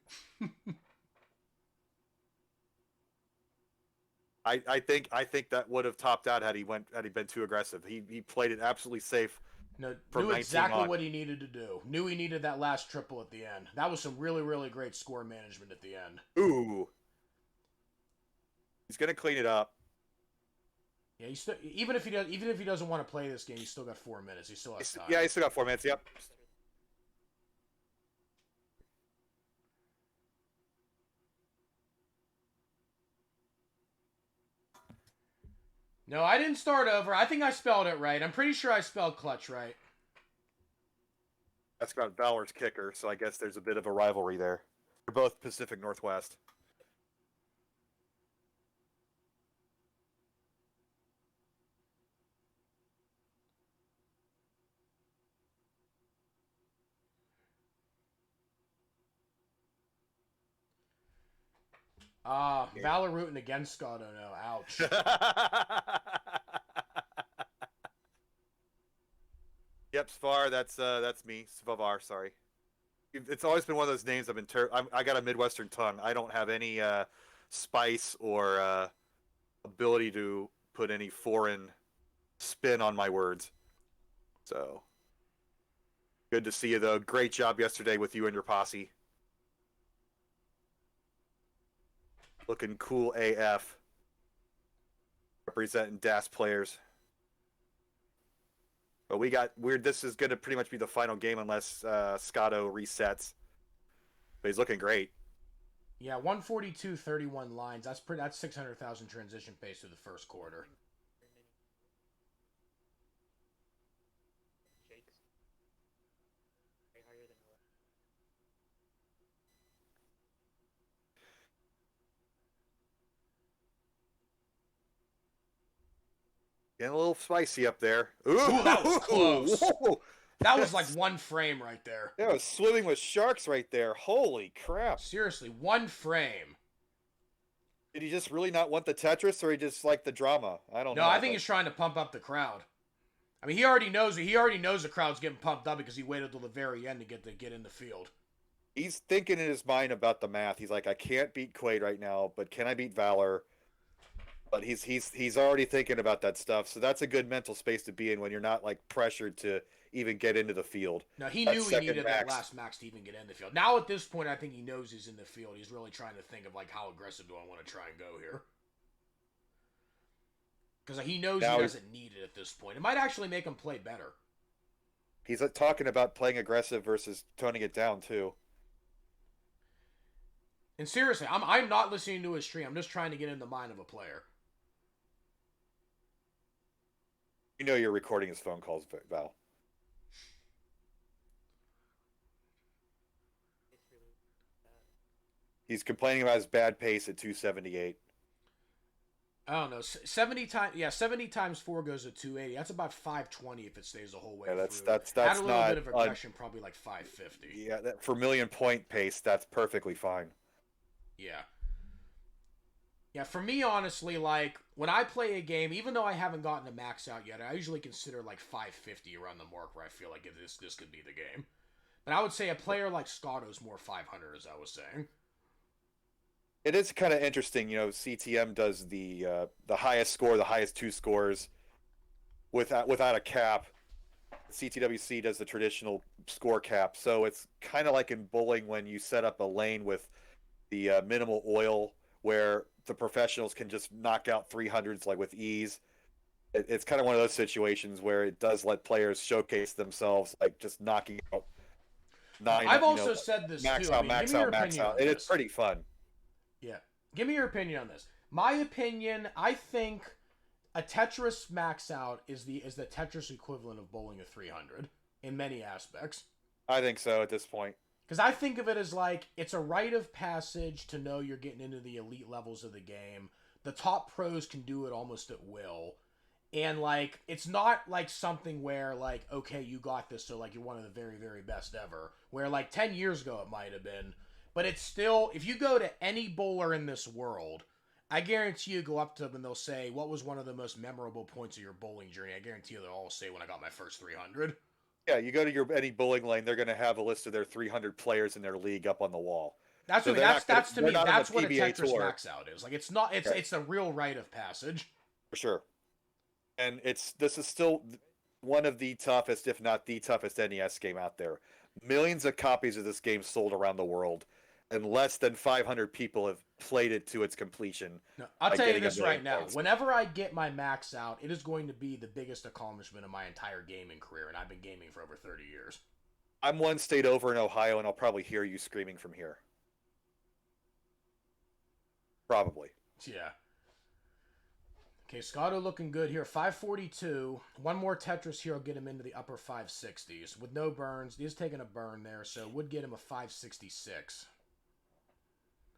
I think that would have topped out had he been too aggressive. He played it absolutely safe. No, knew exactly what he needed to do. Knew he needed that last triple at the end. That was some really, really great score management at the end. Ooh. He's going to clean it up. Yeah, he still even if he doesn't want to play this game, he's still got 4 minutes. He still has time. Yeah, he's still got 4 minutes. Yep. No, I didn't start over. I think I spelled it right. I'm pretty sure I spelled clutch right. That's got Valor's kicker, so I guess there's a bit of a rivalry there. They're both Pacific Northwest. Valor rooting against Scott. Oh no, ouch. Yep, Svar, that's me. Svavar, sorry. It's always been one of those names I've been I got a Midwestern tongue. I don't have any spice or ability to put any foreign spin on my words. So good to see you though. Great job yesterday with you and your posse. Looking cool AF. Representing DAS players. But this is going to pretty much be the final game unless Scotto resets. But he's looking great. Yeah, 142, 31 lines. That's 600,000 transition pace through the first quarter. Jake's way higher than Alex. Getting a little spicy up there. Ooh, that was close. Whoa. That was like one frame right there. Yeah, I was swimming with sharks right there. Holy crap. Seriously, one frame. Did he just really not want the Tetris, or he just like the drama? I don't know. No, I think he's trying to pump up the crowd. I mean, he already knows the crowd's getting pumped up because he waited till the very end to get in the field. He's thinking in his mind about the math. He's like, I can't beat Quaid right now, but can I beat Valor? But he's already thinking about that stuff. So that's a good mental space to be in when you're not like pressured to even get into the field. No, he knew he needed that last max to even get in the field. Now at this point, I think he knows he's in the field. He's really trying to think of like, how aggressive do I want to try and go here? Because he knows he doesn't need it at this point. It might actually make him play better. He's talking about playing aggressive versus toning it down too. And seriously, I'm not listening to his stream. I'm just trying to get in the mind of a player. You know you're recording his phone calls, Val. He's complaining about his bad pace at 278. I don't know. 70 times 4 goes to 280. That's about 520 if it stays the whole way through. That's Add a little bit of aggression, probably like 550. Yeah, for million point pace, that's perfectly fine. Yeah. Yeah, for me, honestly, like, when I play a game, even though I haven't gotten to max out yet, I usually consider, like, 550 around the mark where I feel like this could be the game. But I would say a player like Scotto's more 500, as I was saying. It is kind of interesting, CTM does the highest score, the highest 2 scores, without a cap. CTWC does the traditional score cap. So it's kind of like in bowling when you set up a lane with the minimal oil, where the professionals can just knock out 300s like with ease. It's kind of one of those situations where it does let players showcase themselves, like just knocking out 9. I've also said this max too. out, max out, max out. It's pretty fun. Yeah. Give me your opinion on this. My opinion, I think a Tetris max out is the Tetris equivalent of bowling a 300 in many aspects. I think so at this point. Because I think of it as like, it's a rite of passage to know you're getting into the elite levels of the game. The top pros can do it almost at will. And like, it's not like something where like, okay, you got this, so like you're one of the very, very best ever. Where like 10 years ago it might have been. But it's still, if you go to any bowler in this world, I guarantee you go up to them and they'll say, what was one of the most memorable points of your bowling journey? I guarantee you they'll all say when I got my first 300. Yeah, you go to any bowling lane, they're going to have a list of their 300 players in their league up on the wall. That's what that's to me. That's what a Tetris max out is. Like it's not. It's a real rite of passage. For sure. And this is still one of the toughest, if not the toughest, NES game out there. Millions of copies of this game sold around the world, and less than 500 people played it to its completion. No, I'll by tell you getting a this million right now. points. Whenever I get my max out, it is going to be the biggest accomplishment of my entire gaming career, and I've been gaming for over 30 years. I'm one state over in Ohio, and I'll probably hear you screaming from here. Probably. Yeah. Okay, Scotto looking good here. 542. One more Tetris here will get him into the upper 560s. With no burns. He is taking a burn there, so would get him a 566.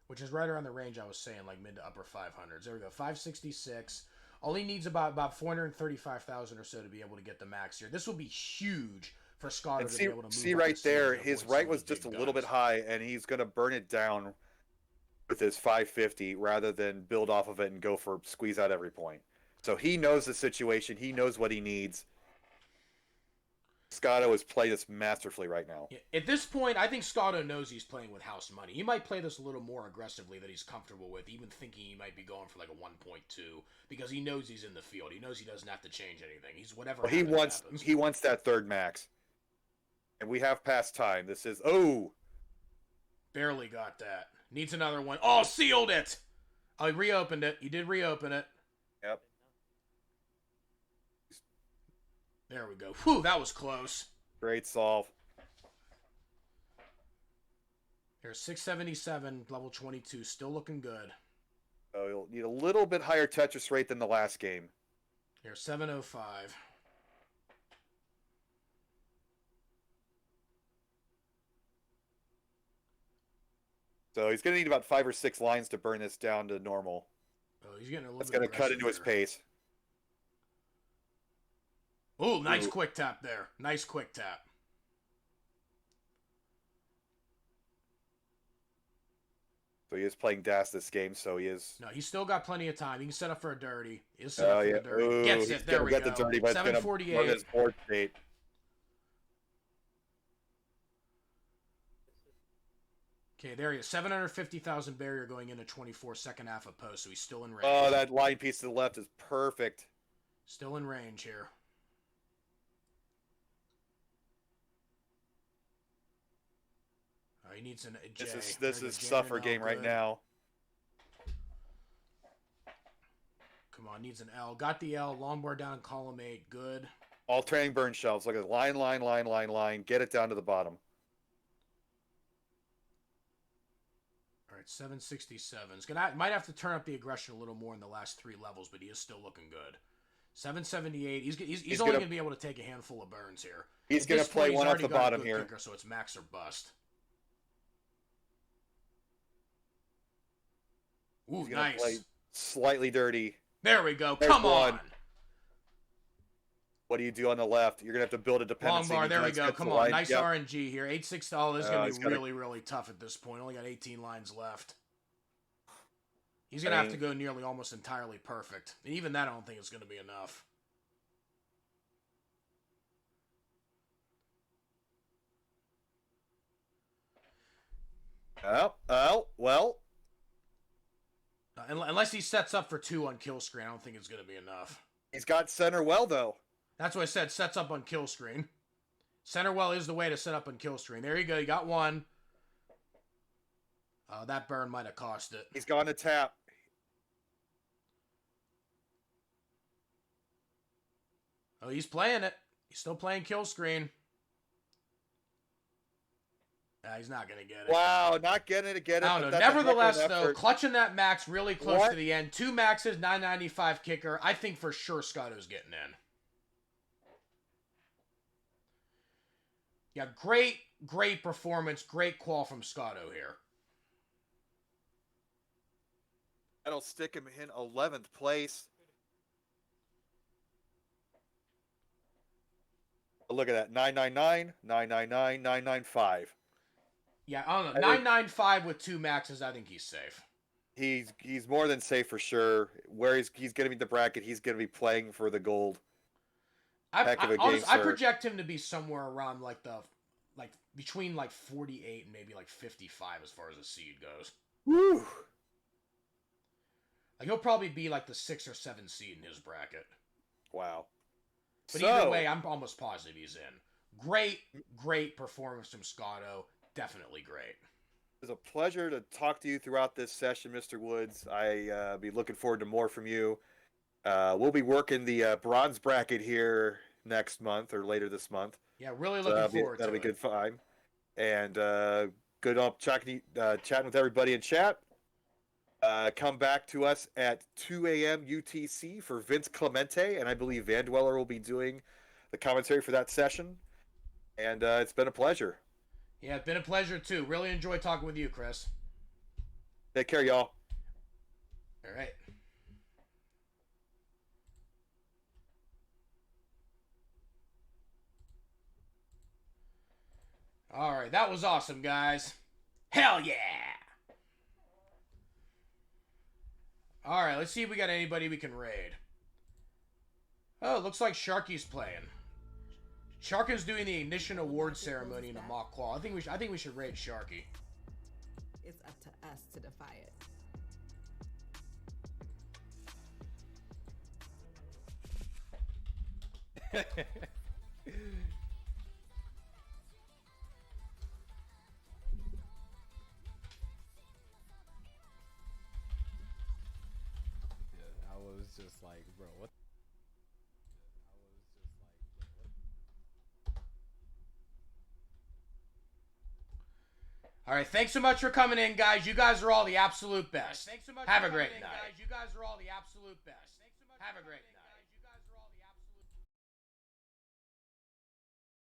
Which is right around the range I was saying, like mid to upper 500s. There we go, 566. All he needs about 435,000 or so to be able to get the max here. This will be huge for Scotto And to be able to move see up right the scene there, and his avoid right some of was these just a big little bit guns. high, and he's going to burn it down with his 550 rather than build off of it and go for squeeze out every point. So he knows the situation. He knows what he needs. Scotto is playing this masterfully right now. At this point, I think Scotto knows he's playing with house money. He might play this a little more aggressively that he's comfortable with, even thinking he might be going for like a 1.2 because he knows he's in the field. He knows he doesn't have to change anything. He's whatever. Well, happens. he wants that third max, and we have past time. This is Barely got that. Needs another one. Oh, sealed it. Oh, he reopened it. He did reopen it. Yep. There we go. Whew, that was close. Great solve. Here's 677, level 22, still looking good. So you'll need a little bit higher Tetris rate than the last game. Here's 705. So he's going to need about 5 or 6 lines to burn this down to normal. Oh, he's getting a little That's bit going to cut into his here. pace. Oh, nice Ooh. quick tap there. Nice quick tap. So he is playing DAS this game, so he is... No, he's still got plenty of time. He can set up for a dirty. He'll set up for yeah. the dirty. Ooh, Gets he's it. There gonna we get go. the dirty, but it's going to 748. run his board state. Okay, there he is. 750,000 barrier going into 24 second half of post, so he's still in range. Oh, that line piece to the left is perfect. Still in range here. Oh, he needs a J. This is suffer game right now. Come on, needs an L. Got the L. Longboard down in column 8. Good. Alternating burn shells. Look at line, line, line, line, line. Get it down to the bottom. All right, 767. Might have to turn up the aggression a little more in the last 3 levels, but he is still looking good. 778. He's only going to be able to take a handful of burns here. He's At going this to play point, one he's off the already got a bottom good here. kicker, so it's max or bust. Ooh, He's going to nice. play slightly dirty. There we go. There's Come one. on. What do you do on the left? You're going to have to build a Long dependency. bar. He There we does go. get Come the on. line. Nice Yep. RNG here. 860. Oh, this is going he's to be gotta- really, really tough at this point. Only got 18 lines left. He's going to have to go nearly almost entirely perfect. And even that, I don't think it's going to be enough. Well. Unless he sets up for 2 on kill screen, I don't think it's going to be enough. He's got center well, though. That's what I said. Sets up on kill screen. Center well is the way to set up on kill screen. There you go. You got one. That burn might have cost it. He's gone to tap. Oh, he's playing it. He's still playing kill screen. He's not going to get it. Wow, not getting it to get it. I don't but know. that's a heck of an Nevertheless, though, effort. clutching that max really close What? to the end. 2 maxes, 995 kicker. I think for sure Scotto's getting in. Yeah, great performance. Great call from Scotto here. That'll stick him in 11th place. Look at that. 999, 999, 995. Yeah, I don't know. I think- 995 with 2 maxes, I think he's safe. He's more than safe for sure. Where he's going to be the bracket, he's going to be playing for the gold. Heck of a game, I sir. project him to be somewhere around between 48 and maybe 55 as far as the seed goes. Woo! He'll probably be the 6 or 7 seed in his bracket. Wow. But either way, I'm almost positive he's in. Great performance from Scotto. Definitely great. was a pleasure to talk to you throughout this session, Mr. Woods. I be looking forward to more from you. We'll be working the bronze bracket here next month or later this month. Yeah, really looking forward to it. That'll be good fun. And good up chatting with everybody in chat. Come back to us at 2 a.m. UTC for Vince Clemente, and I believe Van Dweller will be doing the commentary for that session. And it's been a pleasure. Yeah, it's been a pleasure too. Really enjoyed talking with you, Chris. Take care, y'all. All right. All right, that was awesome, guys. Hell yeah! All right, let's see if we got anybody we can raid. Oh, looks like Sharky's playing. Sharky's doing the ignition award ceremony in a mock claw. I think we should raid Sharky. It's up to us to defy it. I was just like, bro, what? All right, thanks so much for coming in, guys. You guys are all the absolute best. Have a great night. Have a great night.